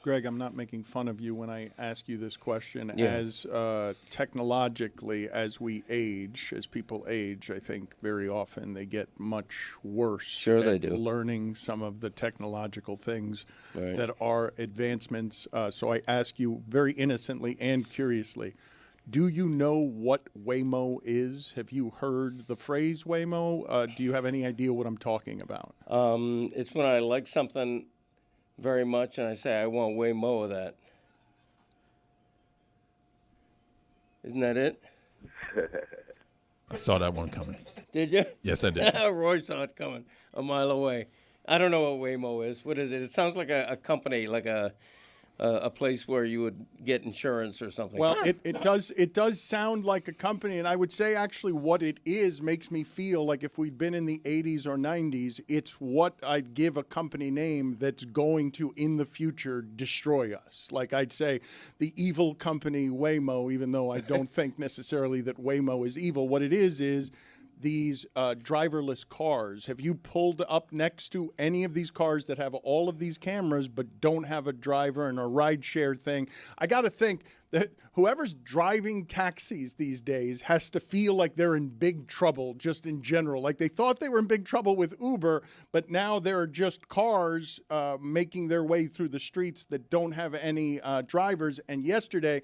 Greg, I'm not making fun of you when I ask you this question. Yeah. As technologically, as we age, as people age, I think very often they get much worse Sure they at do. learning some of the technological things Right. that are advancements. So I ask you very innocently and curiously, do you know what Waymo is? Have you heard the phrase Waymo? Do you have any idea what I'm talking about? It's when I like something very much and I say I want way more of that. Isn't that it? I saw that one coming. Did you? Yes, I did. Roy saw it coming a mile away. I don't know what Waymo is. What is it? It sounds like a company, like a place where you would get insurance or something. Well, it does sound like a company, and I would say actually what it is makes me feel like if we'd been in the 80s or 90s, it's what I'd give a company name that's going to, in the future, destroy us. Like I'd say the evil company Waymo, even though I don't think necessarily that Waymo is evil. What it is these driverless cars. Have you pulled up next to any of these cars that have all of these cameras but don't have a driver and a ride-share thing? I got to think that whoever's driving taxis these days has to feel like they're in big trouble just in general. Like they thought they were in big trouble with Uber, but now there are just cars making their way through the streets that don't have any drivers. And yesterday,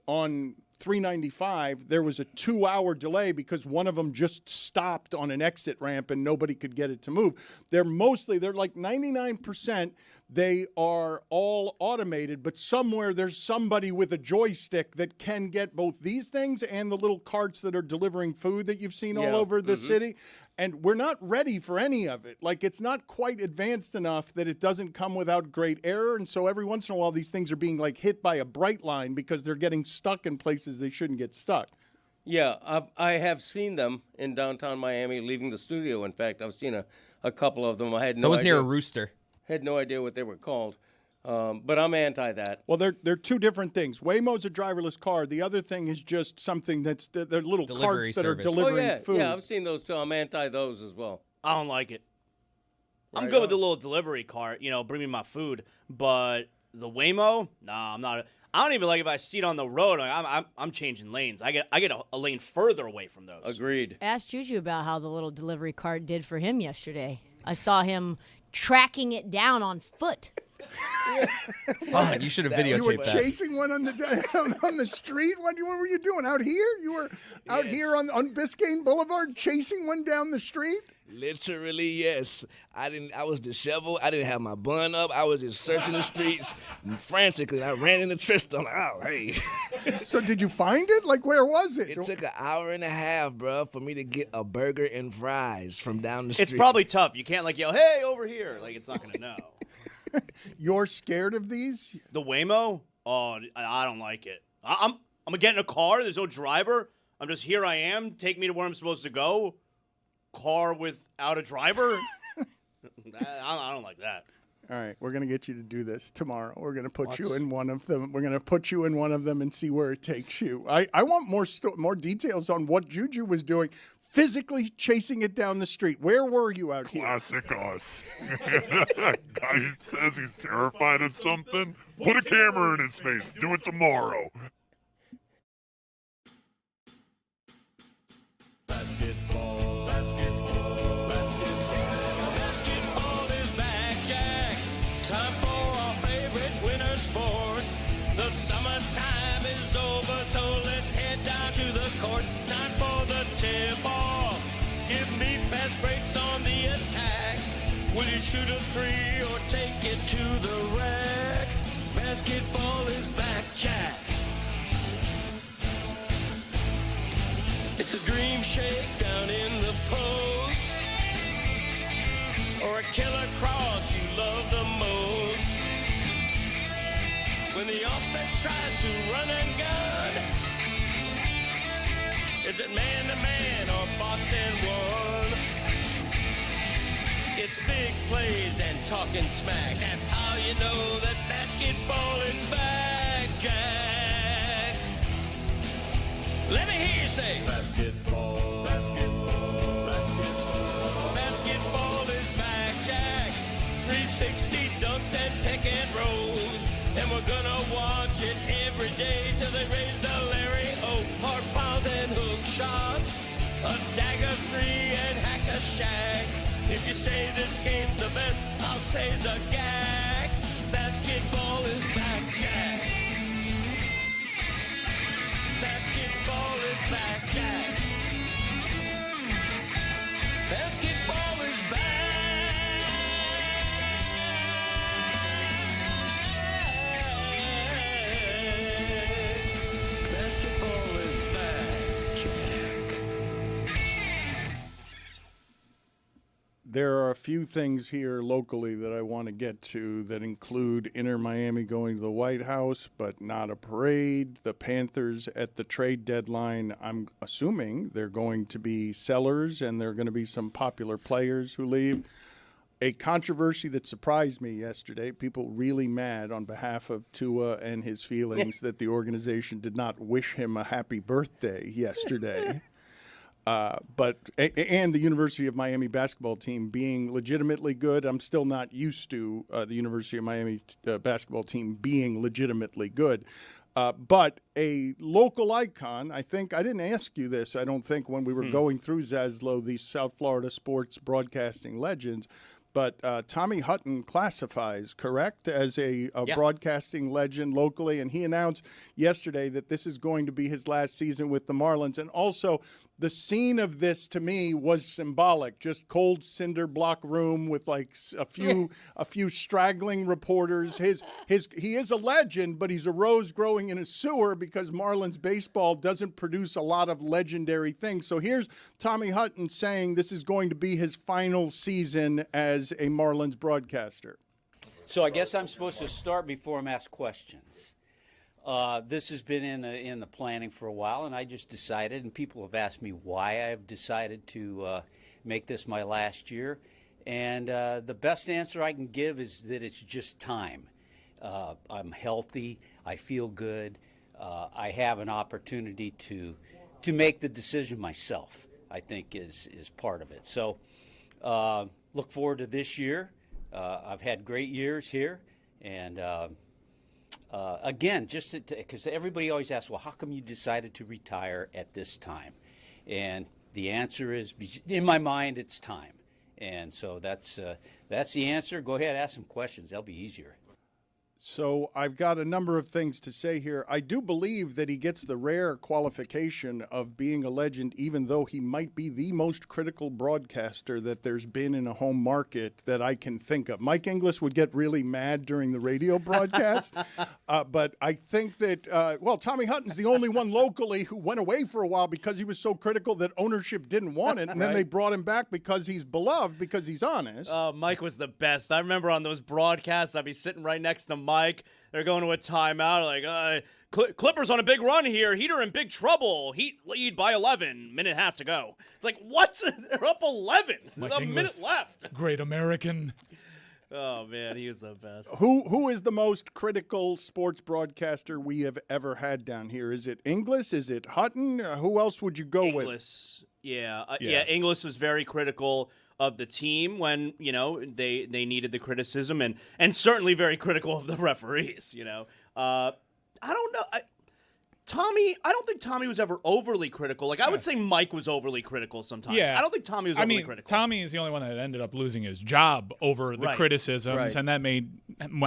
on 395, there was a 2-hour delay because one of them just stopped on an exit ramp and nobody could get it to move. They're like 99%, they are all automated, but somewhere there's somebody with a joystick that can get both these things and the little carts that are delivering food that you've seen all over the city. And we're not ready for any of it. Like, it's not quite advanced enough that it doesn't come without great error. And so every once in a while, these things are being, like, hit by a bright line because they're getting stuck in places they shouldn't get stuck. Yeah, I have seen them in downtown Miami leaving the studio. In fact, I've seen a couple of them. I had no idea. That was near a rooster. Had no idea what they were called. But I'm anti that. Well, they're two different things. Waymo's a driverless car. The other thing is just something that's they're little Delivery carts that are service. delivering food. Yeah, I've seen those too. I'm anti those as well. I don't like it. I'm Right good with on. the little delivery cart, bring me my food. But the Waymo, nah, I'm not. I don't even like if I see it on the road. I'm changing lanes. I get a lane further away from those. Agreed. Ask Juju about how the little delivery cart did for him yesterday. I saw him tracking it down on foot. Oh, you should have videotaped You were that. chasing one on the street? What were you doing out here? You were out here on Biscayne Boulevard chasing one down the street? Literally, yes. I was disheveled. I didn't have my bun up. I was just searching the streets frantically. I ran into Tristan. I'm like, oh, hey. So did you find it? Like, where was it? It took an hour and a half, bro, for me to get a burger and fries from down the street. It's probably tough. You can't yell, hey, over here. Like, it's not going to know. You're scared of these? The Waymo? Oh, I don't like it. I'm going to get in a car. There's no driver. I'm just, here I am. Take me to where I'm supposed to go. Car without a driver? I don't like that. All right, we're going to get you to do this tomorrow. We're going to put you in one of them. We're going to put you in one of them and see where it takes you. I want more details on what Juju was doing, physically chasing it down the street. Where were you out here? Classic us. Guy says he's terrified of something. Put a camera in his face. Do it tomorrow. Basketball, basketball, basketball. Basketball is back, Jack. Time for our favorite winter sport. The summertime is over, so let's head down to the court. Time for the tip-off. Give me fast breaks on the attack. Will you shoot a three or take it to the rack? Basketball is back, Jack. It's a dream shake down in the post, or a killer cross you love the most. When the offense tries to run and gun, is it man-to-man or box and one? It's big plays and talking smack. That's how you know that basketball is back, Jack. Let me hear you say basketball, basketball, basketball. Basketball is back, Jack. 360 dunks and pick shack. If you say this game's the best, I'll say's a gag. Basketball is back, Jack. Basketball is back, Jack. Basketball is back. Basketball is back, Jack. There are a few things here locally that I want to get to that include Inter Miami going to the White House, but not a parade. The Panthers at the trade deadline, I'm assuming they're going to be sellers and there are going to be some popular players who leave. A controversy that surprised me yesterday, people really mad on behalf of Tua and his feelings that the organization did not wish him a happy birthday yesterday. And the University of Miami basketball team being legitimately good. I'm still not used to the University of Miami basketball team being legitimately good. But a local icon, I didn't ask you this, I don't think, when we were going through Zaslow, these South Florida sports broadcasting legends. But Tommy Hutton classifies, correct, as a broadcasting legend locally. And he announced yesterday that this is going to be his last season with the Marlins. And also, the scene of this to me was symbolic. Just cold cinder block room with like a few straggling reporters. He is a legend, but he's a rose growing in a sewer because Marlins baseball doesn't produce a lot of legendary things. So here's Tommy Hutton saying this is going to be his final season as a Marlins broadcaster. So I guess I'm supposed to start before I'm asked questions. This has been in the planning for a while, and I just decided, and people have asked me why I've decided to make this my last year, and the best answer I can give is that it's just time. I'm healthy, I feel good, I have an opportunity to make the decision myself, I think is part of it. So look forward to this year. I've had great years here, and again, just because everybody always asks, well, how come you decided to retire at this time? And the answer is, in my mind, it's time. And so that's the answer. Go ahead, ask some questions. They'll be easier. So I've got a number of things to say here. I do believe that he gets the rare qualification of being a legend, even though he might be the most critical broadcaster that there's been in a home market that I can think of. Mike Inglis would get really mad during the radio broadcast, but I think that, Tommy Hutton's the only one locally who went away for a while because he was so critical that ownership didn't want it, and then they brought him back because he's beloved, because he's honest. Mike was the best. I remember on those broadcasts, I'd be sitting right next to Mike. They're going to a timeout. Like, Clippers on a big run here. Heat are in big trouble. Heat lead by 11. Minute and a half to go. It's like, what? They're up 11. There's a minute left. Great American. Oh, man, he was the best. Who is the most critical sports broadcaster we have ever had down here? Is it Inglis? Is it Hutton? Who else would you go with? Inglis. Yeah, Inglis was very critical of the team when, they needed the criticism, and certainly very critical of the referees, I don't know. I don't think Tommy was ever overly critical. Like, I would say Mike was overly critical sometimes. Yeah. I don't think Tommy was overly critical. Tommy is the only one that ended up losing his job over the criticisms, and that may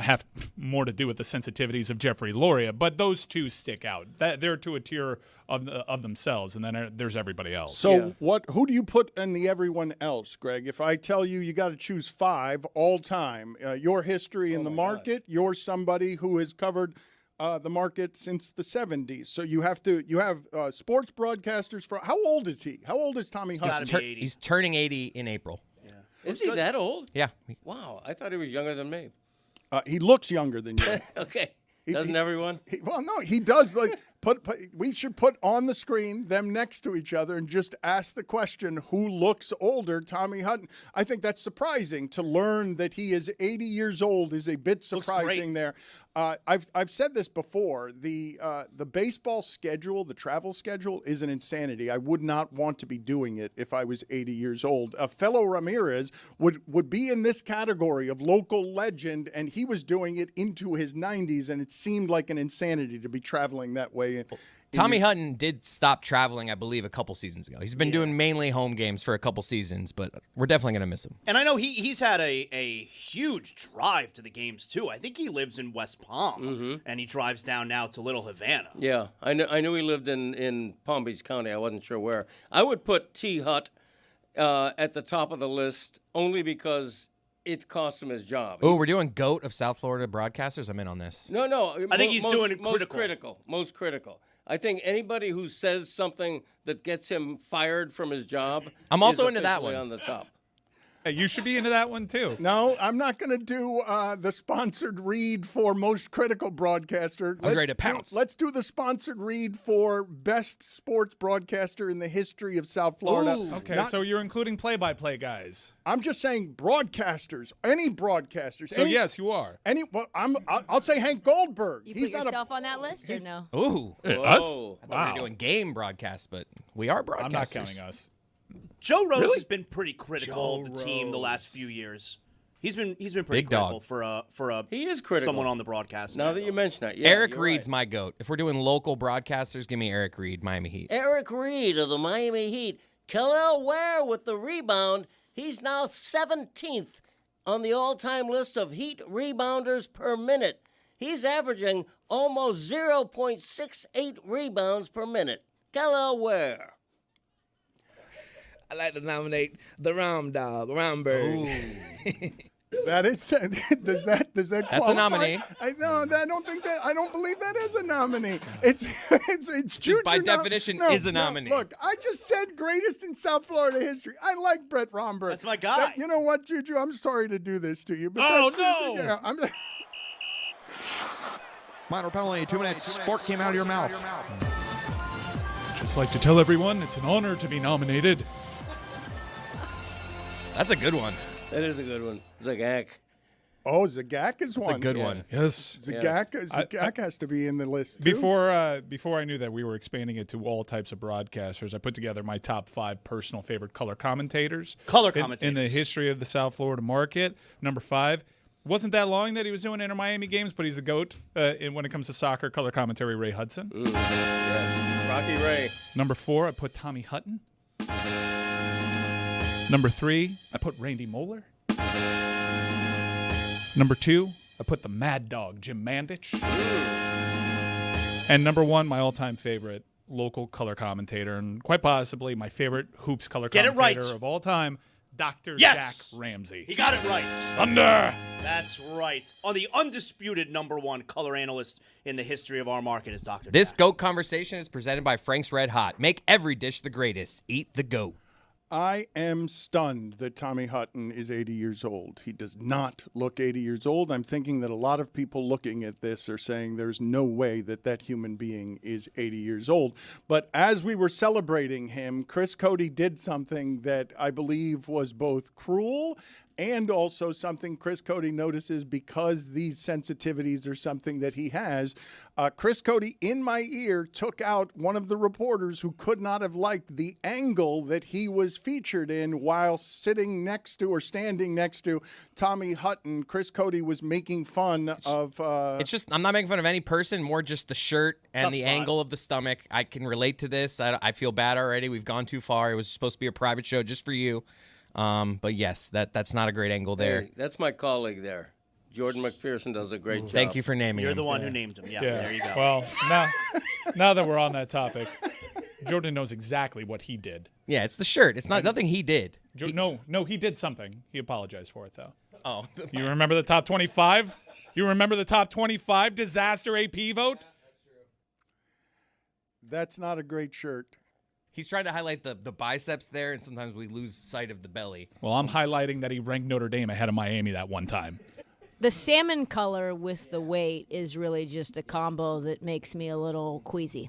have more to do with the sensitivities of Jeffrey Loria. But those two stick out. They're to a tier of themselves, and then there's everybody else. So who do you put in the everyone else, Greg? If I tell you got to choose 5 all time, your history in the market, you're somebody who has covered the market since the 70s. So you have sports broadcasters for, how old is he? How old is Tommy Hutton? He's turning 80 in April. Yeah. Is he that old? Yeah. Wow, I thought he was younger than me. He looks younger than you. Okay. Doesn't everyone? No, he does. Like, we should put on the screen them next to each other and just ask the question, who looks older, Tommy Hutton? I think that's surprising to learn that he is 80 years old is a bit surprising there. I've said this before. The baseball schedule, the travel schedule, is an insanity. I would not want to be doing it if I was 80 years old. A fellow Ramirez would be in this category of local legend, and he was doing it into his 90s, and it seemed like an insanity to be traveling that way Tommy Hutton did stop traveling, I believe, a couple seasons ago. He's been doing mainly home games for a couple seasons, but we're definitely going to miss him. And I know he's had a huge drive to the games, too. I think he lives in West Palm, and he drives down now to Little Havana. Yeah, I knew he lived in Palm Beach County. I wasn't sure where. I would put T. Hut at the top of the list only because it cost him his job. Oh, we're doing GOAT of South Florida broadcasters? I'm in on this. No. I think he's doing it Most critical. I think anybody who says something that gets him fired from his job I'm also is into that officially one. on the top. You should be into that one, too. No, I'm not going to do the sponsored read for most critical broadcaster. I'm ready to pounce. Let's do the sponsored read for best sports broadcaster in the history of South Florida. Ooh. Okay, so you're including play-by-play guys. I'm just saying broadcasters, any broadcasters. So yes, you are. I'll say Hank Goldberg. You He's put not yourself on that list or no? Ooh. Us? Whoa. I thought we were doing game broadcasts, but we are broadcasters. I'm not counting us. Joe Rose has been pretty critical of the team the last few years. He's been pretty Big critical dog. for a He is critical. someone on the broadcast. Now that you mention it, yeah, Eric you're Reed's right. my GOAT. If we're doing local broadcasters, give me Eric Reed, Miami Heat. Eric Reed of the Miami Heat. Khalil Ware with the rebound. He's now 17th on the all-time list of Heat rebounders per minute. He's averaging almost 0.68 rebounds per minute. Khalil Ware. I like to nominate the Rom Dog, Romberg. Does that That's a qualify? nominee. I don't believe that is a nominee. It's Juju. by definition is a nominee. Look, I just said greatest in South Florida history. I like Brett Romberg. That's my guy. You know what, Juju? I'm sorry to do this to you, but Oh, that's, no. Yeah, Minor penalty, 2 minutes. Sport came out of your mouth. Just like to tell everyone, it's an honor to be nominated. That's a good one. That is a good one. Zagak. Oh, Zagak is one. It's a good one. Yes. Zagak has to be in the list too. Before I knew that we were expanding it to all types of broadcasters, I put together my top 5 personal favorite color commentators. In the history of the South Florida market. Number 5. Wasn't that long that he was doing Inter-Miami games, but he's the GOAT when it comes to soccer color commentary, Ray Hudson. Ooh, yeah. Rocky Ray. Number 4, I put Tommy Hutton. Number 3, I put Randy Moeller. Number 2, I put the Mad Dog, Jim Mandich. And number 1, my all-time favorite local color commentator, and quite possibly my favorite hoops color commentator of all time, Dr. Jack Ramsey. He got it right. Thunder! That's right. On the undisputed number 1 color analyst in the history of our market is Dr. This Jack. GOAT conversation is presented by Frank's Red Hot. Make every dish the greatest. Eat the GOAT. I am stunned that Tommy Hutton is 80 years old. He does not look 80 years old. I'm thinking that a lot of people looking at this are saying there's no way that that human being is 80 years old. But as we were celebrating him, Chris Cody did something that I believe was both cruel and also something Chris Cody notices because these sensitivities are something that he has. Chris Cody, in my ear, took out one of the reporters who could not have liked the angle that he was featured in while sitting next to or standing next to Tommy Hutton. Chris Cody was making fun of... It's just, I'm not making fun of any person, more just the shirt and Tough the spot. angle of the stomach. I can relate to this. I feel bad already. We've gone too far. It was supposed to be a private show just for you. But yes, that's not a great angle there. Hey, that's my colleague there. Jordan McPherson does a great job. Thank you for naming You're him. the one who named him. Yeah, there you go. Well, now that we're on that topic, Jordan knows exactly what he did. Yeah, it's the shirt. It's not nothing he did. No, he did something. He apologized for it, though. Oh. You remember the top 25? You remember the top 25 disaster AP vote? That's not a great shirt. He's trying to highlight the biceps there, and sometimes we lose sight of the belly. Well, I'm highlighting that he ranked Notre Dame ahead of Miami that one time. The salmon color with the weight is really just a combo that makes me a little queasy.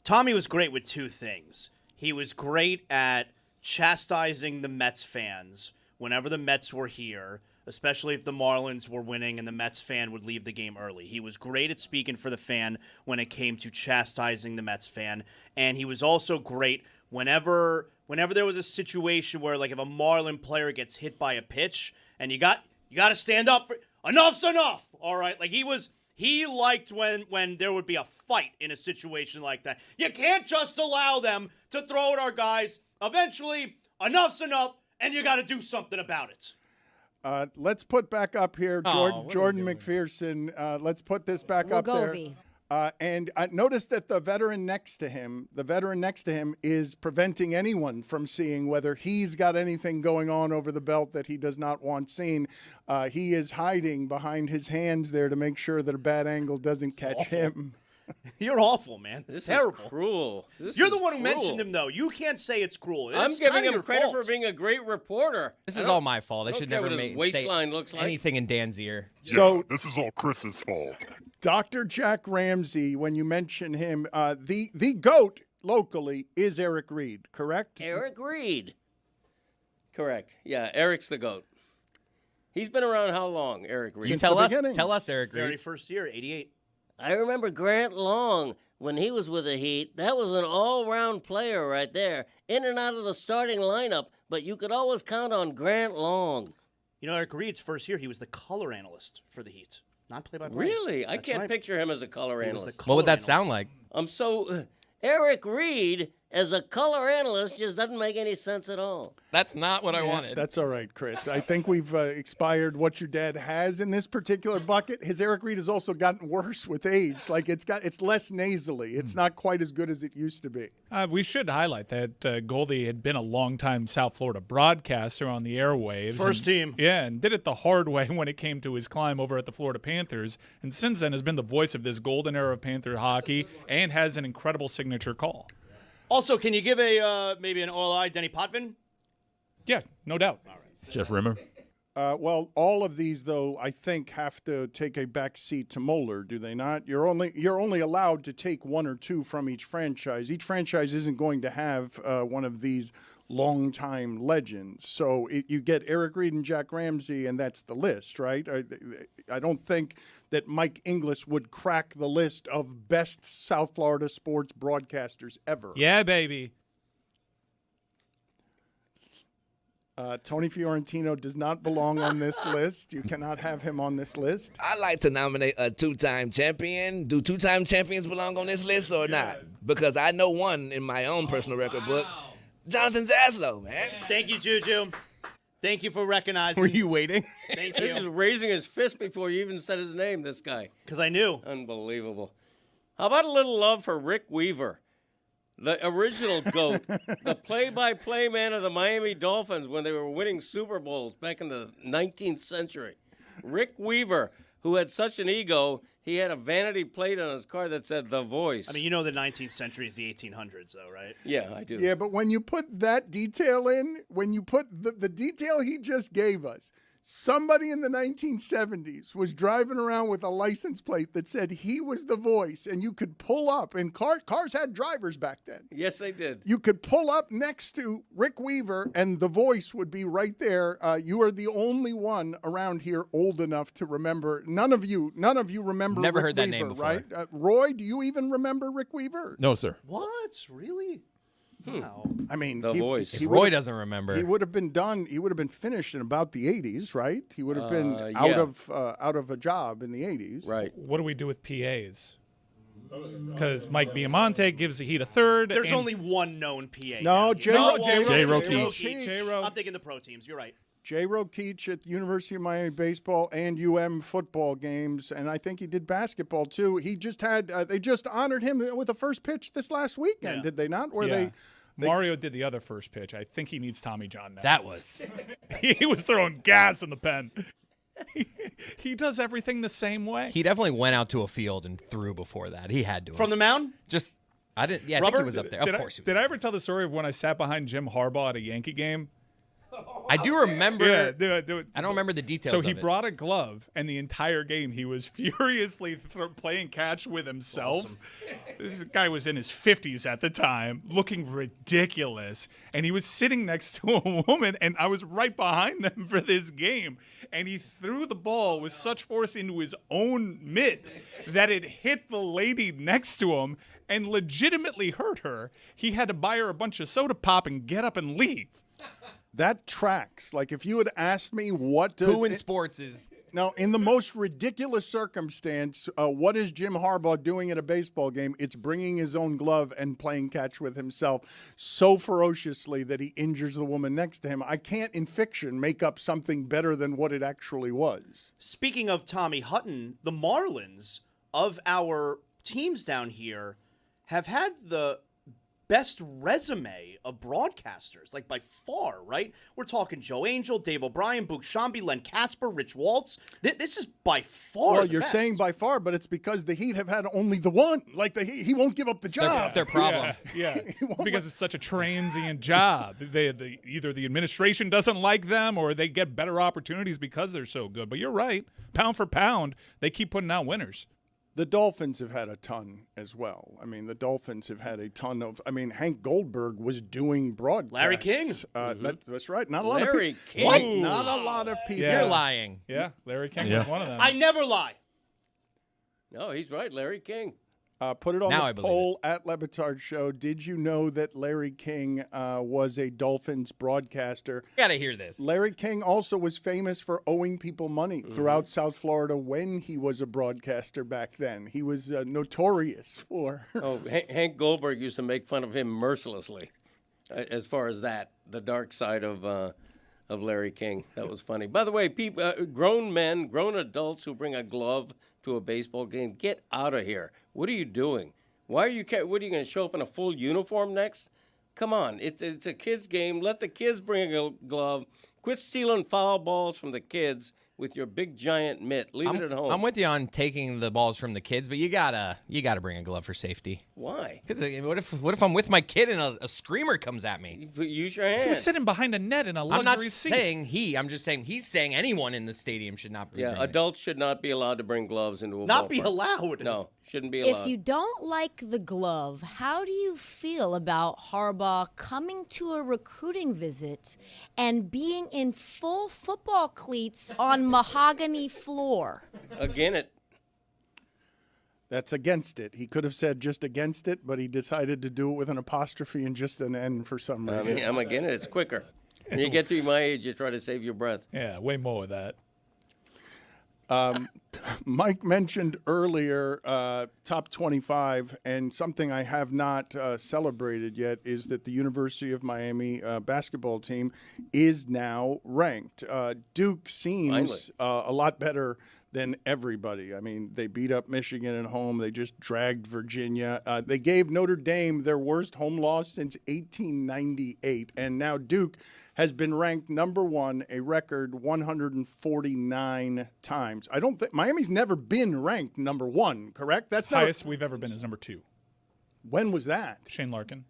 Tommy was great with 2 things. He was great at chastising the Mets fans whenever the Mets were here, especially if the Marlins were winning and the Mets fan would leave the game early. He was great at speaking for the fan when it came to chastising the Mets fan. And he was also great whenever there was a situation where, like, if a Marlin player gets hit by a pitch and you got to stand up. Enough's enough. All right. Like, he was He liked when there would be a fight in a situation like that. You can't just allow them to throw at our guys. Eventually, enough's enough, and you got to do something about it. Let's put back up here Jordan McPherson. Let's put this back up there. And notice that the veteran next to him is preventing anyone from seeing whether he's got anything going on over the belt that he does not want seen. He is hiding behind his hands there to make sure that a bad angle doesn't catch him. You're awful, man. This terrible. Is cruel. You're the one who mentioned him, though. You can't say it's cruel. I'm giving him credit for being a great reporter. This is all my fault. I should never make waistline looks like anything in Dan's ear. So this is all Chris's fault. Dr. Jack Ramsey, when you mention him, the GOAT locally is Eric Reed, correct? Eric Reed. Correct. Yeah, Eric's the GOAT. He's been around how long, Eric Reed? Tell us, Eric Reed. Very first year, 88. I remember Grant Long when he was with the Heat. That was an all-round player right there, in and out of the starting lineup, but you could always count on Grant Long. You know, Eric Reed's first year, he was the color analyst for the Heat, not play-by-play. Really? I can't picture him as a color analyst. What would that sound like? I'm so... Eric Reed as a color analyst just doesn't make any sense at all. That's not what I wanted. That's all right, Chris. I think we've expired what your dad has in this particular bucket. His Eric Reed has also gotten worse with age. Like it's less nasally. It's not quite as good as it used to be. We should highlight that Goldie had been a longtime South Florida broadcaster on the airwaves. First team. Yeah, and did it the hard way when it came to his climb over at the Florida Panthers. And since then has been the voice of this golden era of Panther hockey and has an incredible signature call. Also, can you give maybe an all-eye Denny Potvin? Yeah, no doubt. All right. Jeff Rimmer. Well, all of these, though, I think have to take a back seat to Moeller, do they not? You're only allowed to take one or two from each franchise. Each franchise isn't going to have one of these longtime legends. So you get Eric Reed and Jack Ramsey, and that's the list, right? I don't think that Mike Inglis would crack the list of best South Florida sports broadcasters ever. Yeah, baby. Tony Fiorentino does not belong on this list. You cannot have him on this list. I like to nominate a two-time champion. Do two-time champions belong on this list or not? Because I know one in my own personal record book. Jonathan Zaslow, man. Thank you, Juju. Thank you for recognizing. Were you waiting? Thank He was you. raising his fist before you even said his name, this guy. Because I knew. Unbelievable. How about a little love for Rick Weaver? The original GOAT, the play-by-play man of the Miami Dolphins when they were winning Super Bowls back in the 19th century. Rick Weaver, who had such an ego, he had a vanity plate on his car that said The Voice. I mean, you know the 19th century is the 1800s, though, right? Yeah, I do. Yeah, but when you put that detail in, when you put the detail he just gave us, somebody in the 1970s was driving around with a license plate that said he was the voice, and you could pull up, and cars had drivers back then. Yes, they did. You could pull up next to Rick Weaver, and the voice would be right there. You are the only one around here old enough to remember. None of you remember Never Rick heard that Weaver, name before. right? Roy, do you even remember Rick Weaver? No, sir. What? Really? Wow. I mean, The Voice. If Roy doesn't remember. He would have been done. He would have been finished in about the 80s, right? He would have been yeah. out of a job in the 80s. Right. What do we do with PAs? Because Mike Biamonte gives the Heat a third. There's and only one known PA. No, now. J-Ro Keach. J-Ro. I'm thinking the pro teams. You're right. J-Ro Keach at the University of Miami baseball and UM football games, and I think he did basketball too. He just had they just honored him with a first pitch this last weekend, did they not? Where Yeah. Mario did the other first pitch. I think he needs Tommy John now. That was. He was throwing gas in the pen. He does everything the same way. He definitely went out to a field and threw before that. He had to. From the mound? Just, I didn't. Yeah, I think he was up there. Of course he was. Did I ever tell the story of when I sat behind Jim Harbaugh at a Yankee game? I do remember. Yeah, do it. I don't remember the details. So of he it. brought a glove, and the entire game he was furiously playing catch with himself. Awesome. This guy was in his 50s at the time, looking ridiculous, and he was sitting next to a woman, and I was right behind them for this game, and he threw the ball with such force into his own mitt that it hit the lady next to him and legitimately hurt her. He had to buy her a bunch of soda pop and get up and leave. That tracks. Like if you had asked me what Who in sports is Now, in the most ridiculous circumstance, what is Jim Harbaugh doing at a baseball game? It's bringing his own glove and playing catch with himself so ferociously that he injures the woman next to him. I can't, in fiction, make up something better than what it actually was. Speaking of Tommy Hutton, the Marlins of our teams down here have had the best resume of broadcasters, like by far, right? We're talking Joe Angel, Dave O'Brien, Boog Shambi, Len Casper, Rich Waltz. This is by far Well, the you're best. saying by far, but it's because the Heat have had only the one. Like, the Heat, he won't give up the job. It's their problem. Yeah, because it's such a transient job. Either the administration doesn't like them or they get better opportunities because they're so good. But you're right. Pound for pound, they keep putting out winners. The Dolphins have had a ton as well. I mean, the Dolphins have had a ton of. I mean, Hank Goldberg was doing broadcasts. Larry King. That's right. Not a lot of Larry people. King. Not a lot of people. Yeah. You're lying. Yeah, Larry King was one of them. I never lie. No, he's right. Larry King. Put it on Now I the believe poll at Le Batard Show. Did you know that Larry King was a Dolphins broadcaster? Gotta hear this. Larry King also was famous for owing people money throughout South Florida when he was a broadcaster back then. He was notorious for. Oh, Hank Goldberg used to make fun of him mercilessly. As far as that, the dark side of Larry King, that was funny. By the way, people, grown men, grown adults who bring a glove to a baseball game, get out of here. What are you doing? Why are you? What are you going to show up in a full uniform next? Come on, it's a kids' game. Let the kids bring a glove. Quit stealing foul balls from the kids with your big giant mitt. Leave it at home. I'm with you on taking the balls from the kids, but you gotta bring a glove for safety. Why? Because what if I'm with my kid and a screamer comes at me? Use your He was hand. sitting behind a net in a luxury I'm not seat. saying he. I'm just saying he's saying anyone in the stadium should not be. Yeah, bringing it. adults should not be allowed to bring gloves into a Not be ballpark. allowed. No, shouldn't be allowed. If you don't like the glove, how do you feel about Harbaugh coming to a recruiting visit and being in full football cleats on mahogany floor? Again, That's against it. He could have said just against it, but he decided to do it with an apostrophe and just an N for some I reason. mean, I'm again it. It's quicker. When you get to my age, you try to save your breath. Yeah, way more of that. Mike mentioned earlier top 25, and something I have not celebrated yet is that the University of Miami basketball team is now ranked. Duke seems a lot better than everybody. I mean, they beat up Michigan at home. They just dragged Virginia. They gave Notre Dame their worst home loss since 1898, and now Duke has been ranked number one a record 149 times. I don't think Miami's never been ranked number one, correct? That's not Highest we've ever been is number 2. When was that? Shane Larkin.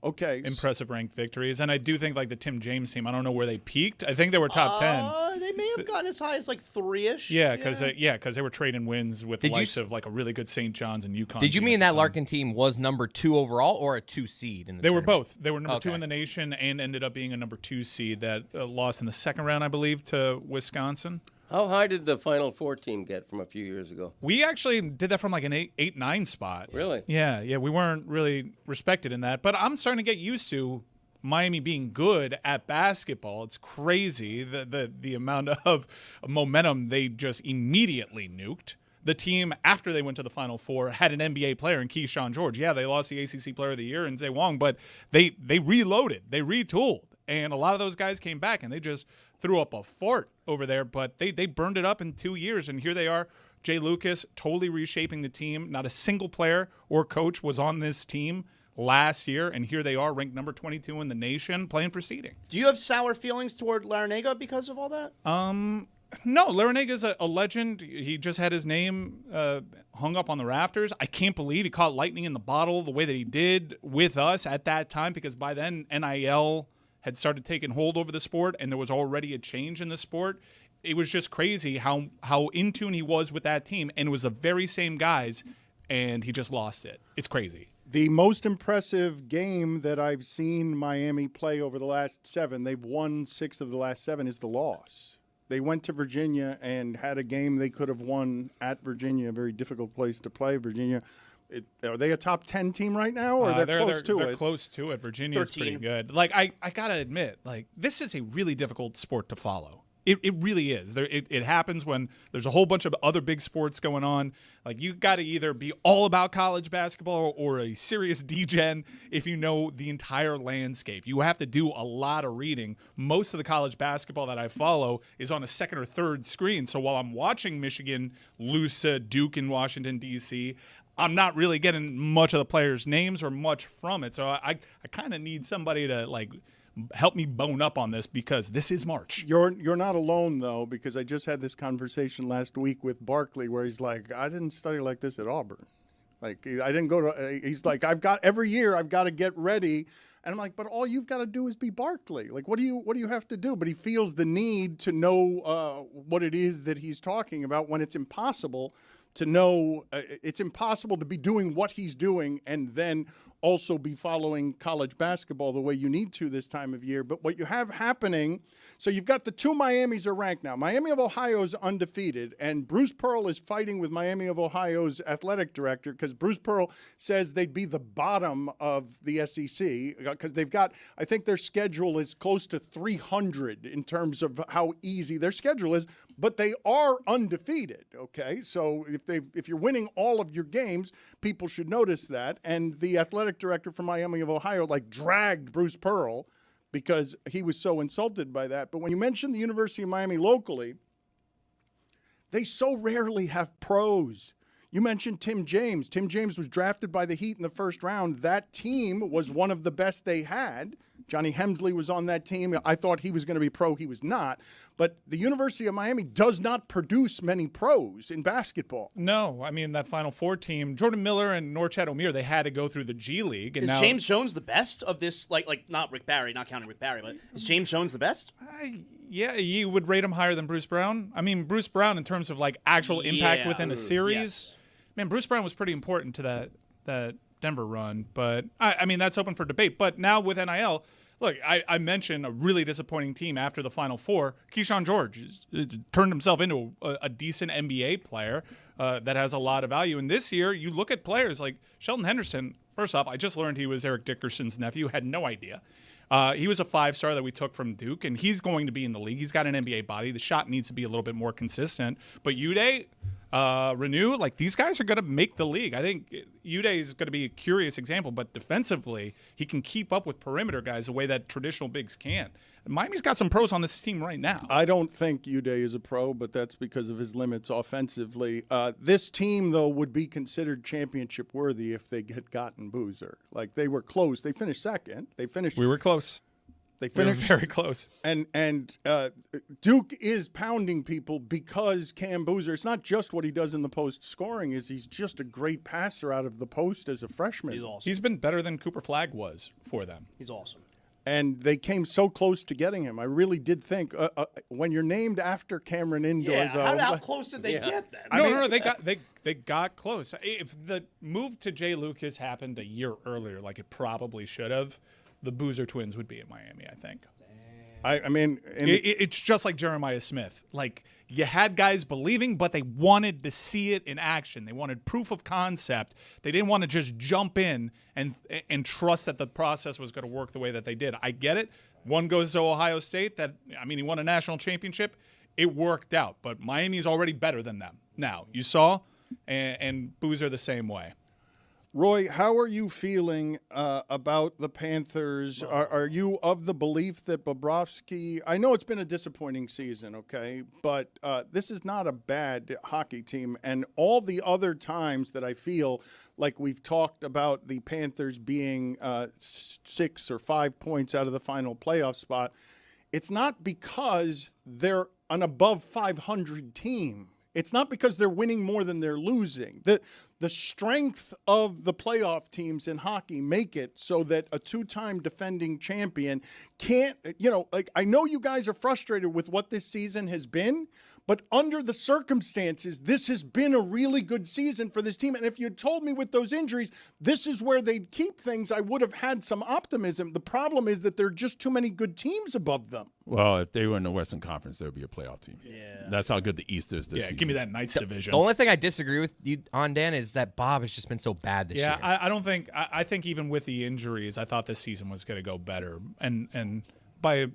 Okay. Impressive ranked victories. And I do think like the Tim James team, I don't know where they peaked. I think they were top 10. They may have gotten as high as like 3-ish. Yeah, because they were trading wins with the Did you likes of like a really good St. John's and UConn. Did you team mean at the that time. Larkin team was number 2 overall or a 2 seed in the They were tournament? both. They were number 2 Okay. in the nation and ended up being a number 2 seed that lost in the second round, I believe, to Wisconsin. How high did the Final Four team get from a few years ago? We actually did that from like an 8-9 spot. Really? Yeah, we weren't really respected in that. But I'm starting to get used to Miami being good at basketball. It's crazy the amount of momentum they just immediately nuked. The team, after they went to the Final Four, had an NBA player in Keyshawn George. Yeah, they lost the ACC Player of the Year in Zay Wong, but they reloaded. They retooled. And a lot of those guys came back, and they just threw up a fort over there. But they burned it up in 2 years, and here they are. Jay Lucas totally reshaping the team. Not a single player or coach was on this team last year, and here they are, ranked number 22 in the nation, playing for seeding. Do you have sour feelings toward Larinaga because of all that? No, Larinaga's a legend. He just had his name hung up on the rafters. I can't believe he caught lightning in the bottle the way that he did with us at that time, because by then NIL had started taking hold over the sport, and there was already a change in the sport. It was just crazy how in tune he was with that team, and it was the very same guys, and he just lost it. It's crazy. The most impressive game that I've seen Miami play over the last 7, they've won 6 of the last 7, is the loss. They went to Virginia and had a game they could have won at Virginia, a very difficult place to play. Virginia, are they a top 10 team right now, or they're close to it? They're close to it. Virginia's 13. pretty good. Like I gotta admit, like this is a really difficult sport to follow. It really is. It happens when there's a whole bunch of other big sports going on. Like, you got to either be all about college basketball or a serious degen if you know the entire landscape. You have to do a lot of reading. Most of the college basketball that I follow is on a second or third screen. So while I'm watching Michigan lose to Duke in Washington, D.C., I'm not really getting much of the players' names or much from it. So I kind of need somebody to, like, help me bone up on this because this is March. You're not alone, though, because I just had this conversation last week with Barkley where he's like, I didn't study like this at Auburn. Like, I didn't go to – he's like, every year I've got to get ready. And I'm like, but all you've got to do is be Barkley. Like, what do you have to do? But he feels the need to know what it is that he's talking about when it's impossible to know it's impossible to be doing what he's doing and then also be following college basketball the way you need to this time of year. But what you have happening, so you've got the two Miamis are ranked now. Miami of Ohio is undefeated, and Bruce Pearl is fighting with Miami of Ohio's athletic director because Bruce Pearl says they'd be the bottom of the SEC because they've got, I think their schedule is close to 300 in terms of how easy their schedule is, but they are undefeated, okay? So if you're winning all of your games, people should notice that. And the athletic director for Miami of Ohio, like, dragged Bruce Pearl because he was so insulted by that. But when you mention the University of Miami locally, they so rarely have pros. You mentioned Tim James. Tim James was drafted by the Heat in the first round. That team was one of the best they had. Johnny Hemsley was on that team. I thought he was going to be pro. He was not. But the University of Miami does not produce many pros in basketball. No. I mean, that Final Four team, Jordan Miller and Norchad Omier, they had to go through the G League. And is now, James Jones the best of this? Like not Rick Barry, not counting Rick Barry, but is James Jones the best? Yeah, you would rate him higher than Bruce Brown. I mean, Bruce Brown, in terms of, like, actual impact within a series, yes. Man, Bruce Brown was pretty important to that Denver run. But, I mean, that's open for debate. But now with NIL, look, I mentioned a really disappointing team after the Final Four. Keyshawn George turned himself into a decent NBA player that has a lot of value. And this year, you look at players like Sheldon Henderson. First off, I just learned he was Eric Dickerson's nephew. Had no idea. He was a 5-star that we took from Duke, and he's going to be in the league. He's got an NBA body. The shot needs to be a little bit more consistent. But Uday, Renew, like, these guys are going to make the league. I think Uday is going to be a curious example, but defensively, he can keep up with perimeter guys the way that traditional bigs can't. Miami's got some pros on this team right now. I don't think Uday is a pro, but that's because of his limits offensively. This team, though, would be considered championship worthy if they had gotten Boozer. Like, they were close. They finished second. We were close. They finished very close. And Duke is pounding people because Cam Boozer, it's not just what he does in the post scoring, is he's just a great passer out of the post as a freshman. He's awesome. He's been better than Cooper Flagg was for them. He's awesome. And they came so close to getting him. I really did think when you're named after Cameron Indoor, though. How close did they get then? No, they got close. If the move to Jay Lucas happened a year earlier, like it probably should have, the Boozer twins would be in Miami, I think. I mean, it's just like Jeremiah Smith. Like, you had guys believing, but they wanted to see it in action. They wanted proof of concept. They didn't want to just jump in and trust that the process was going to work the way that they did. I get it. One goes to Ohio State. He won a national championship. It worked out, but Miami's already better than them. Now, you saw, and Boozer the same way. Roy, how are you feeling about the Panthers? Are you of the belief that Bobrovsky – I know it's been a disappointing season, okay, but this is not a bad hockey team. And all the other times that I feel like we've talked about the Panthers being 6 or 5 points out of the final playoff spot, it's not because they're an above 500 team. It's not because they're winning more than they're losing. The strength of the playoff teams in hockey make it so that a two-time defending champion can't, I know you guys are frustrated with what this season has been, but under the circumstances, this has been a really good season for this team. And if you had told me with those injuries, this is where they'd keep things, I would have had some optimism. The problem is that there are just too many good teams above them. Well, if they were in the Western Conference, they would be a playoff team. Yeah. That's how good the East is this season. Give me that Knights division. The only thing I disagree with you on, Dan, is that Bob has just been so bad this year. Yeah, I don't think – I think even with the injuries, I thought this season was going to go better. And by a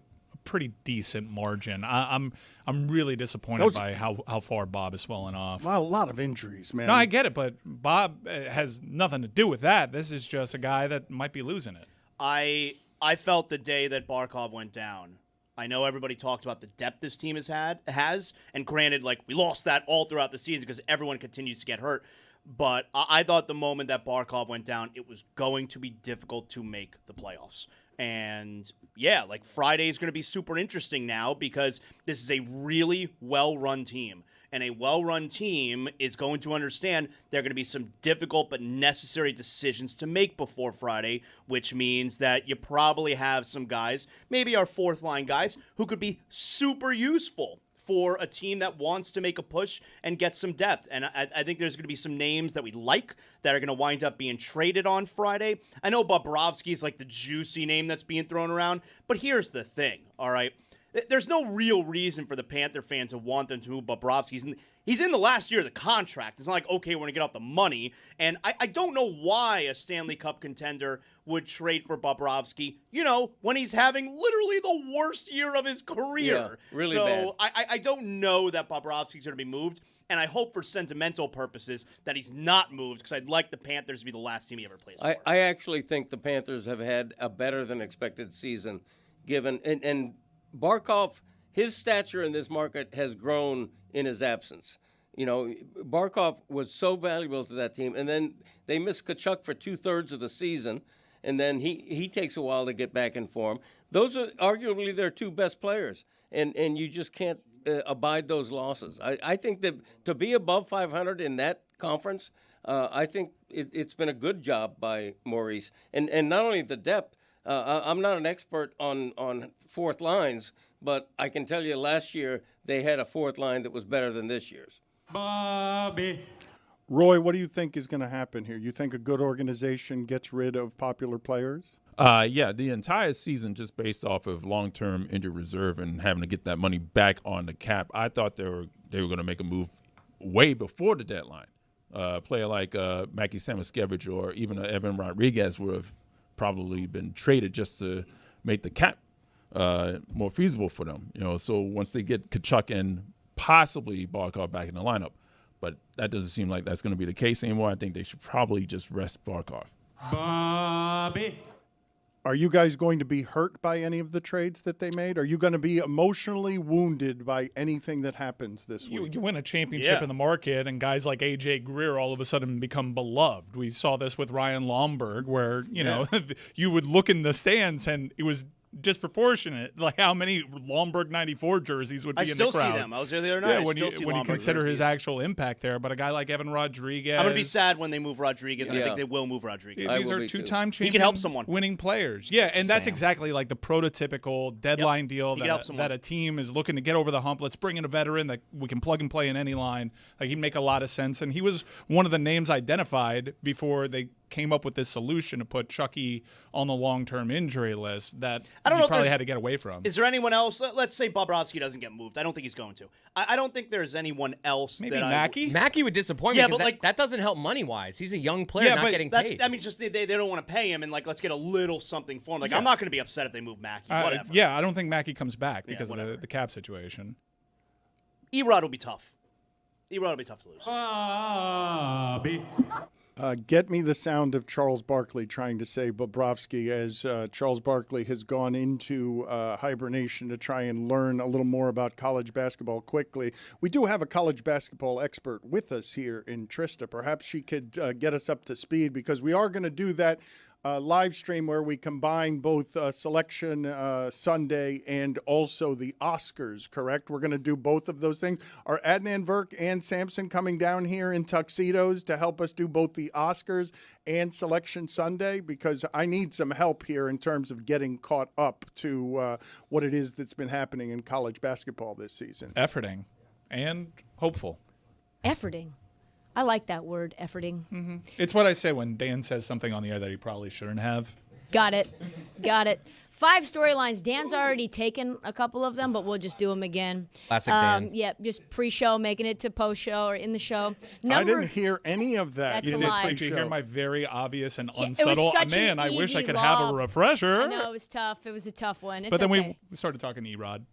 pretty decent margin. I'm really disappointed by how far Bob has fallen off. Well, a lot of injuries, man. No, I get it, but Bob has nothing to do with that. This is just a guy that might be losing it. I felt the day that Barkov went down. I know everybody talked about the depth this team has, and granted, like, we lost that all throughout the season because everyone continues to get hurt. But I thought the moment that Barkov went down, it was going to be difficult to make the playoffs. And yeah, like, Friday is going to be super interesting now because this is a really well-run team. And a well-run team is going to understand there are going to be some difficult but necessary decisions to make before Friday, which means that you probably have some guys, maybe our fourth-line guys, who could be super useful for a team that wants to make a push and get some depth. And I think there's going to be some names that we like that are going to wind up being traded on Friday. I know Bobrovsky is like the juicy name that's being thrown around, but here's the thing, all right? There's no real reason for the Panther fans to want them to move Bobrovsky. He's in the last year of the contract. It's not like, okay, we're going to get off the money. And I don't know why a Stanley Cup contender would trade for Bobrovsky, when he's having literally the worst year of his career. Yeah, really bad. So I don't know that Bobrovsky's going to be moved. And I hope for sentimental purposes that he's not moved because I'd like the Panthers to be the last team he ever plays for. I actually think the Panthers have had a better than expected season given – and Barkov, his stature in this market has grown in his absence. Barkov was so valuable to that team, and then they missed Tkachuk for 2/3 of the season, and then he takes a while to get back in form. Those are arguably their two best players, and you just can't abide those losses. I think that to be above 500 in that conference, I think it's been a good job by Maurice. And not only the depth, I'm not an expert on fourth lines, but I can tell you last year they had a fourth line that was better than this year's. Bobby. Roy, what do you think is going to happen here? You think a good organization gets rid of popular players? Yeah, the entire season just based off of long-term injury reserve and having to get that money back on the cap. I thought they were going to make a move way before the deadline. A player like Mackie Samoskevich or even Evan Rodriguez would have probably been traded just to make the cap more feasible for them. So once they get Tkachuk and possibly Barkov back in the lineup, but that doesn't seem like that's going to be the case anymore. I think they should probably just rest Barkov. Bobby. Are you guys going to be hurt by any of the trades that they made? Are you going to be emotionally wounded by anything that happens this week? You win a championship in the market, and guys like A.J. Greer all of a sudden become beloved. We saw this with Ryan Lomberg, where you would look in the stands, and it was disproportionate, like how many Lomberg 94 jerseys would be in the crowd. I still see them. I was there the other night. Yeah, when you consider his actual impact there. But a guy like Evan Rodriguez. I'm going to be sad when they move Rodriguez, and I think they will move Rodriguez. These are two-time champion. He can help someone. Winning players. Yeah, and that's exactly like the prototypical deadline deal that a team is looking to get over the hump. Let's bring in a veteran that we can plug and play in any line. Like, he'd make a lot of sense. And he was one of the names identified before they came up with this solution to put Chucky on the long-term injury list that he probably had to get away from. Is there anyone else? Let's say Bobrovsky doesn't get moved. I don't think he's going to. I don't think there's anyone else. Maybe Mackey? Mackey would disappoint me because that doesn't help money-wise. He's a young player not getting paid. I mean, just they don't want to pay him, and let's get a little something for him. I'm not going to be upset if they move Mackey. Whatever. I don't think Mackey comes back because of the cap situation. Erod will be tough. Erod will be tough to lose. Bobby. Get me the sound of Charles Barkley trying to say Bobrovsky as Charles Barkley has gone into hibernation to try and learn a little more about college basketball quickly. We do have a college basketball expert with us here in Trista. Perhaps she could get us up to speed because we are going to do that live stream where we combine both Selection Sunday and also the Oscars, correct? We're going to do both of those things. Are Adnan Virk and Sampson coming down here in tuxedos to help us do both the Oscars and Selection Sunday? Because I need some help here in terms of getting caught up to what it is that's been happening in college basketball this season. Efforting and hopeful. Efforting. I like that word, efforting. Mm-hmm. It's what I say when Dan says something on the air that he probably shouldn't have. Got it. 5 storylines. Dan's already taken a couple of them, but we'll just do them again. Classic Dan. Yeah, just pre-show, making it to post-show or in the show. I didn't hear any of that. That's a lie. Did you hear my very obvious and It was unsubtle? such an Man, I wish I easy could have a lob. refresher. I know, it was tough. It was a tough one. It's But then okay. we started talking E-Rod.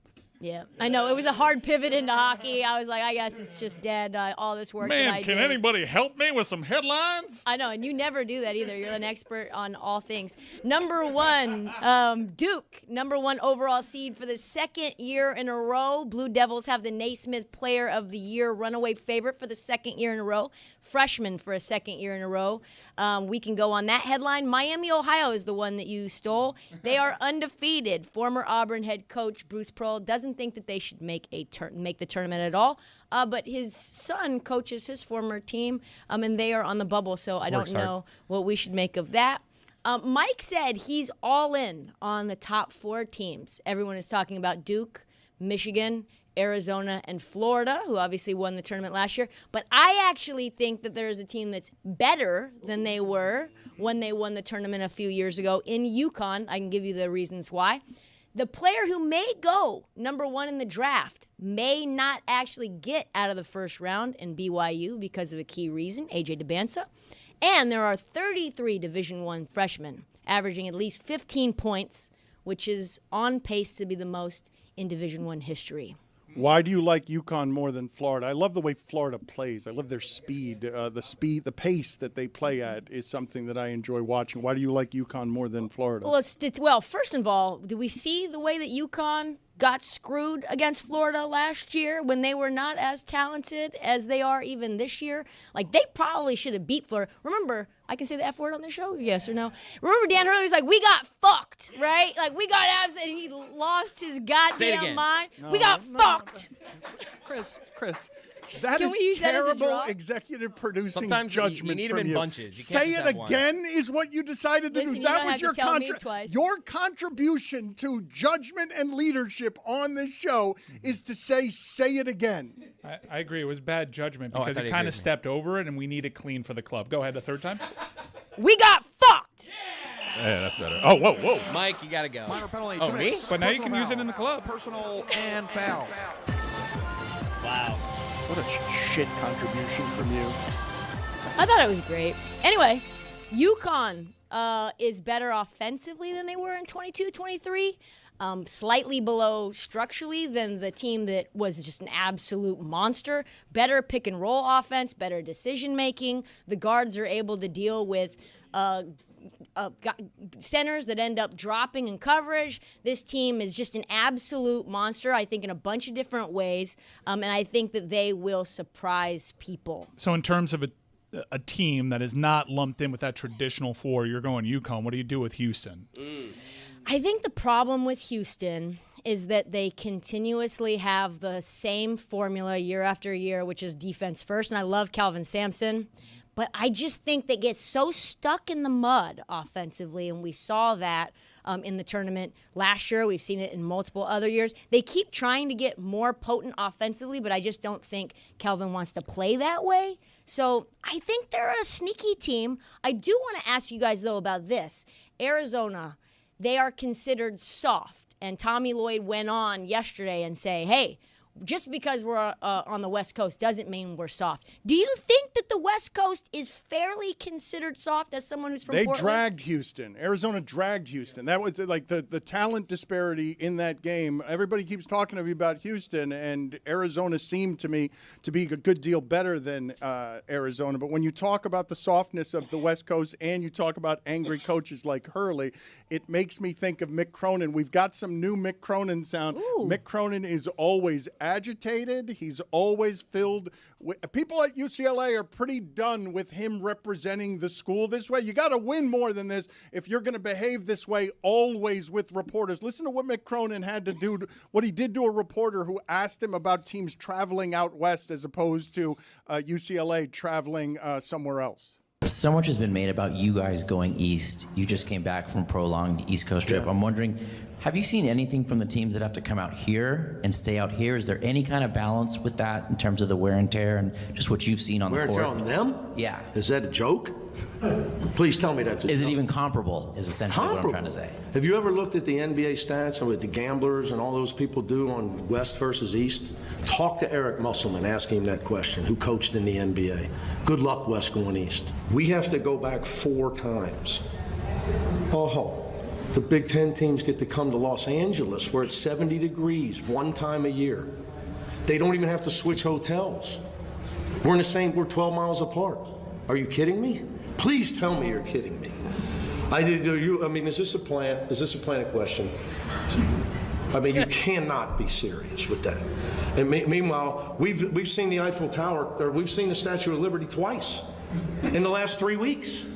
Yeah, I know. It was a hard pivot into hockey. I was like, I guess it's just dead. All this work that I Man, can did. anybody help me with some headlines? I know, and you never do that either. You're an expert on all things. Number 1, Duke, number 1 overall seed for the 2nd year in a row. Blue Devils have the Naismith Player of the Year runaway favorite for the 2nd year in a row. Freshman for a 2nd year in a row. We can go on that headline. Miami, Ohio is the one that you stole. They are undefeated. Former Auburn head coach Bruce Pearl doesn't think that they should make the tournament at all. But his son coaches his former team, and they are on the bubble, so I don't know what we should make of that. Mike said he's all in on the top 4 teams. Everyone is talking about Duke, Michigan, Arizona, and Florida, who obviously won the tournament last year. But I actually think that there is a team that's better than they were when they won the tournament a few years ago in UConn. I can give you the reasons why. The player who may go number 1 in the draft may not actually get out of the first round in BYU because of a key reason, A.J. DeBansa. And there are 33 Division I freshmen averaging at least 15 points, which is on pace to be the most in Division I history. Why do you like UConn more than Florida? I love the way Florida plays. I love their speed. The pace that they play at is something that I enjoy watching. Why do you like UConn more than Florida? Well, first of all, do we see the way that UConn got screwed against Florida last year when they were not as talented as they are even this year? Like, they probably should have beat Florida. Remember, I can say the F word on this show? Yes or no? Remember Dan Hurley was like, we got fucked, right? Like, we got abs, and he lost his goddamn mind. We got fucked. Chris, that Can we use is that as a terrible draw? executive producing Sometimes judgment you need from them in you. bunches. You can't Say just it have one. again is what you decided to Listen, do. you That don't was have to your tell me twice. Your contribution to judgment and leadership on this show is to say it again. I agree. It was bad judgment Oh, I because thought it he kind agreed of with me. stepped over it, and we need it clean for the club. Go ahead a third time. We got fucked. Yeah, that's better. Oh, whoa. Mike, you gotta go. Minor penalty. Oh, 2 me? minutes. But now you Personal can use it foul. in the club. Personal and foul. Wow. What a shit contribution from you. I thought it was great. Anyway, UConn is better offensively than they were in 22-23. Slightly below structurally than the team that was just an absolute monster. Better pick and roll offense, better decision making. The guards are able to deal with centers that end up dropping in coverage. This team is just an absolute monster, I think, in a bunch of different ways. And I think that they will surprise people. So in terms of a team that is not lumped in with that traditional 4, you're going UConn. What do you do with Houston? I think the problem with Houston is that they continuously have the same formula year after year, which is defense first. And I love Calvin Sampson. But I just think they get so stuck in the mud offensively, and we saw that in the tournament last year. We've seen it in multiple other years. They keep trying to get more potent offensively, but I just don't think Calvin wants to play that way. So I think they're a sneaky team. I do want to ask you guys, though, about this. Arizona, they are considered soft, and Tommy Lloyd went on yesterday and say, hey, just because we're on the West Coast doesn't mean we're soft. Do you think that the West Coast is fairly considered soft as someone who's from Portland? They dragged Houston. Arizona dragged Houston. That was like the talent disparity in that game. Everybody keeps talking to me about Houston, and Arizona seemed to me to be a good deal better than Arizona. But when you talk about the softness of the West Coast and you talk about angry coaches like Hurley, it makes me think of Mick Cronin. We've got some new Mick Cronin sound. Ooh. Mick Cronin is always agitated. He's always filled with people at UCLA are pretty done with him representing the school this way. You got to win more than this if you're going to behave this way always with reporters. Listen to what Mick Cronin had to do, what he did to a reporter who asked him about teams traveling out west as opposed to UCLA traveling somewhere else. So much has been made about you guys going east. You just came back from a prolonged East Coast trip. I'm wondering, Have you seen anything from the teams that have to come out here and stay out here? Is there any kind of balance with that in terms of the wear and tear and just what you've seen on the court? Wear and tear on them? Yeah. Is that a joke? Please tell me that's a joke. Is it even comparable, is essentially what I'm trying to say. Have you ever looked at the NBA stats and what the gamblers and all those people do on West versus East? Talk to Eric Musselman, ask him that question, who coached in the NBA. Good luck, West going East. We have to go back 4 times. Oh, the Big Ten teams get to come to Los Angeles where it's 70 degrees 1 time a year. They don't even have to switch hotels. We're 12 miles apart. Are you kidding me? Please tell me you're kidding me. Is this a plan? Is this a planted question? I mean, you cannot be serious with that. And meanwhile, we've seen the Eiffel Tower, or we've seen the Statue of Liberty twice in the last 3 weeks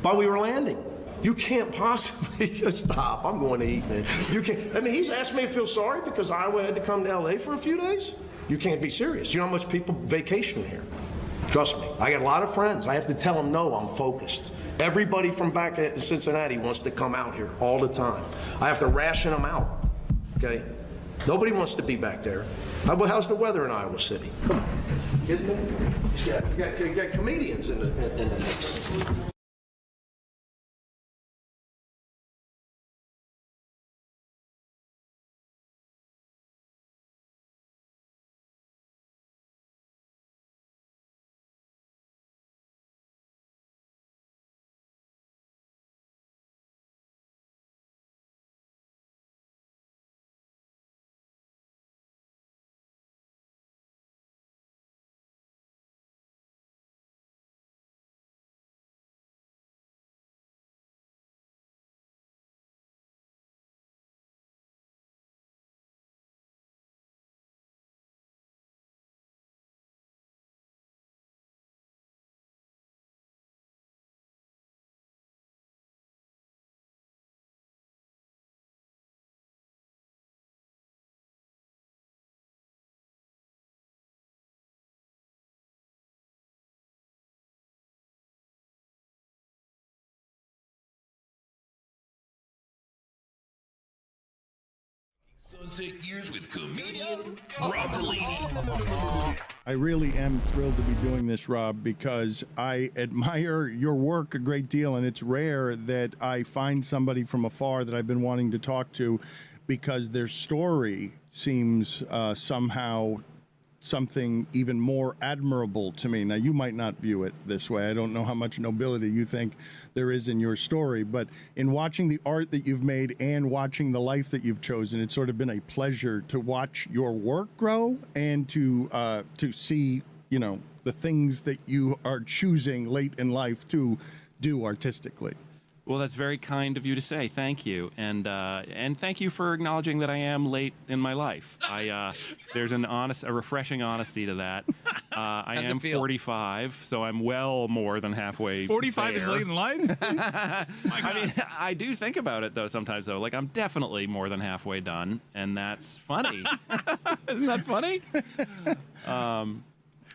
while we were landing. You can't possibly stop. I'm going to eat, man. You can't. I mean, he's asked me to feel sorry because Iowa had to come to LA for a few days. You can't be serious. You know how much people vacation here? Trust me. I got a lot of friends. I have to tell them, no, I'm focused. Everybody from back in Cincinnati wants to come out here all the time. I have to ration them out, okay? Nobody wants to be back there. How's the weather in Iowa City? Come on. Kidding me? You got comedians in the mix. Sunset Gears with comedian Rob Delaney. I really am thrilled to be doing this, Rob, because I admire your work a great deal, and it's rare that I find somebody from afar that I've been wanting to talk to because their story seems somehow something even more admirable to me. Now, you might not view it this way. I don't know how much nobility you think there is in your story, but in watching the art that you've made and watching the life that you've chosen, it's sort of been a pleasure to watch your work grow and to see, you know, the things that you are choosing late in life to do artistically. Well, that's very kind of you to say. Thank you, and thank you for acknowledging that I am late in my life. There's a refreshing honesty to that. I am 45, so I'm well more than halfway. 45 is late in life. I mean, I do think about it though sometimes. Though, like I'm definitely more than halfway done, and that's funny. Isn't that funny?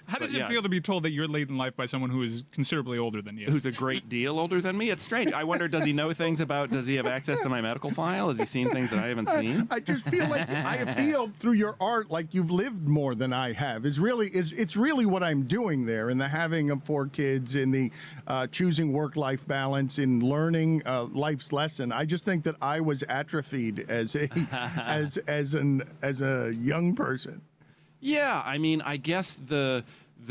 How does it feel to be told that you're late in life by someone who is considerably older than you? Who's a great deal older than me? It's strange. I wonder, does he know things about, does he have access to my medical file? Has he seen things that I haven't seen? I just feel like, I feel through your art like you've lived more than I have. It's really what I'm doing there in the having of 4 kids, in the choosing work-life balance, in learning life's lesson. I just think that I was atrophied as a young person. Yeah, I mean, I guess the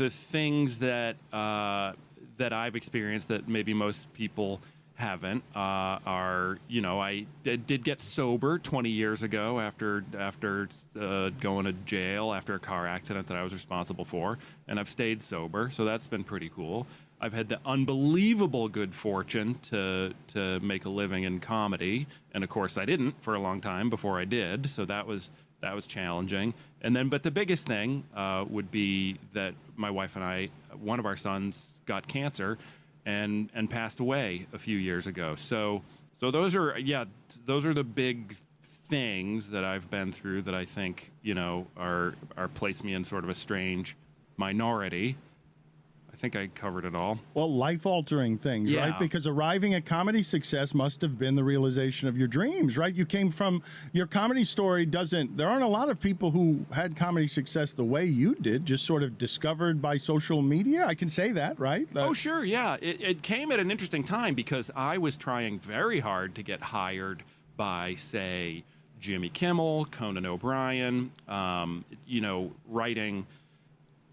things that that I've experienced that maybe most people haven't are, you know, I did get sober 20 years ago after going to jail after a car accident that I was responsible for, and I've stayed sober, so that's been pretty cool. I've had the unbelievable good fortune to make a living in comedy, and of course I didn't for a long time before I did, so that was challenging. And then, but the biggest thing would be that my wife and I, one of our sons got cancer and passed away a few years ago. So those are the big things that I've been through that I think, you know, are place me in sort of a strange minority. I think I covered it all. Well, life-altering things, Yeah. right? Because arriving at comedy success must have been the realization of your dreams, right? You came from your comedy story. There aren't a lot of people who had comedy success the way you did, just sort of discovered by social media. I can say that, right? Oh, sure, yeah. It came at an interesting time because I was trying very hard to get hired by, say, Jimmy Kimmel, Conan O'Brien, writing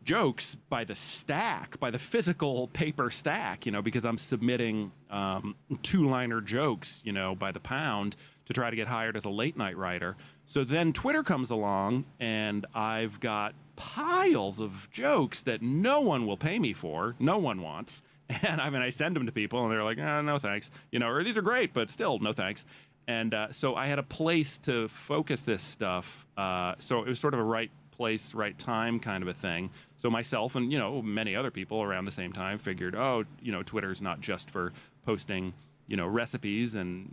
jokes by the stack, by the physical paper stack, because I'm submitting two-liner jokes, by the pound to try to get hired as a late-night writer. So then Twitter comes along, and I've got piles of jokes that no one will pay me for, no one wants. And I send them to people, and they're like, no thanks, or these are great, but still, no thanks. And so I had a place to focus this stuff. So it was sort of a right place, right time kind of a thing. So myself and, many other people around the same time figured, Twitter's not just for posting, recipes and,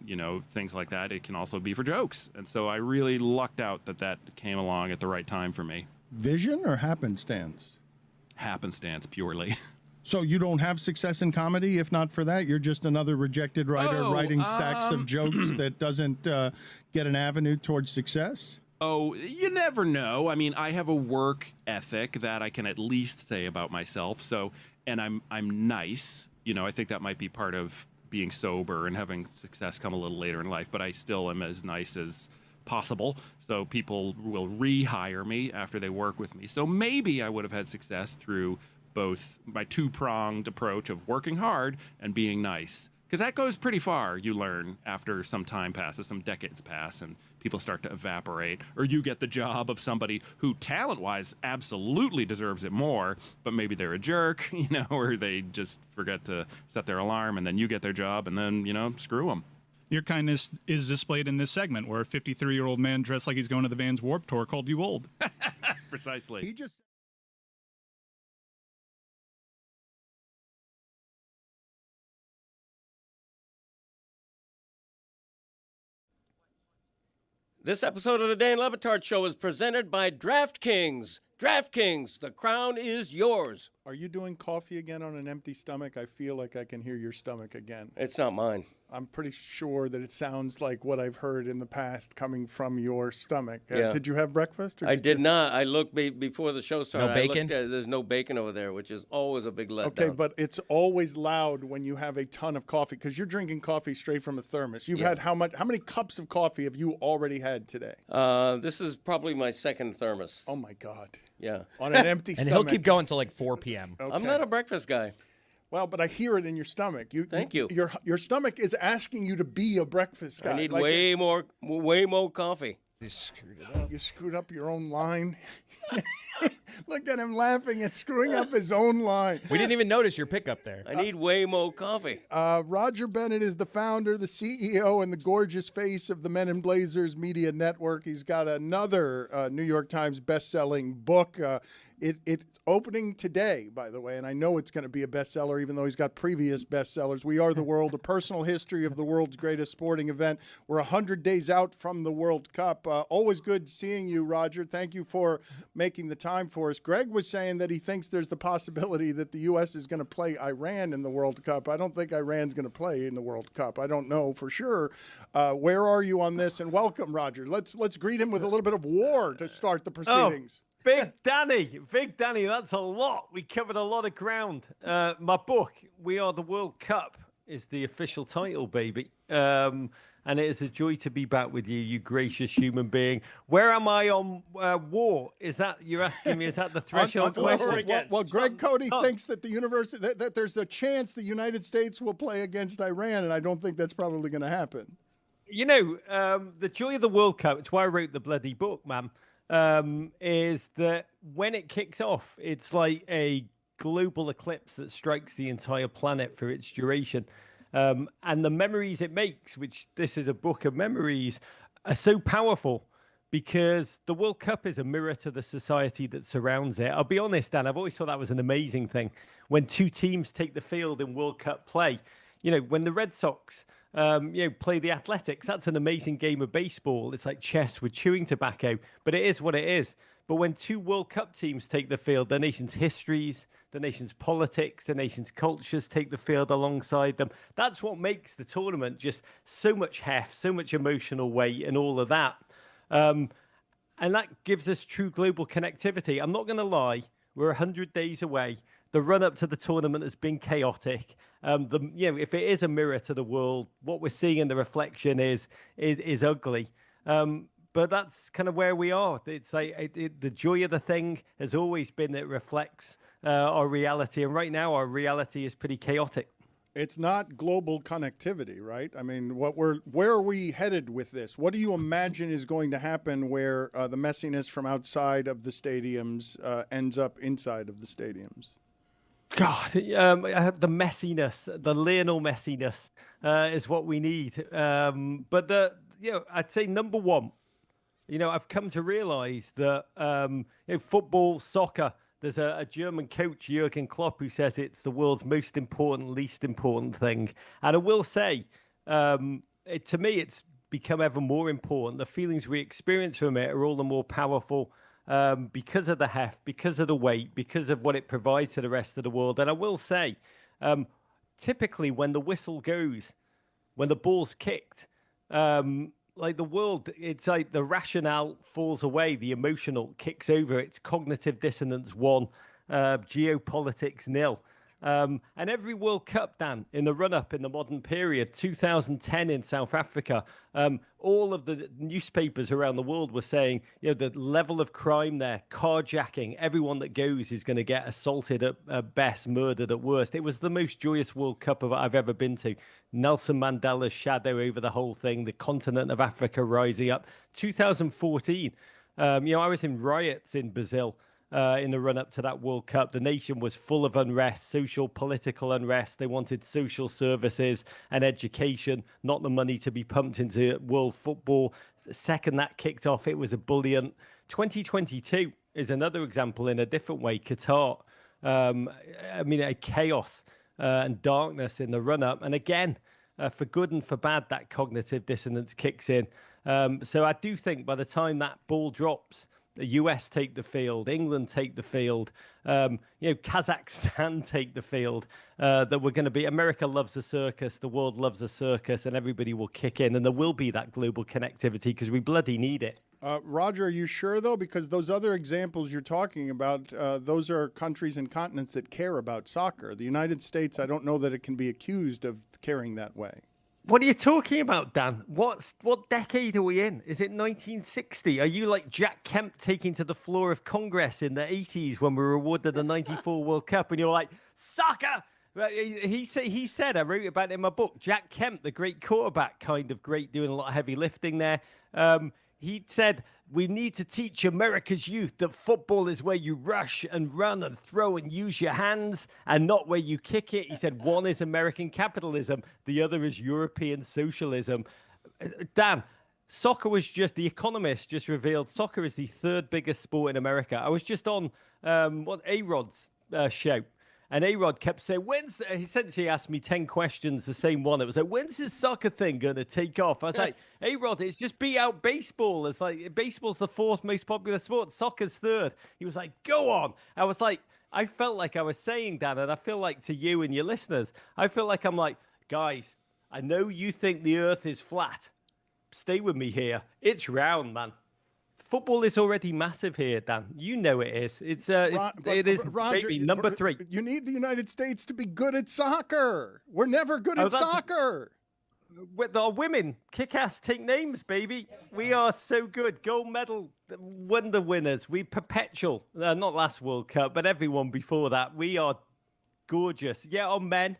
things like that. It can also be for jokes. And so I really lucked out that came along at the right time for me. Vision or happenstance? Happenstance, purely. So you don't have success in comedy? If not for that, you're just another rejected writer writing stacks of jokes that doesn't get an avenue towards success? Oh, you never know. I have a work ethic that I can at least say about myself. So, and I'm nice. I think that might be part of being sober and having success come a little later in life. But I still am as nice as possible. So people will rehire me after they work with me. So maybe I would have had success through both my two-pronged approach of working hard and being nice. Because that goes pretty far, you learn, after some time passes, some decades pass, and people start to evaporate. Or you get the job of somebody who, talent-wise, absolutely deserves it more, but maybe they're a jerk, or they just forget to set their alarm, and then you get their job, and then, screw them. Your kindness is displayed in this segment where a 53-year-old man dressed like he's going to the Vans Warped Tour called you old. Precisely. He just... This episode of the Dan Le Batard Show is presented by DraftKings. DraftKings, the crown is yours. Are you doing coffee again on an empty stomach? I feel like I can hear your stomach again. It's not mine. I'm pretty sure that it sounds like what I've heard in the past coming from your stomach. Yeah. Did you have breakfast? I did not. I looked before the show started. No bacon? There's no bacon over there, which is always a big letdown. Okay, but it's always loud when you have a ton of coffee because you're drinking coffee straight from a thermos. You've had how many cups of coffee have you already had today? This is probably my second thermos. Oh, my God. Yeah. On an empty And stomach. he'll keep going till like 4 p.m. Okay. I'm not a breakfast guy. Well, but I hear it in your stomach. Thank you. Your stomach is asking you to be a breakfast guy. I need way more coffee. You screwed it up. You screwed up your own line. Look at him laughing at screwing up his own line. We didn't even notice your pickup there. I need way more coffee. Roger Bennett is the founder, the CEO, and the gorgeous face of the Men in Blazers Media Network. He's got another New York Times best-selling book. It's opening today, by the way, and I know it's going to be a bestseller, even though he's got previous bestsellers. We Are the World, a personal history of the world's greatest sporting event. We're 100 days out from the World Cup. Always good seeing you, Roger. Thank you for making the time for us. Greg was saying that he thinks there's the possibility that the U.S. is going to play Iran in the World Cup. I don't think Iran's going to play in the World Cup. I don't know for sure. Where are you on this? And welcome, Roger. Let's greet him with a little bit of war to start the proceedings. Big Danny, that's a lot. We covered a lot of ground. My book, We Are the World Cup, is the official title, baby. And it is a joy to be back with you, you gracious human being. Where am I on war? Is that, you're asking me, is that the threshold question? Well, Greg Cody thinks that the university, that there's a chance the United States will play against Iran, and I don't think that's probably going to happen. You know, the joy of the World Cup, it's why I wrote the bloody book, man. Is that when it kicks off, it's like a global eclipse that strikes the entire planet for its duration. And the memories it makes, which this is a book of memories, are so powerful because the World Cup is a mirror to the society that surrounds it. I'll be honest, Dan, I've always thought that was an amazing thing. When two teams take the field in World Cup play, you know, when the Red Sox play the Athletics, that's an amazing game of baseball. It's like chess with chewing tobacco, but it is what it is. But when two World Cup teams take the field, their nation's histories, the nation's politics, the nation's cultures take the field alongside them. That's what makes the tournament just so much heft, so much emotional weight, and all of that. And that gives us true global connectivity. I'm not going to lie, we're 100 days away. The run-up to the tournament has been chaotic. If it is a mirror to the world, what we're seeing in the reflection is ugly. But that's kind of where we are. It's like the joy of the thing has always been that it reflects our reality. And right now, our reality is pretty chaotic. It's not global connectivity, right? I mean, where are we headed with this? What do you imagine is going to happen where the messiness from outside of the stadiums ends up inside of the stadiums? God, the messiness, the Lionel messiness is what we need. But I'd say number one, I've come to realize that football, soccer, there's a German coach, Jurgen Klopp, who says it's the world's most important, least important thing. And I will say, to me, it's become ever more important. The feelings we experience from it are all the more powerful because of the heft, because of the weight, because of what it provides to the rest of the world. And I will say, typically when the whistle goes, when the ball's kicked, like the world, it's like the rationale falls away, the emotional kicks over, it's cognitive dissonance 1, geopolitics 0. And every World Cup, Dan, in the run-up in the modern period, 2010 in South Africa, all of the newspapers around the world were saying, the level of crime there, carjacking, everyone that goes is going to get assaulted at best, murdered at worst. It was the most joyous World Cup I've ever been to. Nelson Mandela's shadow over the whole thing, the continent of Africa rising up. 2014, I was in riots in Brazil. In the run-up to that World Cup, the nation was full of unrest, social, political unrest. They wanted social services and education, not the money to be pumped into world football. The second that kicked off, it was ebullient. 2022 is another example in a different way. Qatar, a chaos and darkness in the run-up. And again, for good and for bad, that cognitive dissonance kicks in. So I do think by the time that ball drops, the US take the field, England take the field, Kazakhstan take the field, that we're going to be, America loves a circus, the world loves a circus, and everybody will kick in, and there will be that global connectivity because we bloody need it. Roger, are you sure, though? Because those other examples you're talking about, those are countries and continents that care about soccer. The United States, I don't know that it can be accused of caring that way. What are you talking about, Dan? What decade are we in? Is it 1960? Are you like Jack Kemp taking to the floor of Congress in the 80s when we were awarded the 94 World Cup and you're like, soccer? He said, I wrote about it in my book, Jack Kemp, the great quarterback, kind of great, doing a lot of heavy lifting there. He said, we need to teach America's youth that football is where you rush and run and throw and use your hands and not where you kick it. He said, one is American capitalism, the other is European socialism. Dan, soccer was The Economist just revealed soccer is the third biggest sport in America. I was just on A-Rod's show. And A-Rod kept saying, he essentially asked me 10 questions, the same one. It was like, when's this soccer thing going to take off? I was like, A-Rod, it's just beat out baseball. It's like, baseball's the fourth most popular sport. Soccer's third. He was like, go on. I was like, I felt like I was saying, Dan, and I feel like to you and your listeners, I feel like I'm like, guys, I know you think the earth is flat. Stay with me here. It's round, man. Football is already massive here, Dan. You know it is. It is Roger, maybe number 3. You need the United States to be good at soccer. We're never good at soccer. With our women, kick ass, take names, baby. We are so good. Gold medal wonder winners. We perpetual. Not last World Cup, but everyone before that. We are gorgeous. Yeah, on men,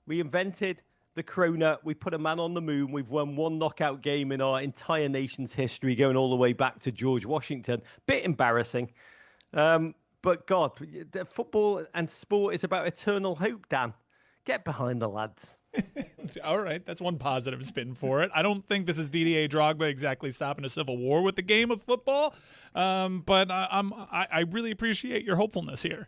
we invented the Krona. We put a man on the moon. We've won one knockout game in our entire nation's history, going all the way back to George Washington. Bit embarrassing. But God, football and sport is about eternal hope, Dan. Get behind the lads. All right, that's one positive spin for it. I don't think this is Didier Drogba exactly stopping a civil war with the game of football, but I really appreciate your hopefulness here.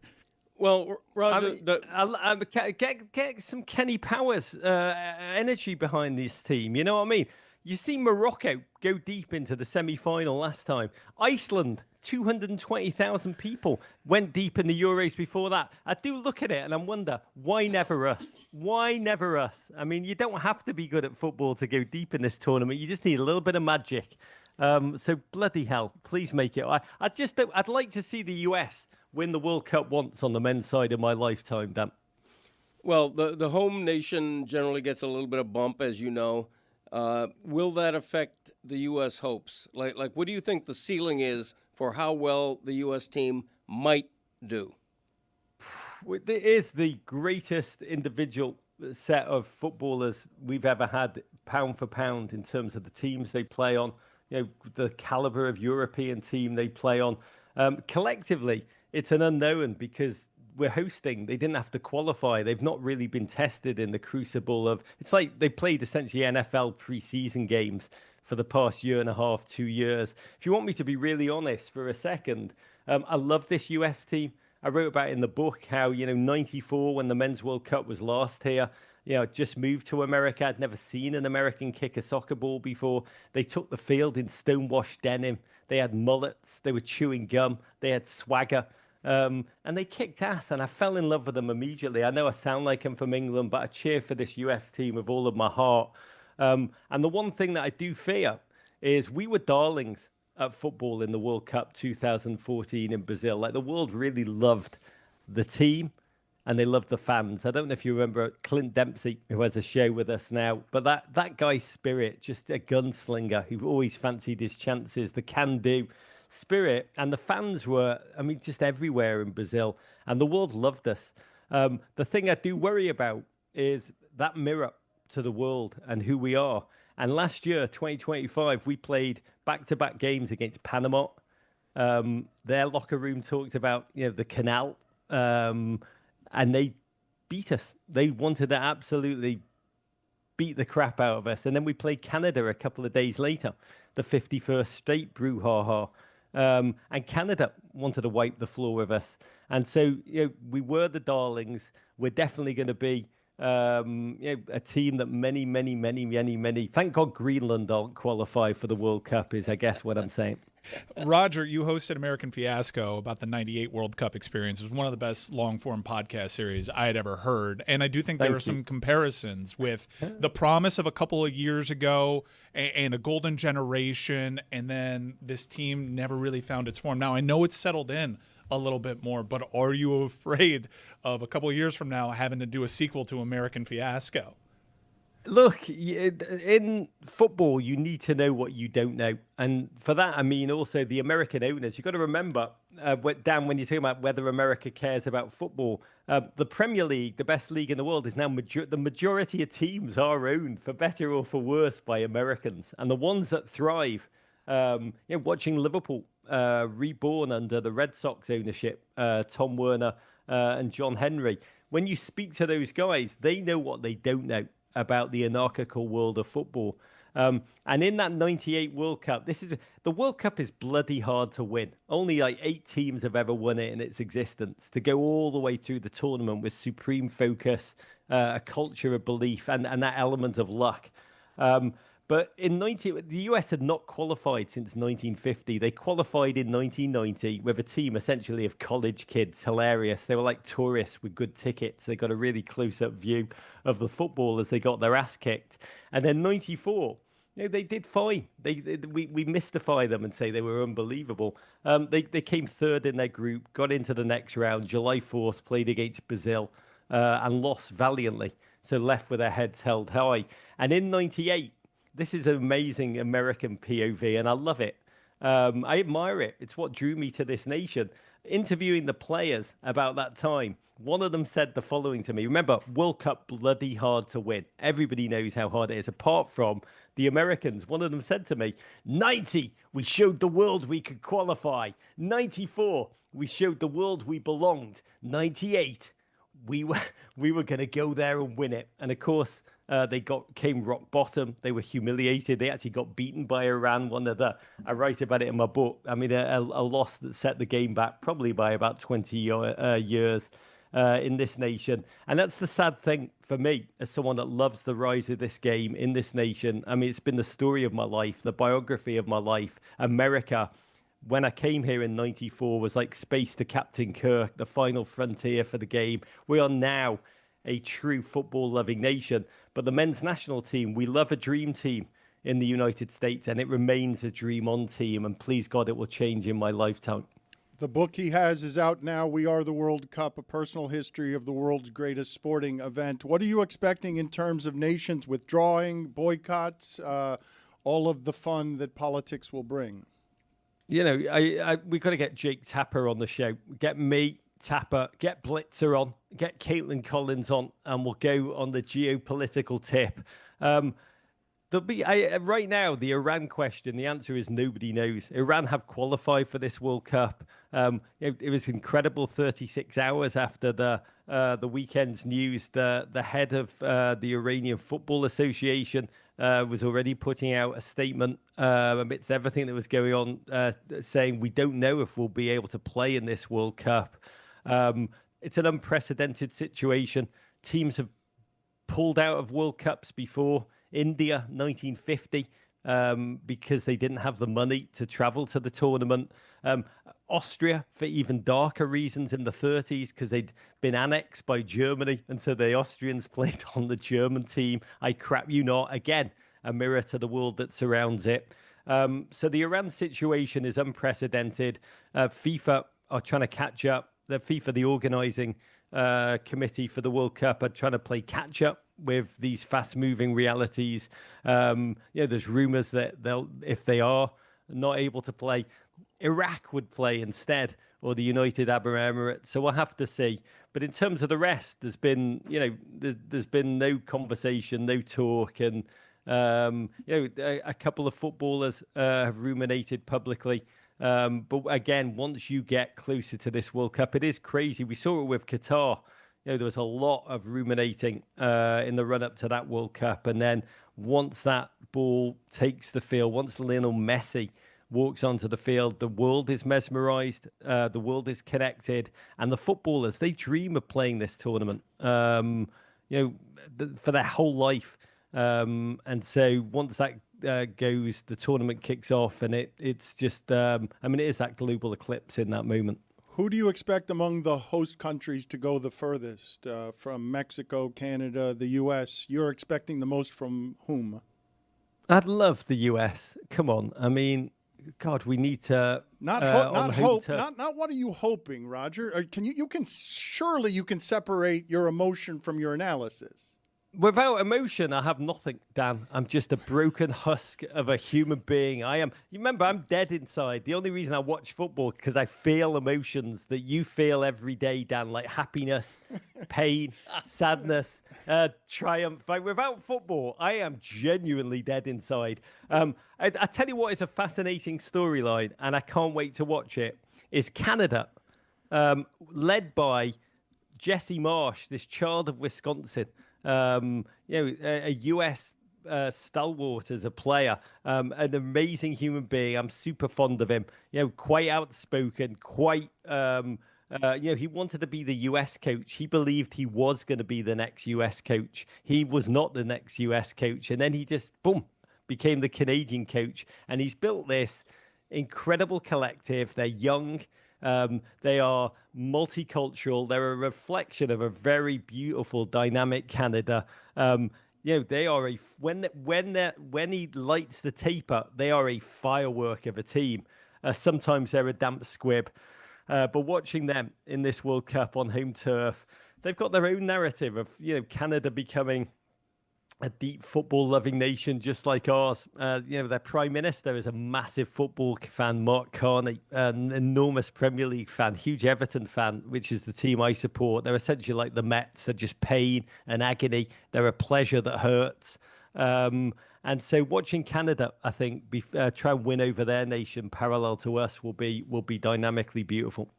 Well, Roger, get some Kenny Powers energy behind this team. You know what I mean? You see Morocco go deep into the semi-final last time. Iceland, 220,000 people went deep in the Euros before that. I do look at it and I wonder, why never us? Why never us? I mean, you don't have to be good at football to go deep in this tournament. You just need a little bit of magic. So bloody hell, please make it. I'd like to see the US win the World Cup once on the men's side in my lifetime, Dan. Well, the home nation generally gets a little bit of bump, as you know. Will that affect the U.S. hopes? Like, what do you think the ceiling is for how well the U.S. team might do? It is the greatest individual set of footballers we've ever had, pound for pound, in terms of the teams they play on, the caliber of European team they play on. Collectively, it's an unknown because we're hosting. They didn't have to qualify. They've not really been tested in the crucible of, it's like they played essentially NFL preseason games for the past year and a half, 2 years. If you want me to be really honest for a second, I love this US team. I wrote about it in the book how, 94 when the Men's World Cup was last here, just moved to America. I'd never seen an American kick a soccer ball before. They took the field in stonewashed denim. They had mullets. They were chewing gum. They had swagger. And they kicked ass, and I fell in love with them immediately. I know I sound like I'm from England, but I cheer for this US team with all of my heart. And the one thing that I do fear is we were darlings at football in the World Cup 2014 in Brazil. Like, the world really loved the team, and they loved the fans. I don't know if you remember Clint Dempsey, who has a show with us now, but that guy's spirit, just a gunslinger who always fancied his chances, the can-do spirit, and the fans were, just everywhere in Brazil, and the world loved us. The thing I do worry about is that mirror to the world and who we are. And last year, 2025, we played back-to-back games against Panama. Their locker room talked about, the canal, and they beat us. They wanted to absolutely beat the crap out of us. And then we played Canada a couple of days later, the 51st straight brouhaha. And Canada wanted to wipe the floor with us. And so, we were the darlings. We're definitely going to be a team that many, thank God Greenland aren't qualified for the World Cup is, I guess, what I'm saying. Roger, you hosted American Fiasco about the 98 World Cup experience. It was one of the best long-form podcast series I had ever heard. And I do think there are some comparisons with the promise of a couple of years ago and a golden generation, and then this team never really found its form. Now, I know it's settled in a little bit more, but are you afraid of a couple of years from now having to do a sequel to American Fiasco? Look, in football, you need to know what you don't know. And for that, I mean, also the American owners, you've got to remember, Dan, when you're talking about whether America cares about football, the Premier League, the best league in the world, is now the majority of teams are owned, for better or for worse, by Americans. And the ones that thrive, watching Liverpool reborn under the Red Sox ownership, Tom Werner and John Henry, when you speak to those guys, they know what they don't know about the anarchical world of football. And in that 98 World Cup, the World Cup is bloody hard to win. Only like 8 teams have ever won it in its existence. To go all the way through the tournament with supreme focus, a culture of belief, and that element of luck. But the US had not qualified since 1950. They qualified in 1990 with a team essentially of college kids. Hilarious. They were like tourists with good tickets. They got a really close-up view of the football as they got their ass kicked. And then 94, they did fine. We mystify them and say they were unbelievable. They came third in their group, got into the next round. July 4th, played against Brazil and lost valiantly. So left with their heads held high. And in 98, this is an amazing American POV, and I love it. I admire it. It's what drew me to this nation. Interviewing the players about that time, one of them said the following to me. Remember, World Cup bloody hard to win. Everybody knows how hard it is, apart from the Americans. One of them said to me, 90, we showed the world we could qualify. 94, we showed the world we belonged. 98, we were going to go there and win it. And of course, they came rock bottom. They were humiliated. They actually got beaten by Iran. I write about it in my book. I mean, a loss that set the game back probably by about 20 years. in this nation. And that's the sad thing for me as someone that loves the rise of this game in this nation. I mean, it's been the story of my life, the biography of my life. America, when I came here in 94, was like space to Captain Kirk, the final frontier for the game. We are now a true football-loving nation. But the men's national team, we love a dream team in the United States, and it remains a dream-on team. And please God, it will change in my lifetime. The book he has is out now, We Are the World Cup, a personal history of the world's greatest sporting event. What are you expecting in terms of nations withdrawing, boycotts, all of the fun that politics will bring? You know, we've got to get Jake Tapper on the show. Get me, Tapper, get Blitzer on, get Caitlin Collins on, and we'll go on the geopolitical tip. There'll be right now the Iran question. The answer is nobody knows. Iran have qualified for this World Cup. It was incredible. 36 hours after the weekend's news, the head of the Iranian Football Association was already putting out a statement amidst everything that was going on, saying we don't know if we'll be able to play in this World Cup. It's an unprecedented situation. Teams have pulled out of World Cups before. India, 1950, because they didn't have the money to travel to the tournament. Austria, for even darker reasons, in the 30s, because they'd been annexed by Germany, and so the Austrians played on the German team. I crap you not. Again, a mirror to the world that surrounds it. So the Iran situation is unprecedented. FIFA are trying to catch up. The FIFA, the organising committee for the World Cup, are trying to play catch up with these fast-moving realities. There's rumours that if they are not able to play, Iraq would play instead, or the United Arab Emirates. So we'll have to see. But in terms of the rest, there's been no conversation, no talk, and a couple of footballers have ruminated publicly. But again, once you get closer to this World Cup, it is crazy. We saw it with Qatar. There was a lot of ruminating in the run-up to that World Cup. And then once that ball takes the field, once Lionel Messi walks onto the field, the world is mesmerized, the world is connected, and the footballers, they dream of playing this tournament, for their whole life. And so once that goes, the tournament kicks off, and it's just, it is that global eclipse in that moment. Who do you expect among the host countries to go the furthest? From Mexico, Canada, the U.S.? You're expecting the most from whom? I'd love the U.S. Come on. I mean, God, we need to not hope. Not what are you hoping, Roger? Or you can separate your emotion from your analysis. Without emotion, I have nothing, Dan. I'm just a broken husk of a human being. You remember, I'm dead inside. The only reason I watch football because I feel emotions that you feel every day, Dan, like happiness, pain, sadness, triumph. Like, without football, I am genuinely dead inside. I tell you what is a fascinating storyline, and I can't wait to watch it, is Canada, led by Jesse Marsh, this child of Wisconsin. A U.S. stalwart as a player, an amazing human being. I'm super fond of him. Quite outspoken, quite. He wanted to be the U.S. coach. He believed he was going to be the next U.S. coach. He was not the next U.S. coach, and then he just became the Canadian coach. And he's built this incredible collective. They're young. They are multicultural. They're a reflection of a very beautiful, dynamic Canada. They are when he lights the taper, they are a firework of a team. Sometimes they're a damp squib, but watching them in this World Cup on home turf, they've got their own narrative of Canada becoming a deep football-loving nation just like ours. Their Prime Minister is a massive football fan, Mark Carney, an enormous Premier League fan, huge Everton fan, which is the team I support. They're essentially like the Mets. They're just pain and agony. They're a pleasure that hurts. And so watching Canada, I think, try and win over their nation parallel to us will be dynamically beautiful.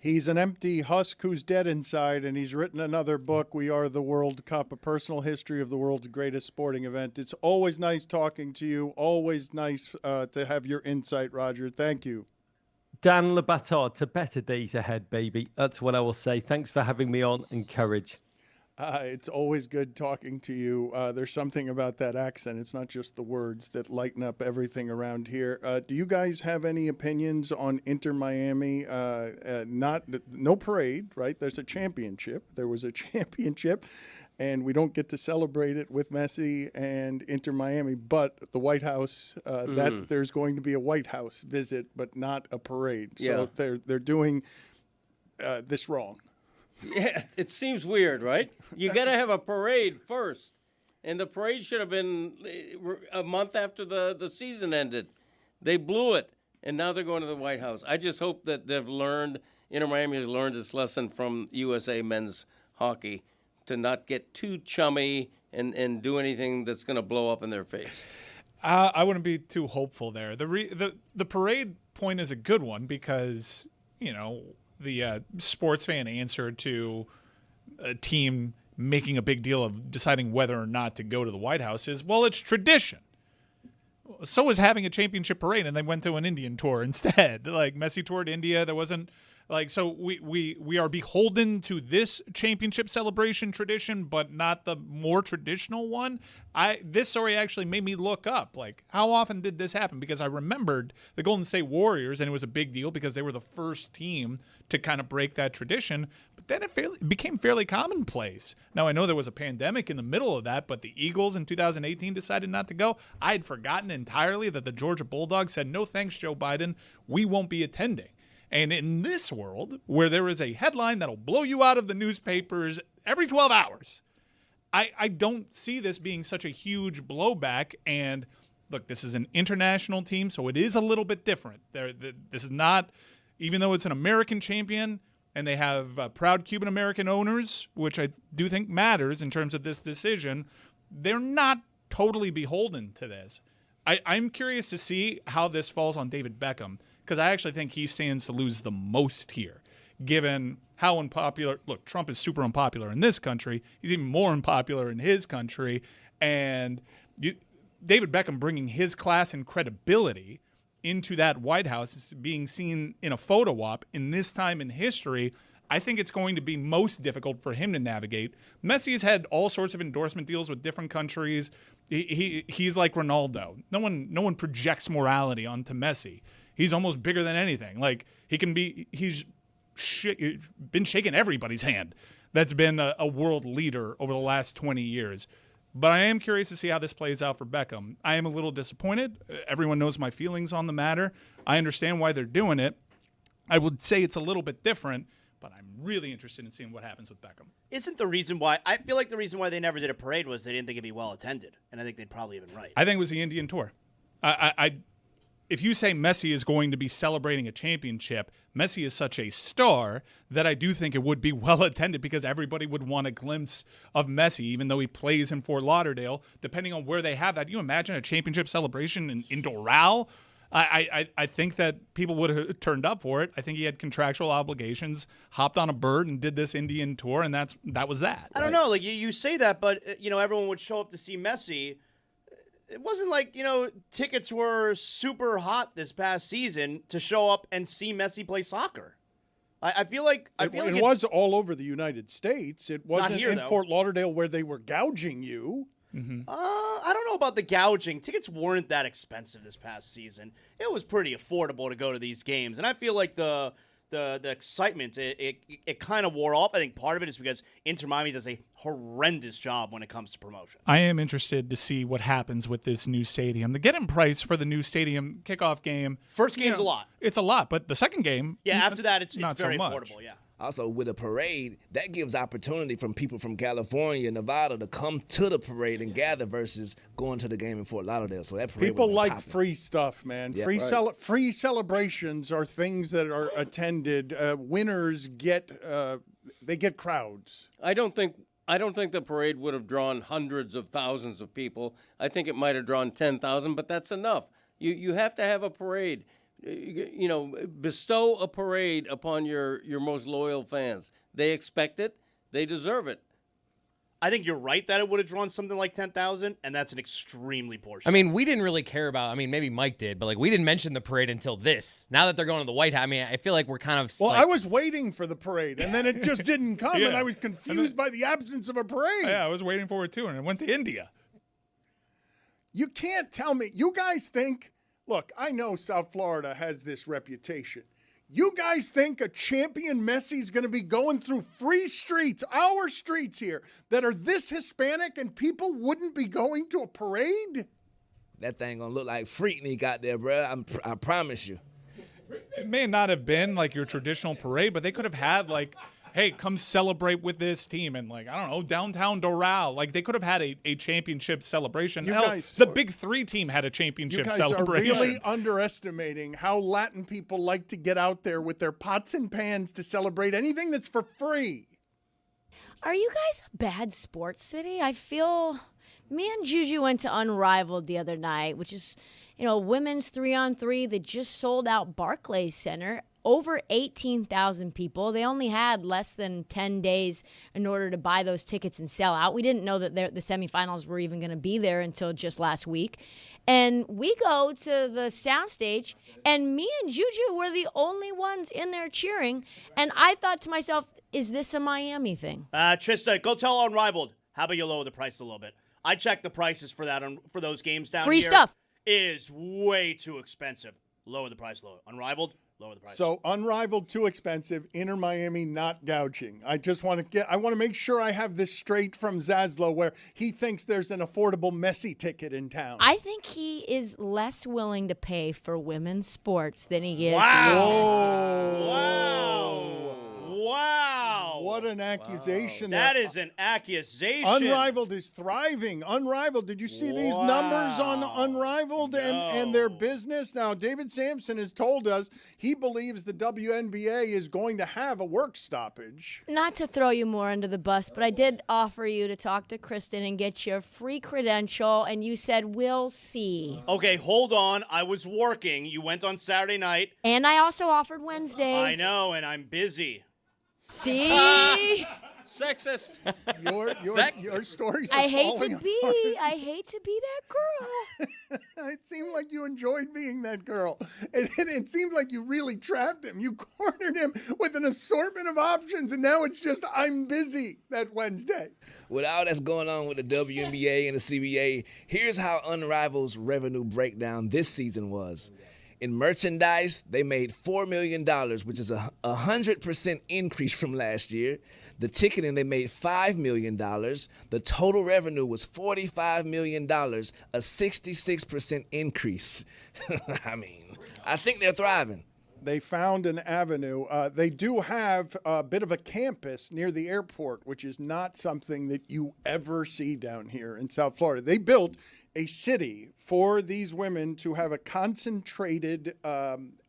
He's an empty husk who's dead inside, and he's written another book, We Are the World Cup, a personal history of the world's greatest sporting event. It's always nice talking to you, always nice to have your insight, Roger. Thank you. Dan Le Batard, to better days ahead, baby. That's what I will say. Thanks for having me on, and courage. It's always good talking to you. There's something about that accent. It's not just the words that lighten up everything around here. Do you guys have any opinions on Inter Miami? No parade, right? There's a championship. There was a championship, and we don't get to celebrate it with Messi and Inter Miami. But the White House, that there's going to be a White House visit, but not a parade. So they're doing this wrong. Yeah, it seems weird, right? You got to have a parade first, and the parade should have been a month after the season ended. They blew it, and now they're going to the White House. I just hope that Inter Miami has learned its lesson from USA men's hockey to not get too chummy and do anything that's going to blow up in their face. I wouldn't be too hopeful there. The parade point is a good one because, the sports fan answer to a team making a big deal of deciding whether or not to go to the White House is, well, it's tradition. So is having a championship parade, and they went to an Indian tour instead. Like Messi toured India, there wasn't so we are beholden to this championship celebration tradition, but not the more traditional one. This story actually made me look up, how often did this happen? Because I remembered the Golden State Warriors, and it was a big deal because they were the first team to kind of break that tradition. But then it became fairly commonplace. Now, I know there was a pandemic in the middle of that, but the Eagles in 2018 decided not to go. I had forgotten entirely that the Georgia Bulldogs said, no thanks, Joe Biden, we won't be attending. And in this world, where there is a headline that'll blow you out of the newspapers every 12 hours, I don't see this being such a huge blowback. And look, this is an international team, so it is a little bit different. This is not, even though it's an American champion and they have proud Cuban-American owners, which I do think matters in terms of this decision, they're not totally beholden to this. I'm curious to see how this falls on David Beckham, because I actually think he stands to lose the most here, given how unpopular. Look, Trump is super unpopular in this country. He's even more unpopular in his country. And David Beckham bringing his class and credibility into that White House is being seen in a photo op in this time in history. I think it's going to be most difficult for him to navigate. Messi has had all sorts of endorsement deals with different countries. He's like Ronaldo. No one projects morality onto Messi. He's almost bigger than anything. He's been shaking everybody's hand that's been a world leader over the last 20 years. But I am curious to see how this plays out for Beckham. I am a little disappointed. Everyone knows my feelings on the matter. I understand why they're doing it. I would say it's a little bit different, but I'm really interested in seeing what happens with Beckham. Isn't the reason why – I feel like the reason why they never did a parade was they didn't think it'd be well attended, and I think they'd probably have been right. I think it was the Indian tour. If you say Messi is going to be celebrating a championship, Messi is such a star that I do think it would be well attended because everybody would want a glimpse of Messi, even though he plays in Fort Lauderdale. Depending on where they have that, you imagine a championship celebration in Doral? I think that people would have turned up for it. I think he had contractual obligations, hopped on a bird and did this Indian tour, and that was that. I don't know. You say that, but everyone would show up to see Messi. It wasn't like, tickets were super hot this past season to show up and see Messi play soccer. I feel like it was all over the United States. It wasn't here, in though. Fort Lauderdale where they were gouging you. Mm-hmm. I don't know about the gouging. Tickets weren't that expensive this past season. It was pretty affordable to go to these games, and I feel like the excitement it kind of wore off. I think part of it is because Inter Miami does a horrendous job when it comes to promotion. I am interested to see what happens with this new stadium. The get-in price for the new stadium kickoff game. First game's a lot. It's a lot, but the second game. Yeah, after that, it's not very so much. affordable. Yeah. Also, with a parade, that gives opportunity from people from California, Nevada to come to the parade and gather versus going to the game in Fort Lauderdale. So that parade People would be like popping. free stuff, man. Yeah, Free celebrations are things that are attended. Winners get crowds. I don't think the parade would have drawn hundreds of thousands of people. I think it might have drawn 10,000, but that's enough. You have to have a parade. Bestow a parade upon your most loyal fans. They expect it. They deserve it. I think you're right that it would have drawn something like 10,000, and that's an extremely poor show. I mean, we didn't really care about. I mean, maybe Mike did, but like we didn't mention the parade until this. Now that they're going to the White House, I mean, I feel like we're kind of. Well, like, I was waiting for the parade, and then it just didn't come, Yeah. and I was confused by the absence of a parade. Yeah, I was waiting for it too, and it went to India. You can't tell me. You guys think, look, I know South Florida has this reputation. You guys think a champion Messi's going to be going through free streets, our streets here, that are this Hispanic and people wouldn't be going to a parade? That thing gonna look like Freaknik out there, bro. I promise you. It may not have been like your traditional parade, but they could have had like, hey, come celebrate with this team and like, I don't know, downtown Doral. Like they could have had a championship celebration. You Hell, guys the Big Three team had a You championship guys celebration. are really underestimating how Latin people like to get out there with their pots and pans to celebrate anything that's for free. Are you guys a bad sports city? I feel me and Juju went to Unrivaled the other night, which is, women's 3-on-3 that just sold out Barclays Center. Over 18,000 people. They only had less than 10 days in order to buy those tickets and sell out. We didn't know that the semifinals were even going to be there until just last week. And we go to the soundstage, and me and Juju were the only ones in there cheering. And I thought to myself, is this a Miami thing? Trista, go tell Unrivaled. How about you lower the price a little bit? I checked the prices for that for those games down Free here. stuff. It is way too expensive. Lower the price, Unrivaled. Lower the price. So Unrivaled, too expensive. Inter Miami, not gouging. I just want to make sure I have this straight from Zaslow, where he thinks there's an affordable Messi ticket in town. I think he is less willing to pay for women's sports than he is. Wow. What an accusation. That is an accusation. Unrivaled is thriving. Unrivaled. Did you see these numbers on Unrivaled and their business? Now, David Sampson has told us he believes the WNBA is going to have a work stoppage. Not to throw you more under the bus, but I did offer you to talk to Kristen and get your free credential, and you said, we'll see. Okay, hold on. I was working. You went on Saturday night. And I also offered Wednesday. I know, and I'm busy. See? Sexist. Your stories are I hate falling to apart. be that girl. It seemed like you enjoyed being that girl. It seemed like you really trapped him. You cornered him with an assortment of options, and now it's just, I'm busy that Wednesday. With all that's going on with the WNBA and the CBA, here's how Unrivaled's revenue breakdown this season was. In merchandise, they made $4 million, which is a 100% increase from last year. The ticketing, they made $5 million. The total revenue was $45 million, a 66% increase. I mean, I think they're thriving. They found an avenue. They do have a bit of a campus near the airport, which is not something that you ever see down here in South Florida. They built a city for these women to have a concentrated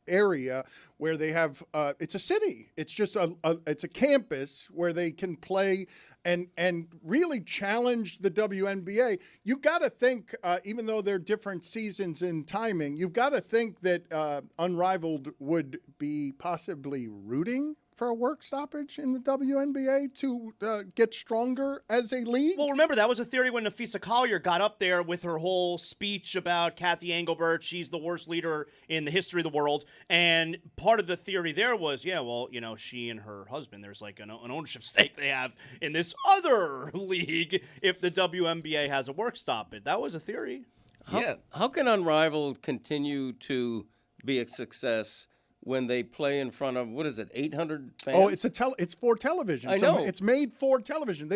area where they have it's a city. It's just it's a campus where they can play and really challenge the WNBA. You got to think, even though they're different seasons in timing, you've got to think that Unrivaled would be possibly rooting for a work stoppage in the WNBA to get stronger as a league? Well, remember, that was a theory when Nafisa Collier got up there with her whole speech about Kathy Engelbert. She's the worst leader in the history of the world. And part of the theory there was, she and her husband, there's like an ownership stake they have in this other league if the WNBA has a work stoppage. That was a theory. How can Unrivaled continue to be a success when they play in front of, 800 fans? Oh, it's for television. I know. It's made for television.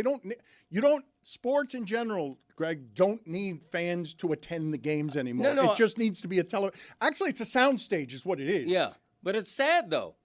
Sports in general, Greg, don't need fans to attend the games anymore. No, it just needs to be actually, it's a soundstage is what it is. Yeah, but it's sad though,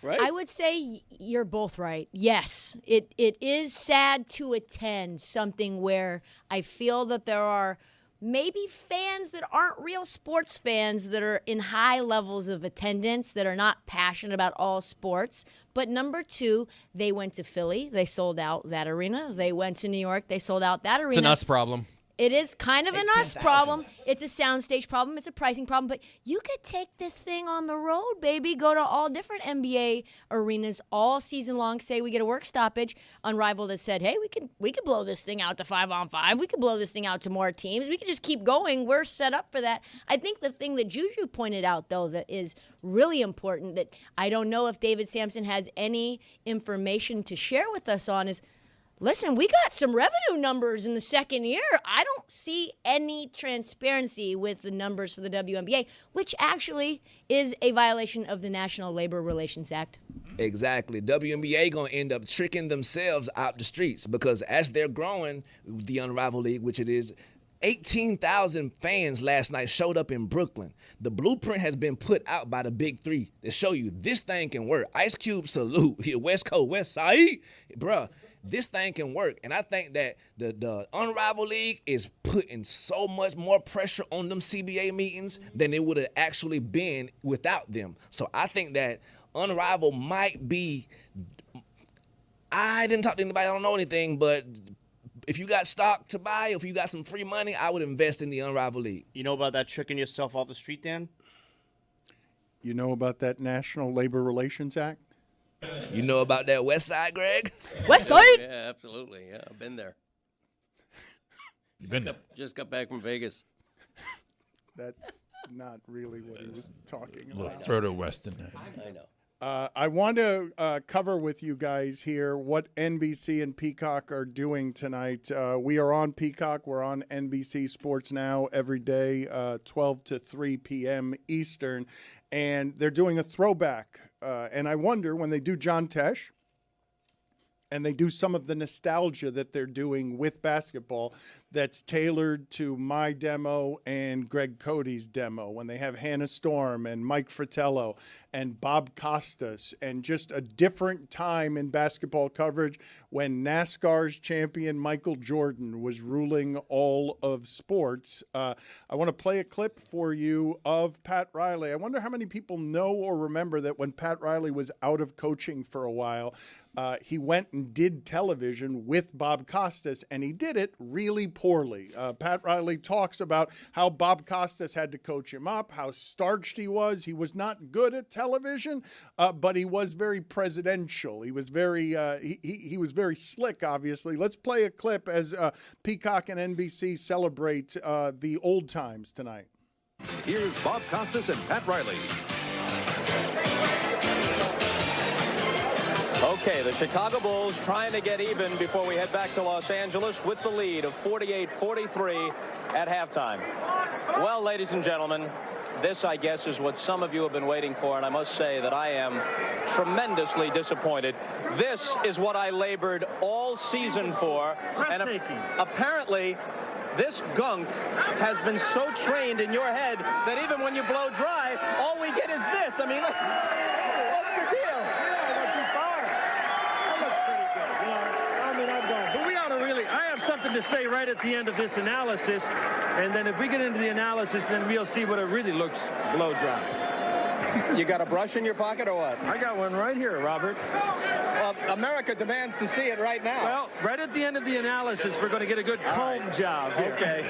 right? I would say you're both right. Yes, it is sad to attend something where I feel that there are maybe fans that aren't real sports fans that are in high levels of attendance, that are not passionate about all sports. But number two, they went to Philly. They sold out that arena. They went to New York. They sold out that arena. It's an us problem. It is kind of an us 10,000. problem. It's a soundstage problem. It's a pricing problem. But you could take this thing on the road, baby. Go to all different NBA arenas all season long. Say we get a work stoppage. Unrivaled has said, hey, we could blow this thing out to 5-on-5. We could blow this thing out to more teams. We could just keep going. We're set up for that. I think the thing that Juju pointed out, though, that is really important, that I don't know if David Sampson has any information to share with us on, is, listen, we got some revenue numbers in the second year. I don't see any transparency with the numbers for the WNBA, which actually is a violation of the National Labor Relations Act. Exactly. WNBA going to end up tricking themselves out the streets because as they're growing, the Unrivaled League, which it is, 18,000 fans last night showed up in Brooklyn. The blueprint has been put out by the Big Three to show you this thing can work. Ice Cube, salute. Here, West Coast, West Side. Bruh, this thing can work. And I think that the Unrivaled League is putting so much more pressure on them CBA meetings than it would have actually been without them. So I think that Unrivaled might be, I didn't talk to anybody, I don't know anything, but if you got stock to buy, if you got some free money, I would invest in the Unrivaled League. You know about that tricking yourself off the street, Dan? You know about that National Labor Relations Act? You know about that West Side, Greg? West Side? Yeah, absolutely. Yeah, I've been there. You've been there. Just got back from Vegas. That's not really what he was talking A little about. further west than that. I know. I want to cover with you guys here what NBC and Peacock are doing tonight. We are on Peacock. We're on NBC Sports Now every day, 12 to 3 p.m. Eastern. And they're doing a throwback. And I wonder, when they do John Tesh and they do some of the nostalgia that they're doing with basketball that's tailored to my demo and Greg Cody's demo, when they have Hannah Storm and Mike Fratello and Bob Costas, and just a different time in basketball coverage when NASCAR's champion Michael Jordan was ruling all of sports. I want to play a clip for you of Pat Riley. I wonder how many people know or remember that when Pat Riley was out of coaching for a while, he went and did television with Bob Costas, and he did it really poorly. Pat Riley talks about how Bob Costas had to coach him up, how starched he was. He was not good at television, but he was very presidential. He was very he was very slick, obviously. Let's play a clip as Peacock and NBC celebrate the old times tonight. Here's Bob Costas and Pat Riley. Okay, the Chicago Bulls trying to get even before we head back to Los Angeles with the lead of 48-43 at halftime. Well, ladies and gentlemen, this, I guess, is what some of you have been waiting for, and I must say that I am tremendously disappointed. This is what I labored all season for, and apparently this gunk has been so trained in your head that even when you blow dry, all we get is this. I mean, what's the deal? But we ought to really, I have something to say right at the end of this analysis, and then if we get into the analysis, then we'll see what it really looks blow dry. You got a brush in your pocket or what? I got one right here, Robert. Well, America demands to see it right now. Well, right at the end of the analysis, we're going to get a good comb job here. Okay.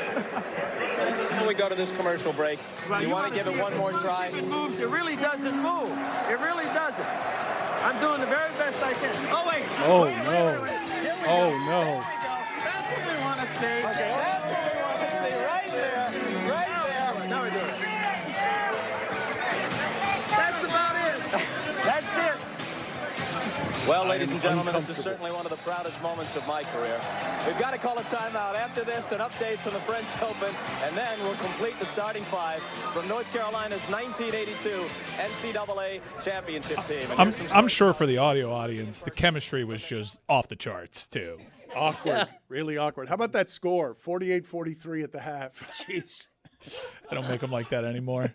Before we go to this commercial break, you want to give it one more try? It moves. It really doesn't move. It really doesn't. I'm doing the very best I can. Oh, wait. Oh, wait, no. Wait. Oh, no. That's what we want to see. Okay, that's what we want to see. Right there. Right there. Now we do it. That's about it. That's it. Well, ladies and gentlemen, this is certainly one of the proudest moments of my career. We've got to call a timeout. After this, an update from the French Open, and then we'll complete the starting five from North Carolina's 1982 NCAA championship team. And I'm sure for the audio audience, the chemistry was just off the charts, too. Awkward. Really awkward. How about that score? 48-43 at the half. Jeez. I don't make them like that anymore.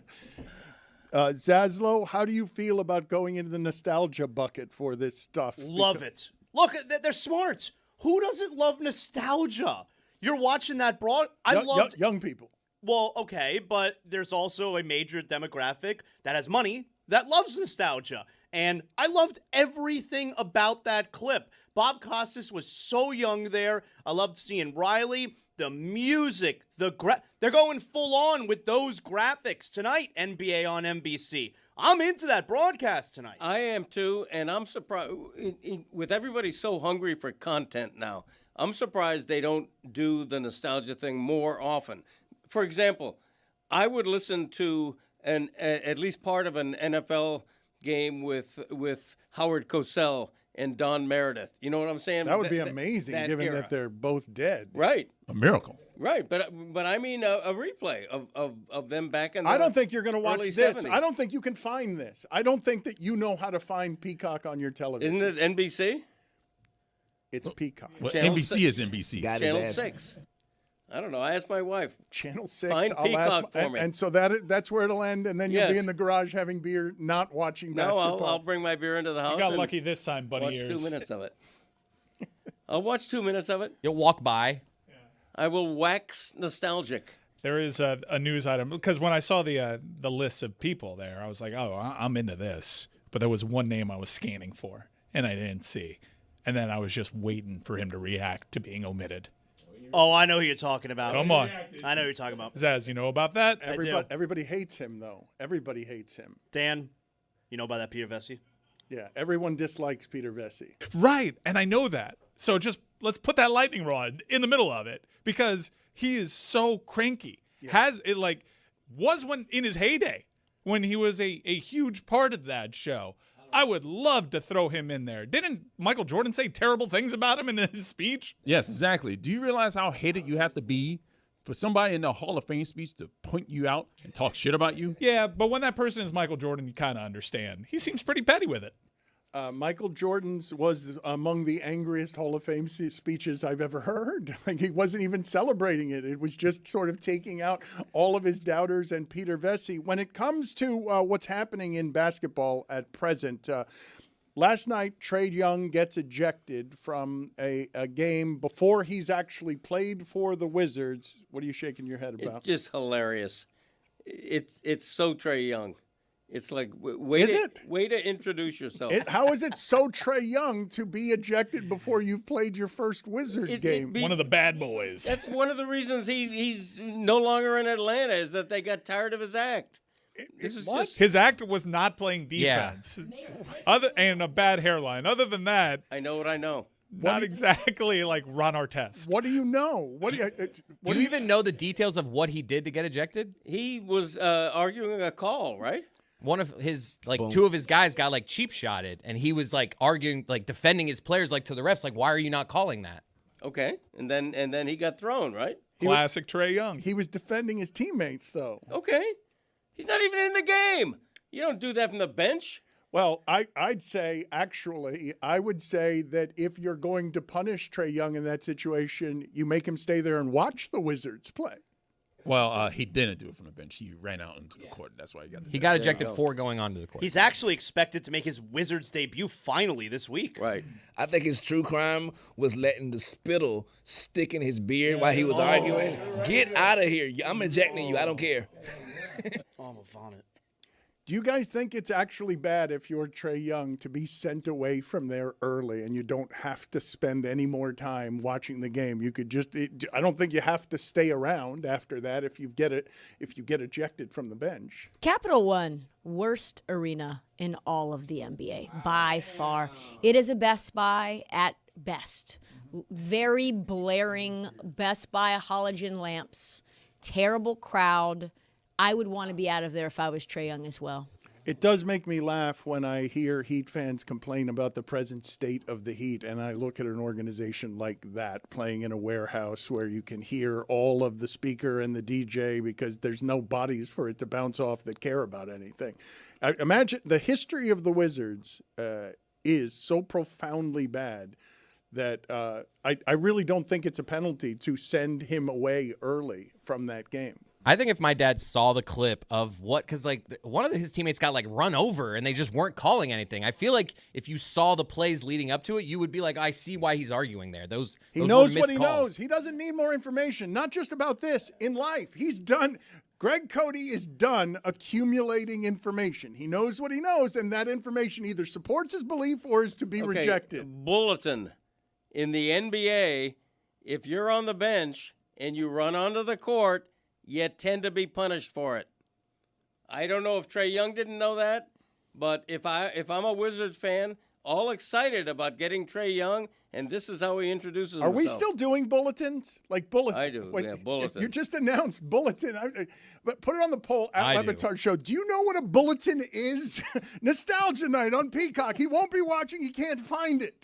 Zaslow, how do you feel about going into the nostalgia bucket for this stuff? Love it. Look, they're smart. Who doesn't love nostalgia? You're watching that broad. I love young people. Well, okay, but there's also a major demographic that has money that loves nostalgia. And I loved everything about that clip. Bob Costas was so young there. I loved seeing Riley, the music, they're going full on with those graphics tonight, NBA on NBC. I'm into that broadcast tonight. I am too, and I'm surprised. With everybody so hungry for content now, I'm surprised they don't do the nostalgia thing more often. For example, I would listen to at least part of an NFL game with Howard Cosell and Don Meredith. You know what I'm saying? That would be amazing, given era. that they're both dead. Right. A miracle. Right, but I mean a replay of them back in the I don't think you're going to watch early this. 70s. I don't think you can find this. I don't think that you know how to find Peacock on your television. Isn't it NBC? It's Peacock. Well, Channel NBC is NBC. Channel 6. I don't know. I asked my wife. Channel 6. Find I'll Peacock ask, for me. and so that's where it'll end, and then you'll be Yes. in the garage having beer, not watching No, basketball. I'll bring my beer into the house. You got and lucky this time, bunny watch ears. 2 minutes of it. I'll watch 2 minutes of it. You'll walk by. I will wax nostalgic. There is a news item because when I saw the list of people there, I was like, oh, I'm into this. But there was one name I was scanning for, and I didn't see. And then I was just waiting for him to react to being omitted. Oh, I know who you're talking about. Come on. I know who you're talking about. Zaz, you know about that? Everybody hates him, though. Everybody hates him. Dan, you know about that Peter Vesey? Yeah, everyone dislikes Peter Vesey. Right, and I know that. So just let's put that lightning rod in the middle of it because he is so cranky. Was when in his heyday when he was a huge part of that show. I would love to throw him in there. Didn't Michael Jordan say terrible things about him in his speech? Yes, exactly. Do you realize how hated you have to be for somebody in the Hall of Fame speech to point you out and talk shit about you? Yeah, but when that person is Michael Jordan, you kind of understand. He seems pretty petty with it. Michael Jordan's was among the angriest Hall of Fame speeches I've ever heard. Like, he wasn't even celebrating it. It was just sort of taking out all of his doubters and Peter Vesey. When it comes to what's happening in basketball at present, last night Trae Young gets ejected from a game before he's actually played for the Wizards. What are you shaking your head about? It's just hilarious. It's so Trae Young. It's like, way to introduce yourself. How is it so Trae Young to be ejected before you've played your first Wizard game? One of the bad boys. That's one of the reasons he's no longer in Atlanta is that they got tired of his act. His act was not playing defense. And a bad hairline. Other than that, I know what I know. Not exactly like Ron Artest. What do you know? Do you even know the details of what he did to get ejected? He was arguing a call, right? One of his two of his guys got cheap shotted, and he was arguing, defending his players to the refs, why are you not calling that? Okay, and then he got thrown, right? Classic Trae Young. He was defending his teammates, though. Okay, he's not even in the game. You don't do that from the bench. Well, I'd say, actually, I would say that if you're going to punish Trae Young in that situation, you make him stay there and watch the Wizards play. Well, he didn't do it from the bench. He ran out into the court. That's why he got ejected. He got ejected for going onto the court. He's actually expected to make his Wizards debut finally this week. Right. I think his true crime was letting the spittle stick in his beard while he was arguing. Get out of here. I'm ejecting you. I don't care. Oh, I'm a vomit. Do you guys think it's actually bad if you're Trae Young to be sent away from there early and you don't have to spend any more time watching the game? You could I don't think you have to stay around after that if you get ejected from the bench. Capital One, worst arena in all of the NBA by far. It is a Best Buy at best. Very blaring Best Buy halogen lamps, terrible crowd. I would want to be out of there if I was Trae Young as well. It does make me laugh when I hear Heat fans complain about the present state of the Heat, and I look at an organization like that playing in a warehouse where you can hear all of the speaker and the DJ because there's no bodies for it to bounce off that care about anything. Imagine the history of the Wizards is so profoundly bad that I really don't think it's a penalty to send him away early from that game. I think if my dad saw the clip of because one of his teammates got run over and they just weren't calling anything. I feel like if you saw the plays leading up to it, you would be like, I see why he's arguing there. He knows what he knows. He doesn't need more information, not just about this in life. He's done Greg Cody is done accumulating information. He knows what he knows, and that information either supports his belief or is to be rejected. Bulletin. In the NBA, if you're on the bench and you run onto the court, you tend to be punished for it. I don't know if Trae Young didn't know that, but if I'm a Wizards fan, all excited about getting Trae Young, and this is how he introduces himself. Are we still doing bulletins? Like bulletins? I do, yeah, bulletin. You just announced bulletin. But put it on the poll at Le Batard Show. Do you know what a bulletin is? Nostalgia night on Peacock. He won't be watching. He can't find it.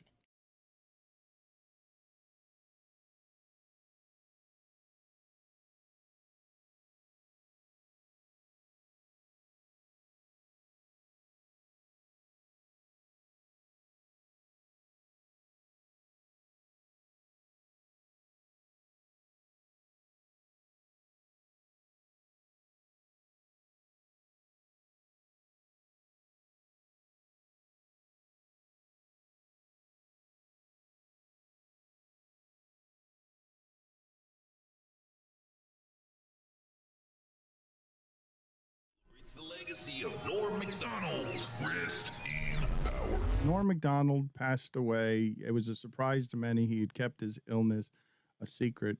The legacy of Norm Macdonald. Rest in power. Norm Macdonald passed away. It was a surprise to many. He had kept his illness a secret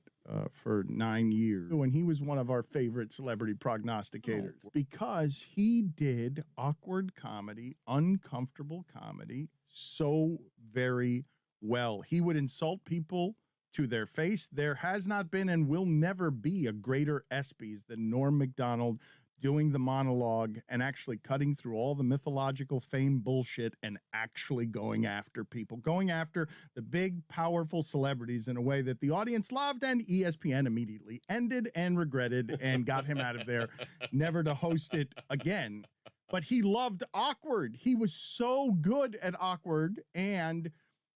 for 9 years. And he was one of our favorite celebrity prognosticators because he did awkward comedy, uncomfortable comedy so very well. He would insult people to their face. There has not been and will never be a greater ESPYs than Norm Macdonald doing the monologue and actually cutting through all the mythological fame bullshit and actually going after people, going after the big, powerful celebrities in a way that the audience loved, and ESPN immediately ended and regretted and got him out of there, never to host it again. But he loved awkward. He was so good at awkward, and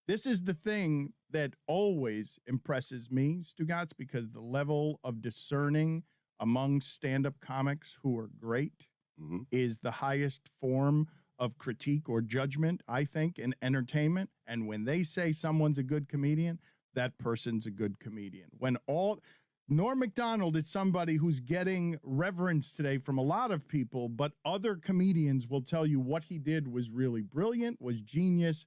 this is the thing that always impresses me, Stugotz, because the level of discerning among stand-up comics who are great is the highest form of critique or judgment, I think, in entertainment. And when they say someone's a good comedian, that person's a good comedian. Norm Macdonald is somebody who's getting reverence today from a lot of people, but other comedians will tell you what he did was really brilliant, was genius.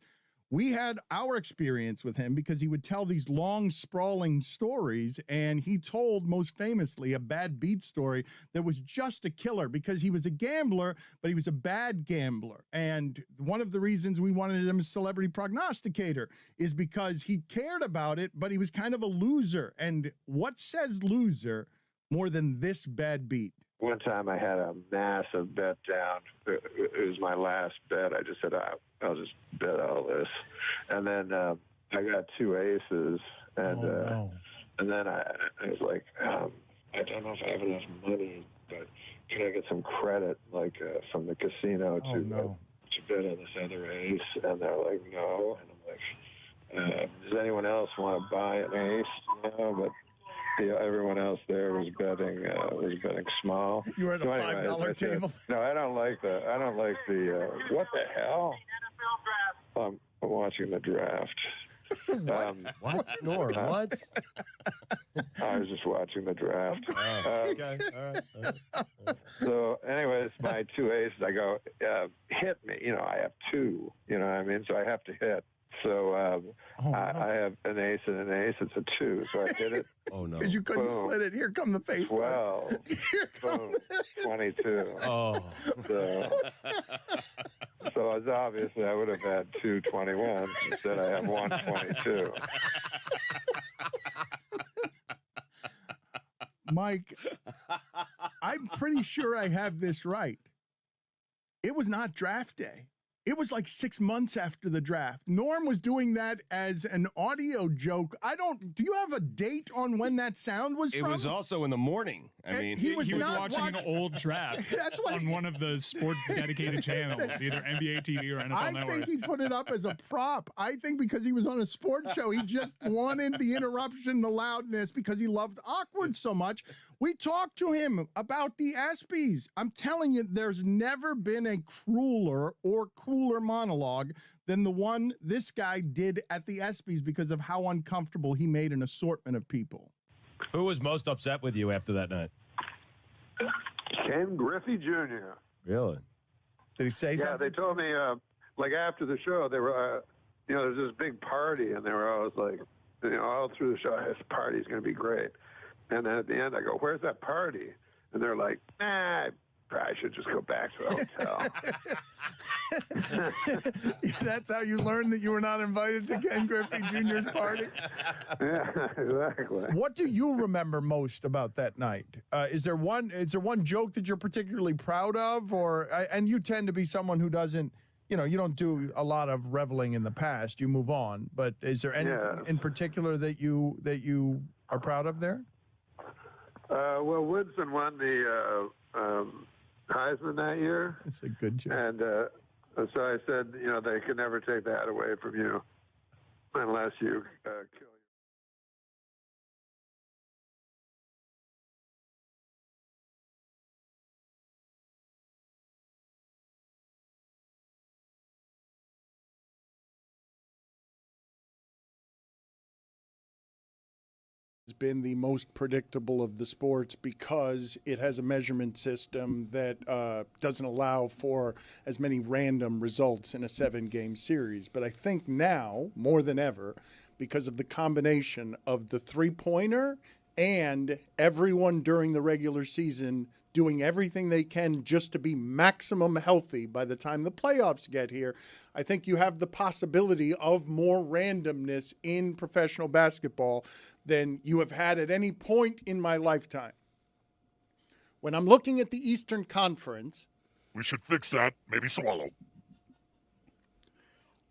We had our experience with him because he would tell these long, sprawling stories, and he told, most famously, a bad beat story that was just a killer because he was a gambler, but he was a bad gambler. And one of the reasons we wanted him as celebrity prognosticator is because he cared about it, but he was kind of a loser. And what says loser more than this bad beat? One time I had a massive bet down. It was my last bet. I just said, I'll just bet all this. And then I got 2 aces. And and then I was like, I don't know if I have enough money, but can I get some credit, like from the casino to bet on this other ace? And they're like, no. And I'm like, does anyone else want to buy an ace? No, but everyone else there was betting small. You were at a $5 table. No, I don't like the. What the hell? I'm watching the draft. What? Nor what? I was just watching the draft. Okay. All right. So, anyways, my 2 aces. I go, hit me. I have 2. You know what I mean? So I have to hit. So I have an ace and an ace. It's a 2. So I hit it. Oh, no. Because you couldn't split it. Here come the face 12. Boom. 22. Oh. So as obviously I would have had 2 21s. Instead I have 1 22. Mike, I'm pretty sure I have this right. It was not draft day. It was like 6 months after the draft. Norm was doing that as an audio joke. Do you have a date on when that sound was from? It was also in the morning. I mean, he was watching an old draft on one of the sport dedicated channels, either NBA TV or NFL Network. I think he put it up as a prop. I think because he was on a sports show, he just wanted the interruption, the loudness, because he loved awkward so much. We talked to him about the ESPYs. I'm telling you, there's never been a crueler or cooler monologue than the one this guy did at the ESPYs because of how uncomfortable he made an assortment of people. Who was most upset with you after that night? Ken Griffey Jr. Really? Did he say something? Yeah, they told me, like after the show, they were, there's this big party, and they were always like, all through the show, this party's going to be great. And then at the end, I go, where's that party? And they're like, I probably should just go back to the hotel. That's how you learned that you were not invited to Ken Griffey Jr.'s party? Yeah, exactly. What do you remember most about that night? Is there one joke that you're particularly proud of? And you tend to be someone who doesn't, you don't do a lot of reveling in the past. You move on. But is there anything in particular that you are proud of there? Well, Woodson won the Heisman that year. It's a good joke. And so I said, they can never take that away from you unless you kill. Has been the most predictable of the sports because it has a measurement system that doesn't allow for as many random results in a 7-game series. But I think now, more than ever, because of the combination of the three-pointer and everyone during the regular season doing everything they can just to be maximum healthy by the time the playoffs get here, I think you have the possibility of more randomness in professional basketball than you have had at any point in my lifetime. When I'm looking at the Eastern Conference... We should fix that. Maybe swallow.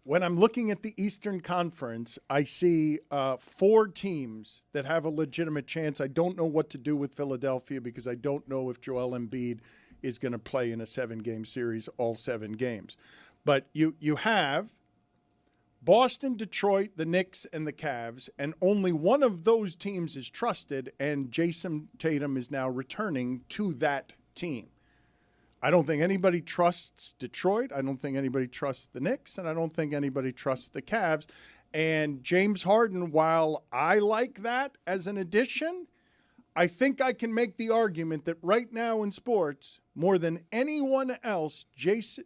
When I'm looking at the Eastern Conference, I see 4 teams that have a legitimate chance. I don't know what to do with Philadelphia because I don't know if Joel Embiid is going to play in a 7-game series, all 7 games. But you have Boston, Detroit, the Knicks, and the Cavs, and only one of those teams is trusted, and Jason Tatum is now returning to that team. I don't think anybody trusts Detroit. I don't think anybody trusts the Knicks, and I don't think anybody trusts the Cavs. And James Harden, while I like that as an addition, I think I can make the argument that right now in sports, more than anyone else, James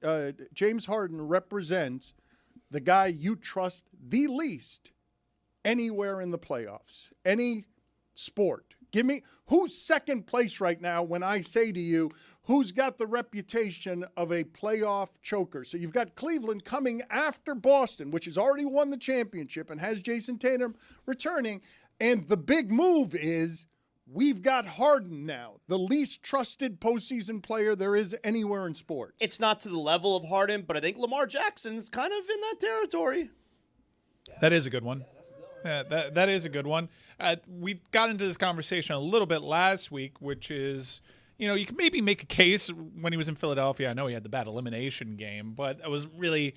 Harden represents the guy you trust the least anywhere in the playoffs, any sport. Give me who's second place right now when I say to you, who's got the reputation of a playoff choker? So you've got Cleveland coming after Boston, which has already won the championship and has Jason Tatum returning. And the big move is we've got Harden now, the least trusted postseason player there is anywhere in sports. It's not to the level of Harden, but I think Lamar Jackson's kind of in that territory. That is a good one. Yeah, that is a good one. We got into this conversation a little bit last week, which is, you can maybe make a case when he was in Philadelphia. I know he had the bad elimination game, but it was really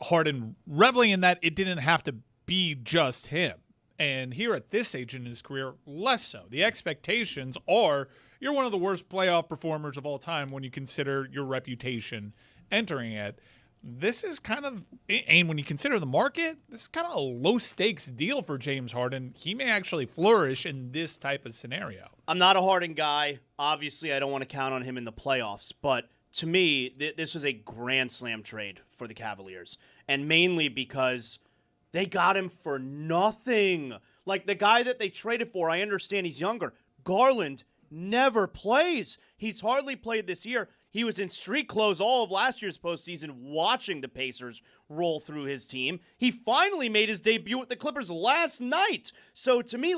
Harden reveling in that it didn't have to be just him. And here at this age in his career, less so. The expectations are you're one of the worst playoff performers of all time when you consider your reputation entering it. This is kind of, and when you consider the market, this is kind of a low-stakes deal for James Harden. He may actually flourish in this type of scenario. I'm not a Harden guy. Obviously, I don't want to count on him in the playoffs. But to me, this was a grand slam trade for the Cavaliers. And mainly because they got him for nothing. Like the guy that they traded for, I understand he's younger. Garland never plays. He's hardly played this year. He was in street clothes all of last year's postseason watching the Pacers roll through his team. He finally made his debut with the Clippers last night. So to me,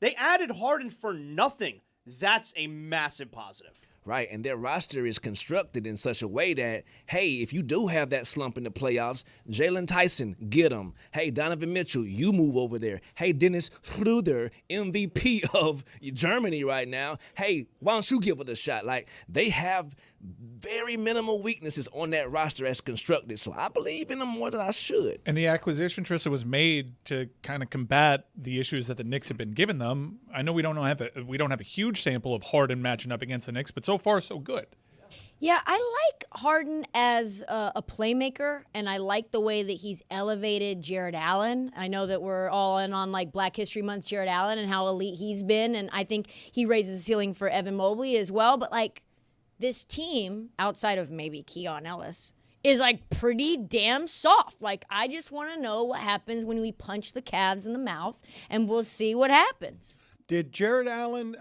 they added Harden for nothing. That's a massive positive. Right, and their roster is constructed in such a way that, hey, if you do have that slump in the playoffs, Jalen Tyson, get him. Hey, Donovan Mitchell, you move over there. Hey, Dennis Schroeder, MVP of Germany right now. Hey, why don't you give it a shot? They have very minimal weaknesses on that roster as constructed, so I believe in them more than I should. And the acquisition, Trissa, was made to kind of combat the issues that the Knicks have been giving them. I know we don't have a huge sample of Harden matching up against the Knicks, but so far so good. Yeah, I like Harden as a playmaker, and I like the way that he's elevated Jared Allen. I know that we're all in on like Black History Month Jared Allen and how elite he's been, and I think he raises the ceiling for Evan Mobley as well. But like this team, outside of maybe Keon Ellis, is like pretty damn soft. Like I just want to know what happens when we punch the Cavs in the mouth, and we'll see what happens. Did Jared Allen,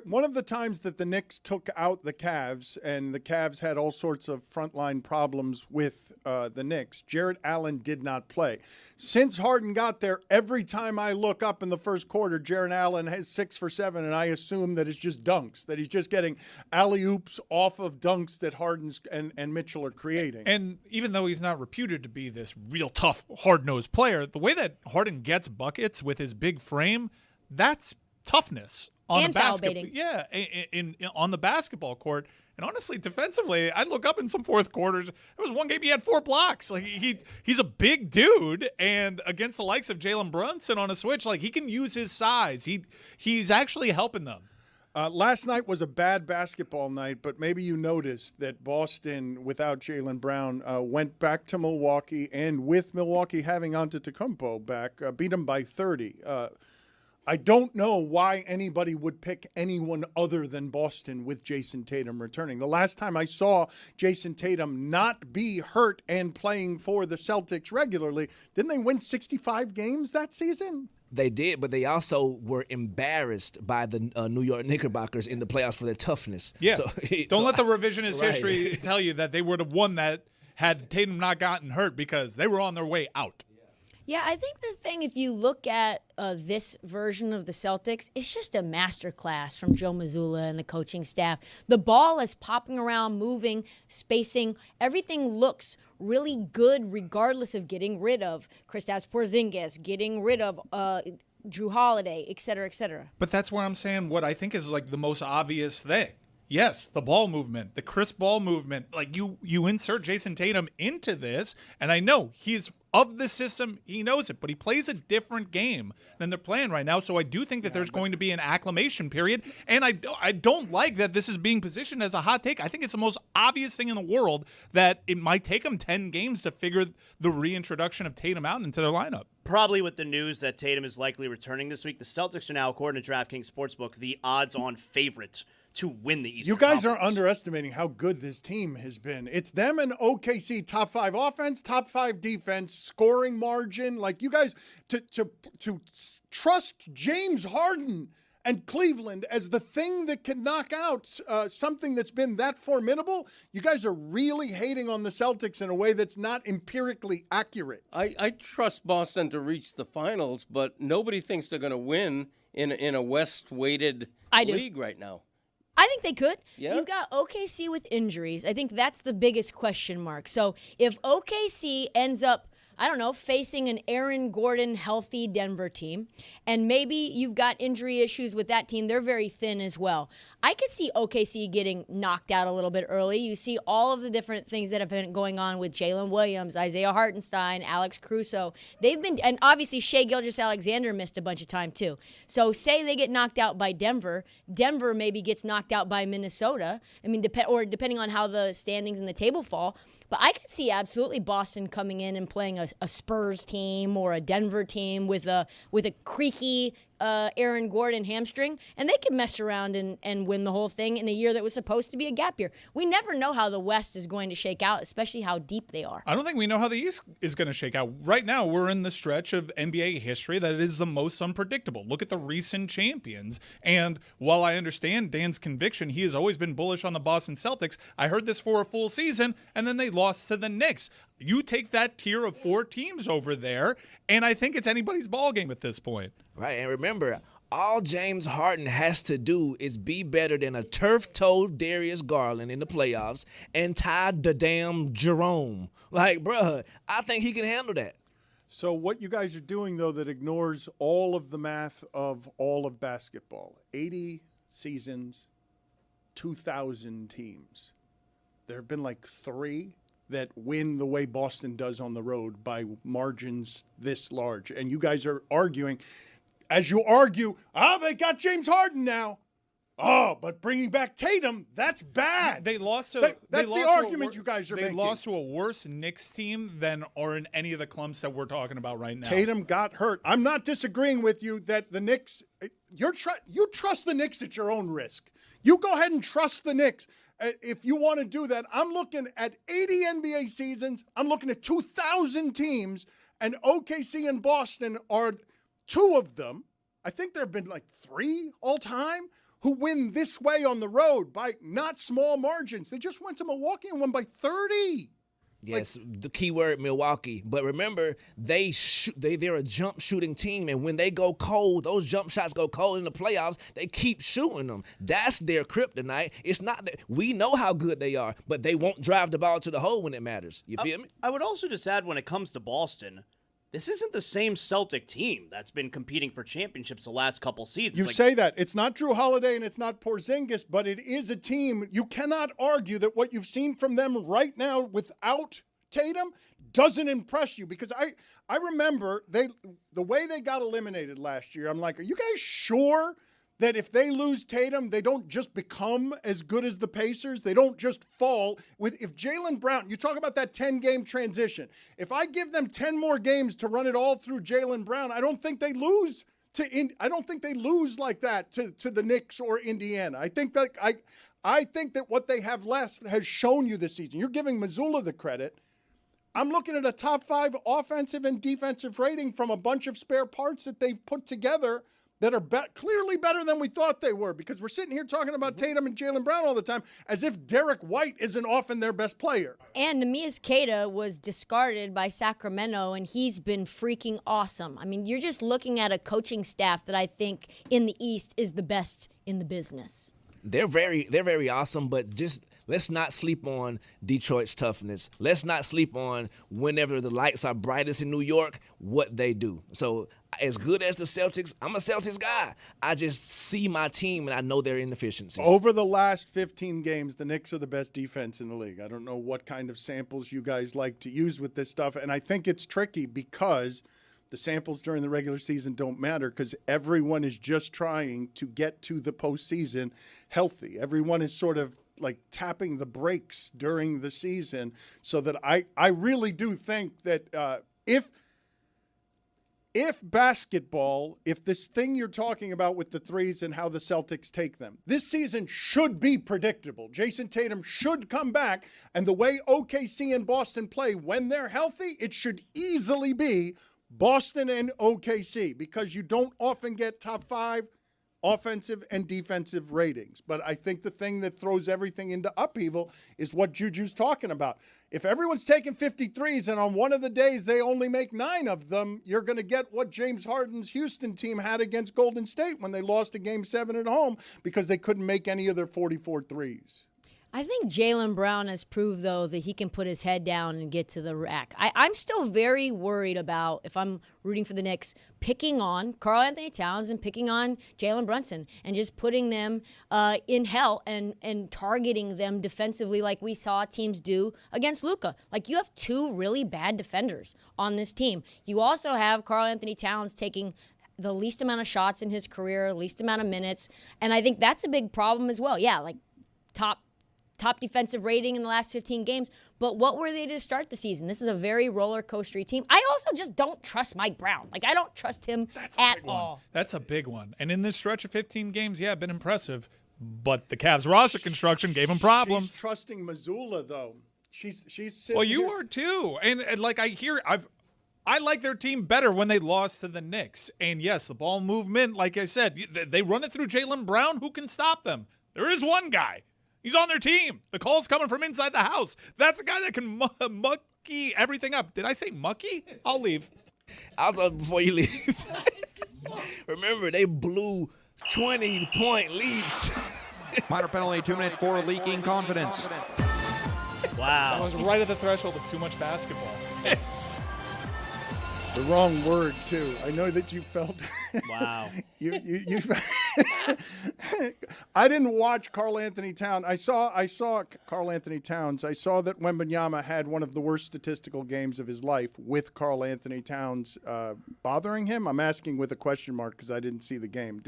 one of the times that the Knicks took out the Cavs, and the Cavs had all sorts of frontline problems with the Knicks, Jared Allen did not play. Since Harden got there, every time I look up in the first quarter, Jared Allen has 6 for 7, and I assume that it's just dunks, that he's just getting alley-oops off of dunks that Harden and Mitchell are creating. And even though he's not reputed to be this real tough, hard-nosed player, the way that Harden gets buckets with his big frame, that's toughness on and the foul basketball. baiting. Yeah, on the basketball court. And honestly, defensively, I look up in some fourth quarters. There was one game he had 4 blocks. Like he's a big dude, and against the likes of Jalen Brunson on a switch, like he can use his size. He's actually helping them. Last night was a bad basketball night, but maybe you noticed that Boston, without Jaylen Brown, went back to Milwaukee, and with Milwaukee having Antetokounmpo back, beat them by 30. I don't know why anybody would pick anyone other than Boston with Jason Tatum returning. The last time I saw Jason Tatum not be hurt and playing for the Celtics regularly, didn't they win 65 games that season? They did, but they also were embarrassed by the New York Knickerbockers in the playoffs for their toughness. Yeah. So, Don't let the revisionist right. history tell you that they would have won that had Tatum not gotten hurt, because they were on their way out. Yeah, I think the thing, if you look at this version of the Celtics, it's just a masterclass from Joe Mazzulla and the coaching staff. The ball is popping around, moving, spacing. Everything looks really good regardless of getting rid of Kristaps Porzingis, getting rid of Drew Holiday, et cetera, et cetera. But that's where I'm saying what I think is like the most obvious thing. Yes, the ball movement, the crisp ball movement. Like you insert Jason Tatum into this, and I know he's of the system, he knows it, but he plays a different game than they're playing right now. So I do think that there's going to be an acclimation period, and I don't like that this is being positioned as a hot take. I think it's the most obvious thing in the world that it might take them 10 games to figure the reintroduction of Tatum out into their lineup. Probably with the news that Tatum is likely returning this week, the Celtics are now, according to DraftKings Sportsbook, the odds-on favorite to win the Eastern You guys Conference. are underestimating how good this team has been. It's them and OKC, top 5 offense, top 5 defense, scoring margin. Like you guys, to trust James Harden and Cleveland as the thing that can knock out something that's been that formidable, you guys are really hating on the Celtics in a way that's not empirically accurate. I trust Boston to reach the finals, but nobody thinks they're going to win in a West-weighted league right now. I think they could. Yeah. You've got OKC with injuries. I think that's the biggest question mark. So if OKC ends up, I don't know, facing an Aaron Gordon healthy Denver team, and maybe you've got injury issues with that team, they're very thin as well. I could see OKC getting knocked out a little bit early. You see all of the different things that have been going on with Jalen Williams, Isaiah Hartenstein, Alex Caruso. They've been, and obviously Shai Gilgeous-Alexander missed a bunch of time too. So say they get knocked out by Denver. Denver maybe gets knocked out by Minnesota. I mean, depending on how the standings in the table fall. But I could see absolutely Boston coming in and playing a Spurs team or a Denver team with a creaky Aaron Gordon hamstring, and they could mess around and win the whole thing in a year that was supposed to be a gap year. We never know how the West is going to shake out, especially how deep they are. I don't think we know how the East is going to shake out. Right now, we're in the stretch of NBA history that is the most unpredictable. Look at the recent champions. And while I understand Dan's conviction, he has always been bullish on the Boston Celtics. I heard this for a full season, and then they lost to the Knicks. You take that tier of 4 teams over there, and I think it's anybody's ball game at this point. Right, and remember, all James Harden has to do is be better than a turf-toed Darius Garland in the playoffs and tie the damn Jerome. Like, bruh, I think he can handle that. So what you guys are doing, though, that ignores all of the math of all of basketball, 80 seasons, 2,000 teams. There have been like 3 that win the way Boston does on the road by margins this large. And you guys are arguing, as you argue, they got James Harden now. Oh, but bringing back Tatum, that's bad. They lost to. That's the argument you guys are making. They lost to a worse Knicks team than are in any of the clumps that we're talking about right now. Tatum got hurt. I'm not disagreeing with you that the Knicks. You trust the Knicks at your own risk. You go ahead and trust the Knicks. If you want to do that, I'm looking at 80 NBA seasons. I'm looking at 2,000 teams, and OKC and Boston are two of them. I think there have been like 3 all time who win this way on the road by not small margins. They just went to Milwaukee and won by 30. Yes, the key word, Milwaukee. But remember, they're a jump shooting team, and when they go cold, those jump shots go cold in the playoffs. They keep shooting them. That's their kryptonite. It's not that we know how good they are, but they won't drive the ball to the hole when it matters. You feel me? I would also just add, when it comes to Boston, this isn't the same Celtic team that's been competing for championships the last couple seasons. You say that. It's not Drew Holiday and it's not Porzingis, but it is a team. You cannot argue that what you've seen from them right now without Tatum doesn't impress you, because I remember the way they got eliminated last year. I'm like, are you guys sure that if they lose Tatum, they don't just become as good as the Pacers? They don't just fall. If Jaylen Brown, you talk about that 10-game transition. If I give them 10 more games to run it all through Jaylen Brown, I don't think they lose like that to the Knicks or Indiana. I think that what they have left has shown you this season. You're giving Mazzulla the credit. I'm looking at a top 5 offensive and defensive rating from a bunch of spare parts that they've put together that are clearly better than we thought they were, because we're sitting here talking about Tatum and Jaylen Brown all the time as if Derek White isn't often their best player. And Neemias Queta was discarded by Sacramento, and he's been freaking awesome. I mean, you're just looking at a coaching staff that I think in the East is the best in the business. They're very awesome, but just let's not sleep on Detroit's toughness. Let's not sleep on, whenever the lights are brightest in New York, what they do. So as good as the Celtics, I'm a Celtics guy. I just see my team and I know their inefficiencies. Over the last 15 games, the Knicks are the best defense in the league. I don't know what kind of samples you guys like to use with this stuff, and I think it's tricky because the samples during the regular season don't matter, because everyone is just trying to get to the postseason healthy. Everyone is sort of like tapping the brakes during the season, so that I really do think that if basketball, if this thing you're talking about with the threes and how the Celtics take them, this season should be predictable. Jason Tatum should come back, and the way OKC and Boston play when they're healthy, it should easily be Boston and OKC, because you don't often get top 5 offensive and defensive ratings. But I think the thing that throws everything into upheaval is what Juju's talking about. If everyone's taking 53s and on one of the days they only make 9 of them, you're going to get what James Harden's Houston team had against Golden State when they lost a Game 7 at home because they couldn't make any of their 44 threes. I think Jaylen Brown has proved, though, that he can put his head down and get to the rack. I'm still very worried about, if I'm rooting for the Knicks, picking on Karl Anthony Towns and picking on Jalen Brunson and just putting them in hell and targeting them defensively like we saw teams do against Luka. Like, you have 2 really bad defenders on this team. You also have Karl Anthony Towns taking the least amount of shots in his career, least amount of minutes, and I think that's a big problem as well. Yeah, like top defensive rating in the last 15 games, but what were they to start the season? This is a very roller coastery team. I also just don't trust Mike Brown. Like, I don't trust him at all. That's a big one. And in this stretch of 15 games, yeah, been impressive, but the Cavs roster construction gave him problems. She's trusting Mazzulla, though. She's sitting well, you here. are too. And like I like their team better when they lost to the Knicks. And yes, the ball movement, like I said, they run it through Jaylen Brown. Who can stop them? There is one guy. He's on their team. The call's coming from inside the house. That's a guy that can mucky everything up. Did I say mucky? I'll leave. Before you leave, remember, they blew 20-point leads. Minor penalty, 2 minutes for leaking confidence. Wow. I was right at the threshold of too much basketball. The wrong word, too. I know that you felt. Wow. you I didn't watch Karl Anthony Towns. I saw Karl Anthony Towns. I saw that Wembanyama had one of the worst statistical games of his life with Karl Anthony Towns bothering him. I'm asking with a question mark because I didn't see the game.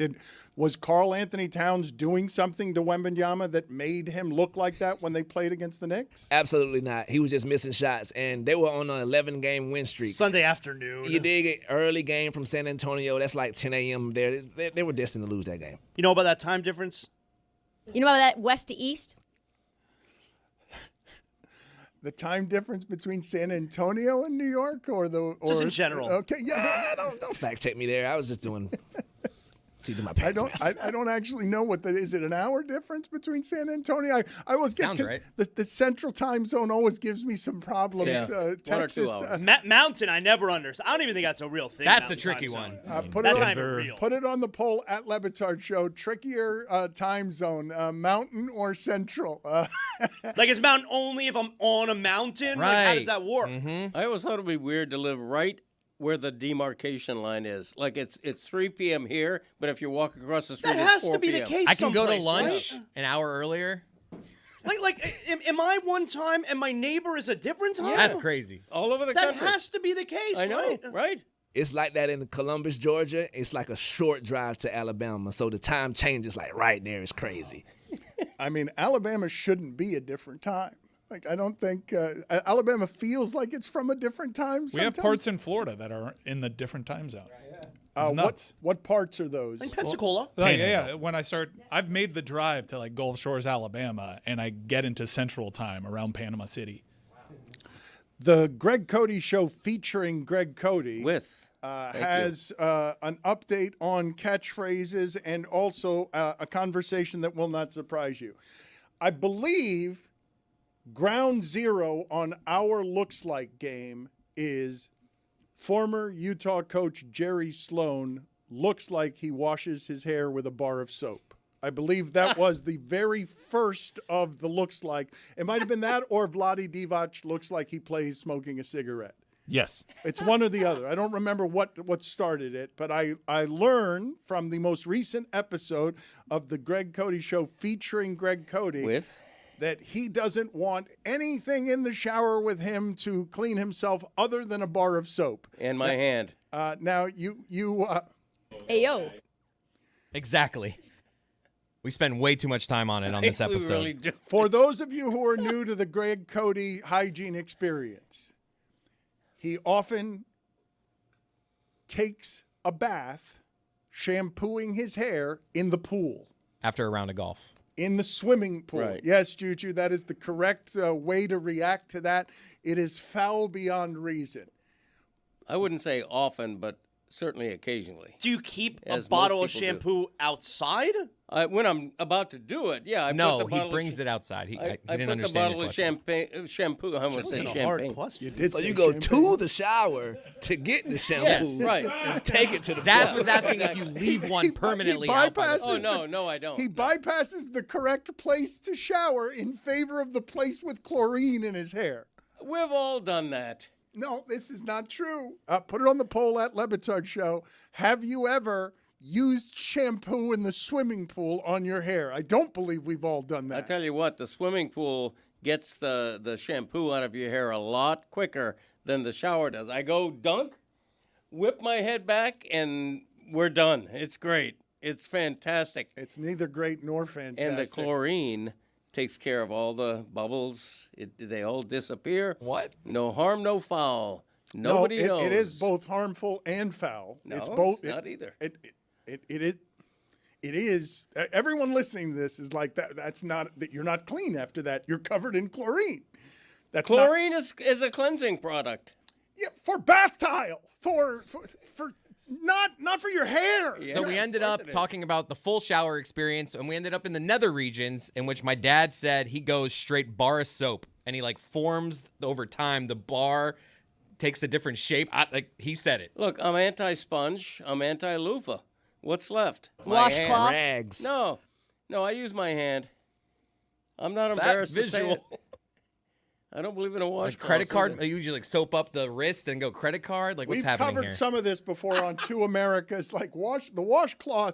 Was Karl Anthony Towns doing something to Wembanyama that made him look like that when they played against the Knicks? Absolutely not. He was just missing shots, and they were on an 11-game win streak. Sunday afternoon. You dig it? Early game from San Antonio. That's like 10 a.m. there. They were destined to lose that game. You know about that time difference? You know about that west to east? The time difference between San Antonio and New York, or just in general? Okay, yeah. Don't fact check me there. I was just doing. My pants I don't actually know what that is. It an hour difference between San Antonio? I always get Sounds right. The central time zone always gives me some problems. Yeah. Texas, 1 or 2 hours. Mountain, I never understood. I don't even think that's a real thing. That's the Mountain tricky time one. zone. Put That's it not on, even real. Put it on the poll at Le Batard Show. Trickier time zone, mountain or central? Like, is mountain only if I'm on a mountain? Right. Like, how does that work? I always thought it'd be weird to live right where the demarcation line is. Like it's 3 p.m. here, but if you walk across the street, That has it's 4 to be the p.m. case. I can go to someplace, lunch right? an hour earlier. Am I one time and my neighbor is a different time? That's crazy. All over the That country. has to be the case, I know, right? It's like that in Columbus, Georgia. It's like a short drive to Alabama, so the time changes like right there. It's crazy. I mean, Alabama shouldn't be a different time. Like, I don't think Alabama feels like it's from a different time. We have parts in Florida that are in the different time zone. It's What nuts. parts are those? In Pensacola. Yeah. When I've made the drive to like Gulf Shores, Alabama, and I get into Central Time around Panama City. The Greg Cody Show featuring Greg Cody has you. An update on catchphrases and also a conversation that will not surprise you. I believe ground zero on our looks like game is former Utah coach Jerry Sloan looks like he washes his hair with a bar of soap. I believe that was the very first of the looks like. It might have been that, or Vlade Divac looks like he plays smoking a cigarette. Yes. It's one or the other. I don't remember what started it, but I learned from the most recent episode of the Greg Cody Show featuring Greg Cody that he doesn't want anything in the shower with him to clean himself other than a bar of soap. And my hand. Now, you Ayo. Exactly. We spend way too much time on it on this episode. We really do. For those of you who are new to the Greg Cody hygiene experience, he often takes a bath shampooing his hair in the pool. After a round of golf. In the swimming pool. Right. Yes, Juju, that is the correct way to react to that. It is foul beyond reason. I wouldn't say often, but certainly occasionally. Do you keep a As bottle of most people shampoo outside? When I'm about to do it, yeah. No, he brings it outside. He I didn't put understand the bottle your of question. shampoo. I almost say champagne. You did So say you go champagne. to the shower to get the shampoo. Yes, right. And take it to the Zaz pool. was asking if you leave one permanently he out by the bypasses Oh, no, I don't. He bypasses the correct place to shower in favor of the place with chlorine in his hair. We've all done that. No, this is not true. Put it on the poll at Le Batard Show. Have you ever used shampoo in the swimming pool on your hair? I don't believe we've all done I that. tell you what, the swimming pool gets the shampoo out of your hair a lot quicker than the shower does. I go dunk, whip my head back, and we're done. It's great. It's fantastic. It's neither great nor fantastic. And the chlorine takes care of all the bubbles. They all disappear. What? No harm, no foul. Nobody knows. It is both harmful and foul. No, it's both. it's not either. It is. Everyone listening to this is like that. That's not that you're not clean after that. You're covered in chlorine. That's Chlorine is a cleansing product. Yeah, for bath tile. For not for your hair. So we ended up talking about the full shower experience, and we ended up in the nether regions, in which my dad said he goes straight bar of soap, and he like forms over time. The bar takes a different shape. He said it. Look, I'm anti-sponge. I'm anti-loofah. What's left? My hand. Washcloth? Rags. No, I use my hand. I'm not embarrassed to say it. I don't believe in a washcloth. Like credit card? You usually like soap up the wrist and go credit card? Like what's We've happening covered here? some of this before on Two Americas. Like the washcloth.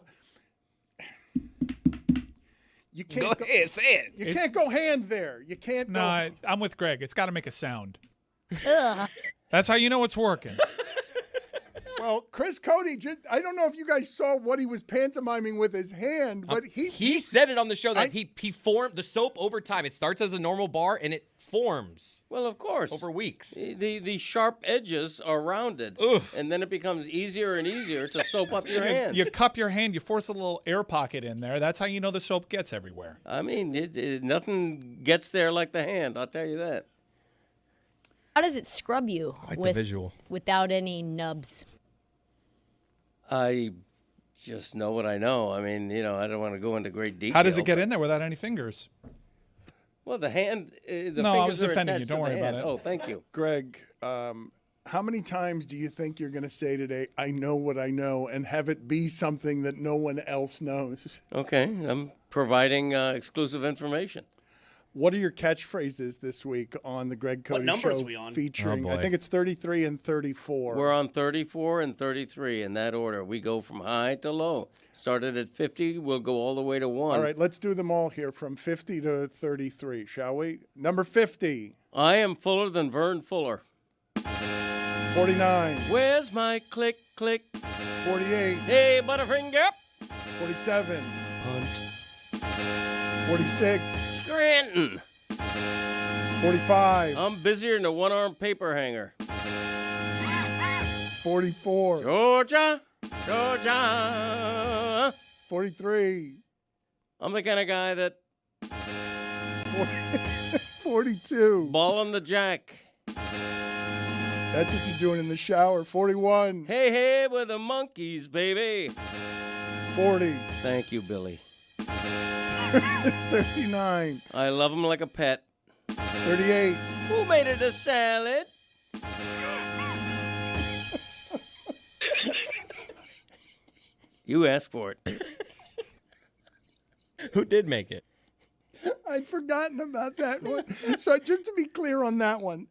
You can't Go ahead, say it. You can't go hand there. You can't No, go. I'm with Greg. It's got to make a sound. Ugh. That's how you know it's working. Well, Chris Cody, I don't know if you guys saw what he was pantomiming with his hand, but he said it on the show that he formed the soap over time. It starts as a normal bar and it forms. Well, of course. Over weeks. The sharp edges are rounded. And then it becomes easier and easier to soap up your hand. You cup your hand, you force a little air pocket in there. That's how you know the soap gets everywhere. I mean, nothing gets there like the hand, I'll tell you that. How does it scrub you Quite the visual. without any nubs? I just know what I know. I mean, I don't want to go into great detail. How does it get in there without any fingers? Well, the hand. The No, I was fingers are defending you. attached Don't to the worry about hand. it. Oh, thank you. Greg, how many times do you think you're going to say today, I know what I know, and have it be something that no one else knows? Okay, I'm providing exclusive information. What are your catchphrases this week on the Greg Cody numbers Show we on? featuring, Oh, I boy. think it's 33 and 34. We're on 34 and 33 in that order. We go from high to low. Started at 50, we'll go all the way to 1. All right, let's do them all here from 50 to 33, shall we? Number 50. I am fuller than Vern Fuller. 49. Where's my click, click? 48. Hey, Butterfinger. 47. Punt. 46. Scranton. 45. I'm busier than a one-armed paper hanger. 44. Georgia. Georgia. 43. I'm the kind of guy that 42. balling the jack. That's what you're doing in the shower. 41. Hey, hey, with the monkeys, baby. 40. Thank you, Billy. 39. I love him like a pet. 38. Who made it a salad? You asked for it. Who did make it? I'd forgotten about that one. So just to be clear on that one,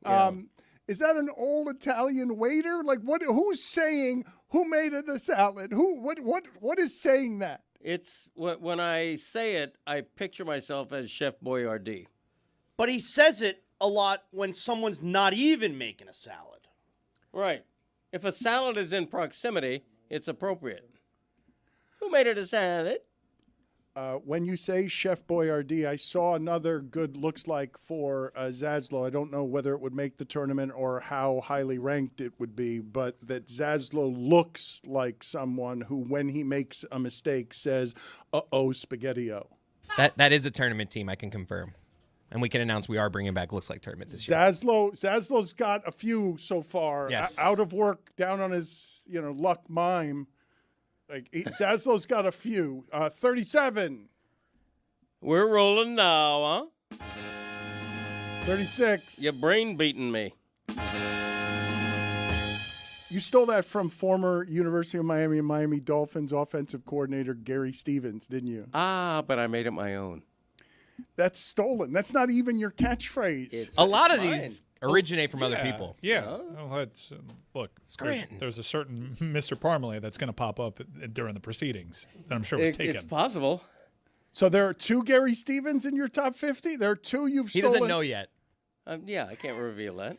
is that an old Italian waiter? Like what? Who's saying who made it a salad? Who? What is saying that? It's when I say it, I picture myself as Chef Boyardee. But he says it a lot when someone's not even making a salad. Right. If a salad is in proximity, it's appropriate. Who made it a salad? When you say Chef Boyardee, I saw another good looks like for Zaslow. I don't know whether it would make the tournament or how highly ranked it would be, but that Zaslow looks like someone who, when he makes a mistake, says, uh-oh, Spaghetti-O. That is a tournament team, I can confirm. And we can announce we are bringing back Looks Like Tournament this year. Zaslow's got a few so far. Yes. Out of work, down on his, luck mime. Zaslow's got a few. 37. We're rolling now, huh? 36. Your brain beating me. You stole that from former University of Miami and Miami Dolphins offensive coordinator Gary Stevens, didn't you? Ah, but I made it my own. That's stolen. That's not even your catchphrase. A lot of these originate from other Yeah, people. Yeah. Well, look, Scranton. there's a certain Mr. Parmalee that's going to pop up during the proceedings that I'm sure was taken. It's possible. So there are two Gary Stevens in your top 50? There are two you've He stolen? doesn't know yet. Yeah, I can't reveal that.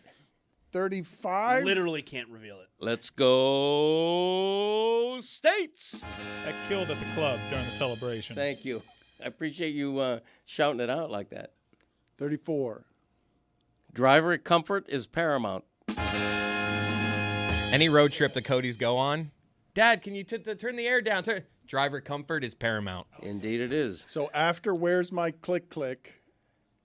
35? Literally can't reveal it. Let's go States. That killed at the club during the celebration. Thank you. I appreciate you shouting it out like that. 34. Driver comfort is paramount. Any road trip the Codys go on, Dad, can you turn the air down? Driver comfort is paramount. Indeed it is. So after Where's My Click Click,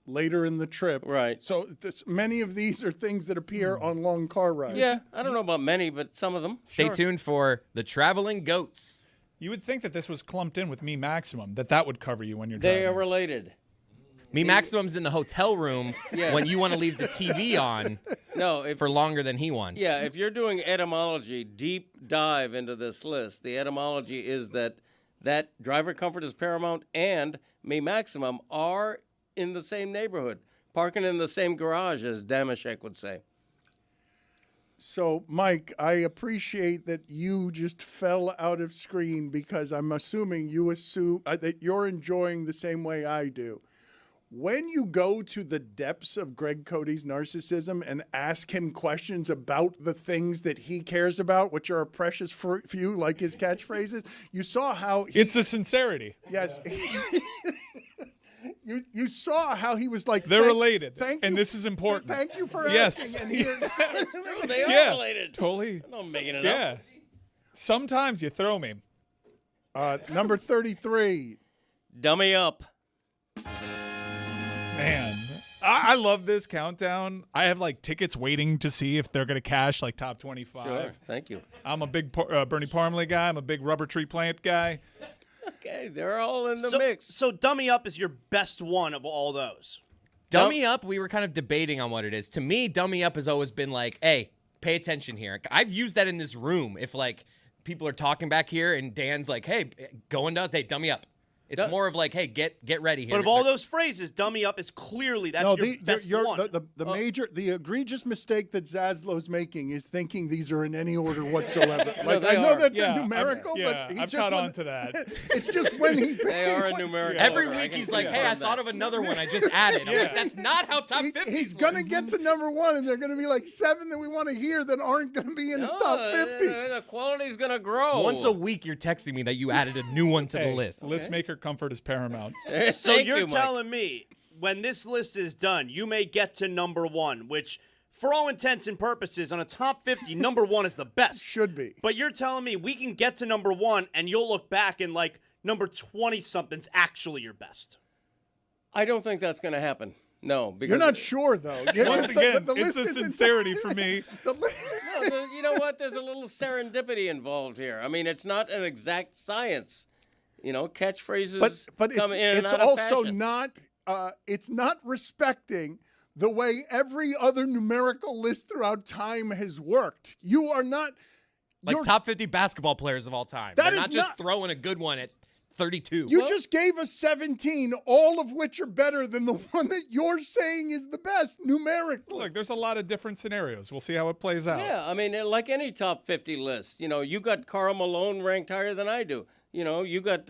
later in the trip. Right. So many of these are things that appear on long car rides. Yeah, I don't know about many, but some of them. Stay Sure. tuned for the Traveling Goats. You would think that this was clumped in with Me Maximum, that would cover you when you're driving. They are related. Me Maximum's in the hotel room Yeah. when you want to leave the TV on for longer than he wants. Yeah, if you're doing etymology, deep dive into this list, the etymology is that driver comfort is paramount and Me Maximum are in the same neighborhood, parking in the same garage, as Damashek would say. So, Mike, I appreciate that you just fell out of screen because I'm assuming that you're enjoying the same way I do. When you go to the depths of Greg Cody's narcissism and ask him questions about the things that he cares about, which are a precious few, like his catchphrases, you saw how it's a sincerity. Yes. You saw how he was like, they're related, thank and you, this is important. Thank you for yes. asking. And here, They are related. Totally. I'm not making it yeah. up. Sometimes you throw me. Number 33. Dummy up. Man, I love this countdown. I have like tickets waiting to see if they're going to cash like top 25. Sure. Thank you. I'm a big Bernie Parmalee guy. I'm a big rubber tree plant guy. Okay, they're all in the mix. So Dummy Up is your best one of all those. Dummy Up, we were kind of debating on what it is. To me, Dummy Up has always been like, hey, pay attention here. I've used that in this room. If like people are talking back here and Dan's like, hey, hey, Dummy Up. It's more of like, hey, get ready here. But of all those phrases, Dummy Up is clearly your best one. The egregious mistake that Zaslow's making is thinking these are in any order whatsoever. No, I know that Yeah, they're numerical, yeah, but he I've just caught on to that. It's just when he They are in numerical Every order. week I he's can like, hey, I confirm thought that. of another one I just added. I'm like, that's not how top 50 he's going to get to number 1, and there are going to be like 7 that we want to hear that aren't going to be in his top 50. The quality's going to grow. Once a week, you're texting me that you added a new one to the list. List maker comfort is paramount. So Thank you're you, Mike. telling me when this list is done, you may get to number 1, which for all intents and purposes on a top 50, number 1 is the best. Should be. But you're telling me we can get to number 1 and you'll look back and like number 20-something's actually your best. I don't think that's going to happen. No, because You're not sure, though. Once again, the it's list a isn't- sincerity for me. No, you know what? There's a little serendipity involved here. I mean, it's not an exact science. You know, catchphrases but come in and it's out of also fashion. not it's not respecting the way every other numerical list throughout time has worked. You are not Like top 50 basketball players of all time. That They're is not just not- throwing a good one at 32. You just gave us 17, all of which are better than the one that you're saying is the best numerically. Look, there's a lot of different scenarios. We'll see how it plays out. Yeah, I mean, like any top 50 list, you know, you got Karl Malone ranked higher than I do. You know, you got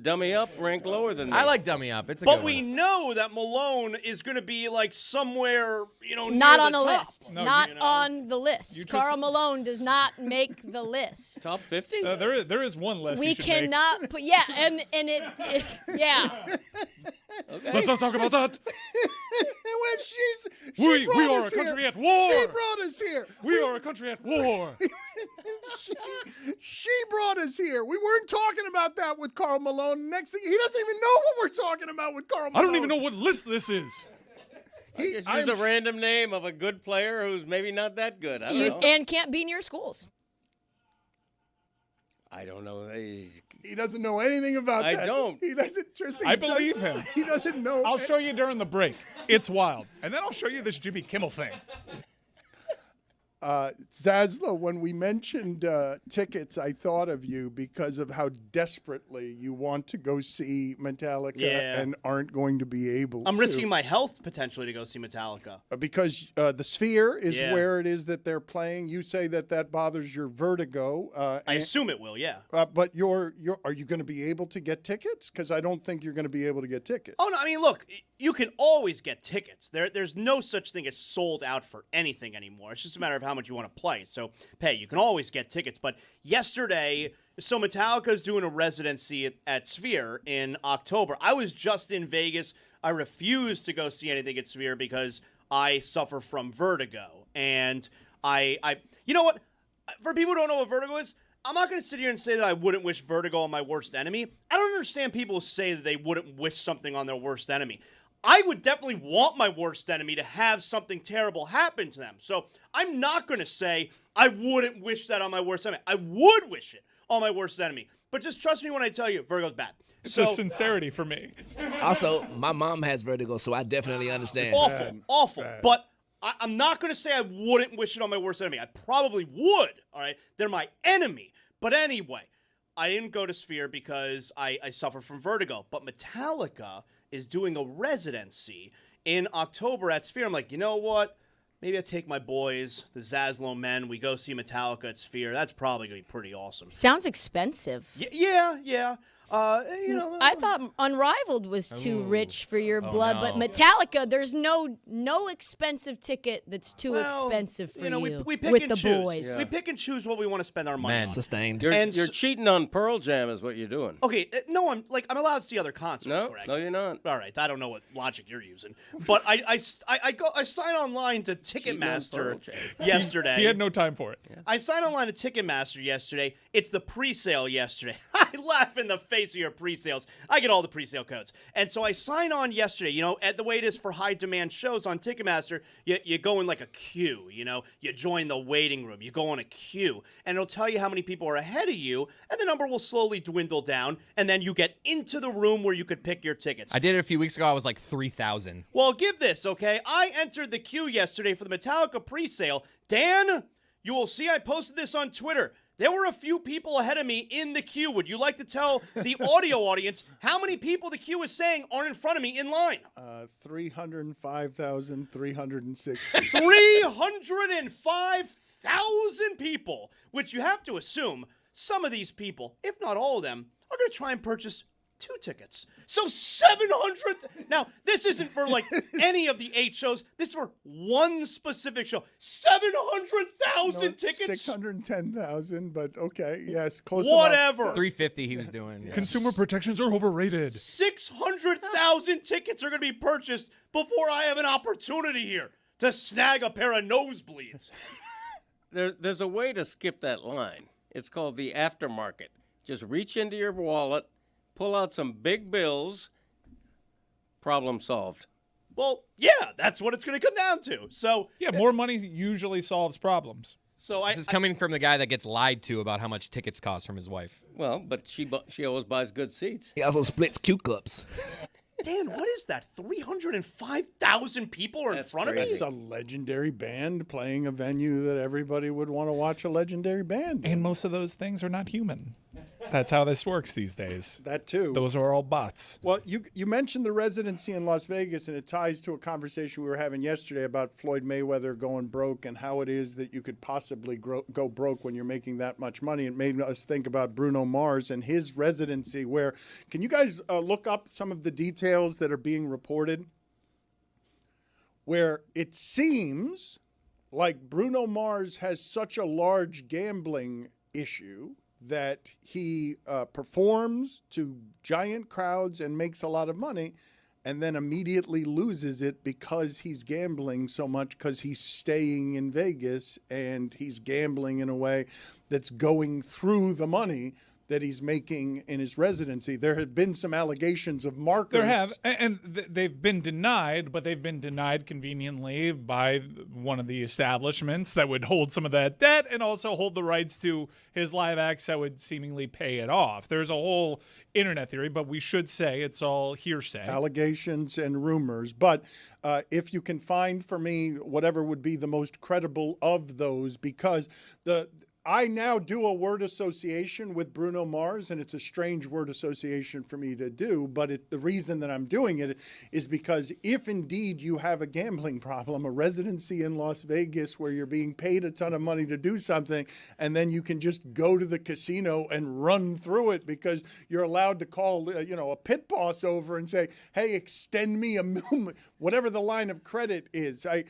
Dummy Up ranked lower than me. I like Dummy Up. It's a But good we one. know that Malone is going to be like somewhere, Not near on the the top. list. Not on the list. Carl Malone does not make the list. Top 50? There is one list. We you should make. cannot put and it yeah. Okay. Let's not talk about that. When We brought are us a country here. at war. She brought us here. We are a country at war. She brought us here. We weren't talking about that with Karl Malone. Next thing, he doesn't even know what we're talking about with Karl Malone. I don't even know what list this is. Just use a random name of a good player who's maybe not that good. I don't know. And can't be near schools. I don't know. He doesn't know anything about I that. don't. He doesn't. Tristan, I believe him. He doesn't know. I'll show you during the break. It's wild. And then I'll show you this Jimmy Kimmel thing. Zaslow, when we mentioned tickets, I thought of you because of how desperately you want to go see Metallica and aren't going to be able to. I'm risking my health potentially to go see Metallica. Because the Sphere is Yeah. where it is that they're playing. You say that bothers your vertigo. I assume it will, yeah. But are you going to be able to get tickets? Because I don't think you're going to be able to get tickets. Oh, no, I mean, look, you can always get tickets. There's no such thing as sold out for anything anymore. It's just a matter of how much you want to play. So, hey, you can always get tickets. But yesterday, so Metallica's doing a residency at Sphere in October. I was just in Vegas. I refused to go see anything at Sphere because I suffer from vertigo. And you know what? For people who don't know what vertigo is, I'm not going to sit here and say that I wouldn't wish vertigo on my worst enemy. I don't understand people who say that they wouldn't wish something on their worst enemy. I would definitely want my worst enemy to have something terrible happen to them. So I'm not going to say I wouldn't wish that on my worst enemy. I would wish it on my worst enemy. But just trust me when I tell you, vertigo's bad. It's a sincerity for me. Also, my mom has vertigo, so I definitely understand. It's awful. But I'm not going to say I wouldn't wish it on my worst enemy. I probably would, all right? They're my enemy. But anyway, I didn't go to Sphere because I suffer from vertigo. But Metallica is doing a residency in October at Sphere. I'm like, you know what? maybe I take my boys, the Zaslow men. We go see Metallica at Sphere. That's probably going to be pretty awesome. Sounds expensive. Yeah. I thought Unrivaled was too rich for your blood, but no. Metallica, there's no expensive ticket that's too expensive for you. We pick with and the choose. boys. We pick and choose what we want to spend our money on. Sustained. You're cheating on Pearl Jam is what you're doing. Okay, no, I'm allowed to see other concerts. No, Greg. no, you're not. All right, I don't know what logic you're using, but I signed online to Ticketmaster yesterday. He had no time for it. I signed online to Ticketmaster yesterday. It's the pre-sale yesterday. I laugh in the face of your pre-sales. I get all the pre-sale codes. And so I sign on yesterday. At the way it is for high-demand shows on Ticketmaster, you go in like a queue, You join the waiting room. You go on a queue. And it'll tell you how many people are ahead of you, and the number will slowly dwindle down, and then you get into the room where you could pick your tickets. I did it a few weeks ago. I was like 3,000. Well, give this, okay? I entered the queue yesterday for the Metallica pre-sale. Dan, you will see I posted this on Twitter. There were a few people ahead of me in the queue. Would you like to tell the audio audience how many people the queue is saying aren't in front of me in line? 305,360. 305,000 people, which you have to assume some of these people, if not all of them, are going to try and purchase 2 tickets. So 700. Now, this isn't for like any of the 8 shows. This is for one specific show. 700,000 tickets. 610,000, but okay, yes, close Whatever. enough. 350 he was doing. Yeah. Consumer protections are overrated. 600,000 tickets are going to be purchased before I have an opportunity here to snag a pair of nosebleeds. There's a way to skip that line. It's called the aftermarket. Just reach into your wallet, pull out some big bills, problem solved. Well, yeah, that's what it's going to come down to. So yeah, more money usually solves problems. So this is coming from the guy that gets lied to about how much tickets cost from his wife. Well, but she always buys good seats. He also splits Q cups. Dan, what is that? 305,000 people are in front of me? It's a legendary band playing a venue that everybody would want to watch a legendary band. And most of those things are not human. That's how this works these days. That too. Those are all bots. Well, you mentioned the residency in Las Vegas, and it ties to a conversation we were having yesterday about Floyd Mayweather going broke and how it is that you could possibly go broke when you're making that much money. It made us think about Bruno Mars and his residency, where, can you guys look up some of the details that are being reported? Where it seems like Bruno Mars has such a large gambling issue that he performs to giant crowds and makes a lot of money, and then immediately loses it because he's gambling so much, because he's staying in Vegas and he's gambling in a way that's going through the money that he's making in his residency. There have been some allegations of markers. There have, and they've been denied, but they've been denied conveniently by one of the establishments that would hold some of that debt and also hold the rights to his live acts that would seemingly pay it off. There's a whole internet theory, but we should say it's all hearsay. Allegations and rumors. But if you can find for me whatever would be the most credible of those, because I now do a word association with Bruno Mars, and it's a strange word association for me to do, but the reason that I'm doing it is because if indeed you have a gambling problem, a residency in Las Vegas where you're being paid a ton of money to do something, and then you can just go to the casino and run through it because you're allowed to call a pit boss over and say, hey, extend me whatever the line of credit is. I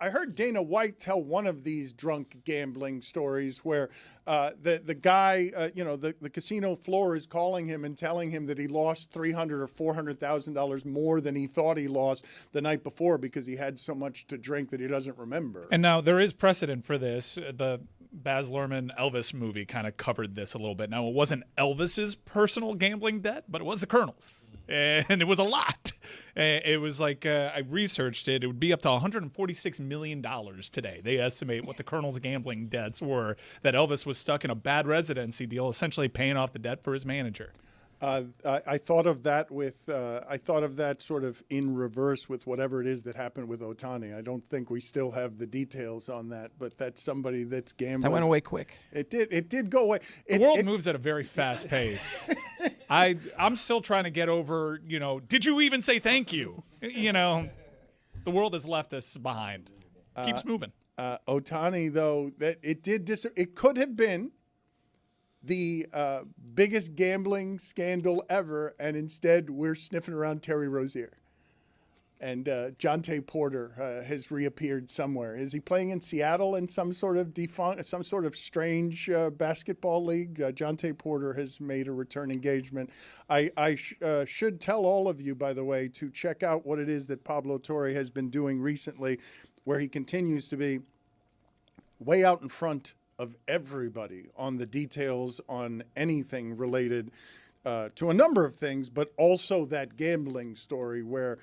heard Dana White tell one of these drunk gambling stories where the guy, the casino floor is calling him and telling him that he lost $300,000 or $400,000 more than he thought he lost the night before because he had so much to drink that he doesn't remember. And now there is precedent for this. The Baz Luhrmann Elvis movie kind of covered this a little bit. Now, it wasn't Elvis's personal gambling debt, but it was the Colonel's. And it was a lot. It was like, I researched it. It would be up to $146 million today. They estimate what the Colonel's gambling debts were, that Elvis was stuck in a bad residency deal, essentially paying off the debt for his manager. I thought of that sort of in reverse with whatever it is that happened with Otani. I don't think we still have the details on that, but that's somebody that's gambling. That went away quick. It did go away. The world moves at a very fast pace. I'm still trying to get over, did you even say thank you? The world has left us behind. Keeps moving. Ohtani, though, that it did it could have been the biggest gambling scandal ever, and instead we're sniffing around Terry Rozier. And Jonte Porter has reappeared somewhere. Is he playing in Seattle in some sort of strange basketball league? Jonte Porter has made a return engagement. I should tell all of you, by the way, to check out what it is that Pablo Torre has been doing recently, where he continues to be way out in front of everybody on the details on anything related to a number of things, but also that gambling story where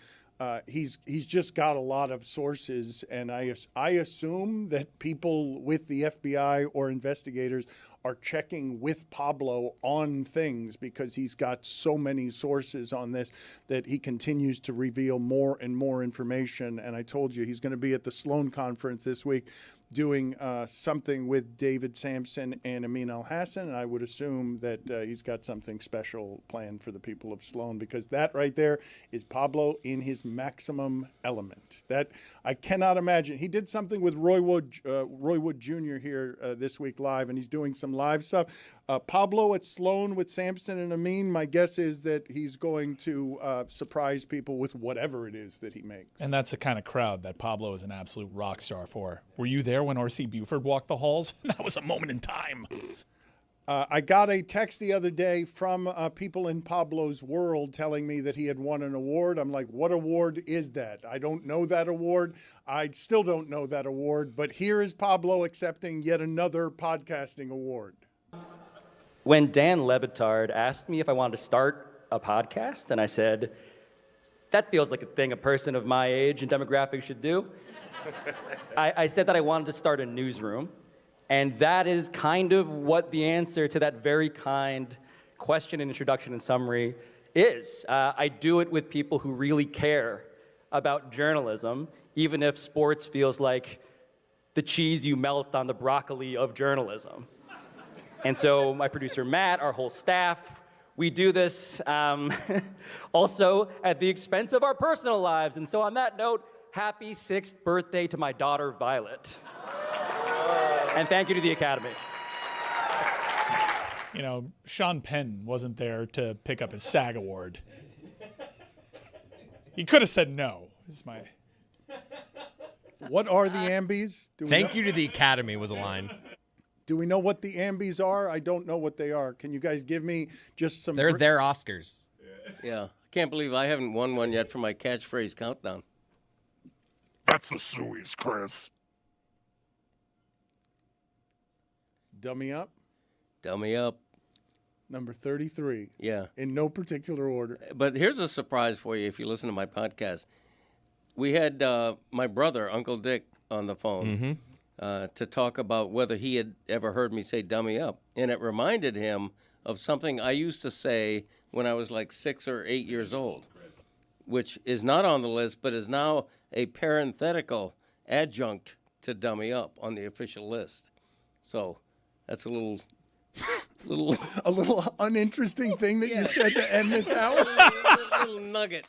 he's just got a lot of sources, and I assume that people with the FBI or investigators are checking with Pablo on things because he's got so many sources on this that he continues to reveal more and more information. And I told you he's going to be at the Sloan Conference this week doing something with David Sampson and Amin Al-Hassan, and I would assume that he's got something special planned for the people of Sloan, because that right there is Pablo in his maximum element. That I cannot imagine. He did something with Roy Wood Jr. here this week live, and he's doing some live stuff. Pablo at Sloan with Sampson and Amin, my guess is that he's going to surprise people with whatever it is that he makes. And that's the kind of crowd that Pablo is an absolute rock star for. Were you there when R.C. Buford walked the halls? That was a moment in time. I got a text the other day from people in Pablo's world telling me that he had won an award. I'm like, what award is that? I don't know that award. I still don't know that award. But here is Pablo accepting yet another podcasting award. When Dan Le Batard asked me if I wanted to start a podcast, and I said, that feels like a thing a person of my age and demographic should do, I said that I wanted to start a newsroom. And that is kind of what the answer to that very kind question and introduction and summary is. I do it with people who really care about journalism, even if sports feels like the cheese you melt on the broccoli of journalism. And so my producer, Matt, our whole staff, we do this also at the expense of our personal lives. And so on that note, happy 6th birthday to my daughter, Violet. And thank you to the Academy. You know, Sean Penn wasn't there to pick up his SAG award. He could have said no. What are the Ambies? Thank you to the Academy was a line. Do we know what the Ambies are? I don't know what they are. Can you guys give me just some... They're their Oscars. Yeah. I can't believe I haven't won one yet for my catchphrase countdown. That's the Suey's, Chris. Dummy Up? Dummy Up. Number 33. Yeah. In no particular order. But here's a surprise for you if you listen to my podcast. We had my brother, Uncle Dick, on the phone to talk about whether he had ever heard me say dummy up. And it reminded him of something I used to say when I was like 6 or 8 years old, which is not on the list, but is now a parenthetical adjunct to dummy up on the official list. So that's a little a little uninteresting thing that you said to end this hour. A little nugget.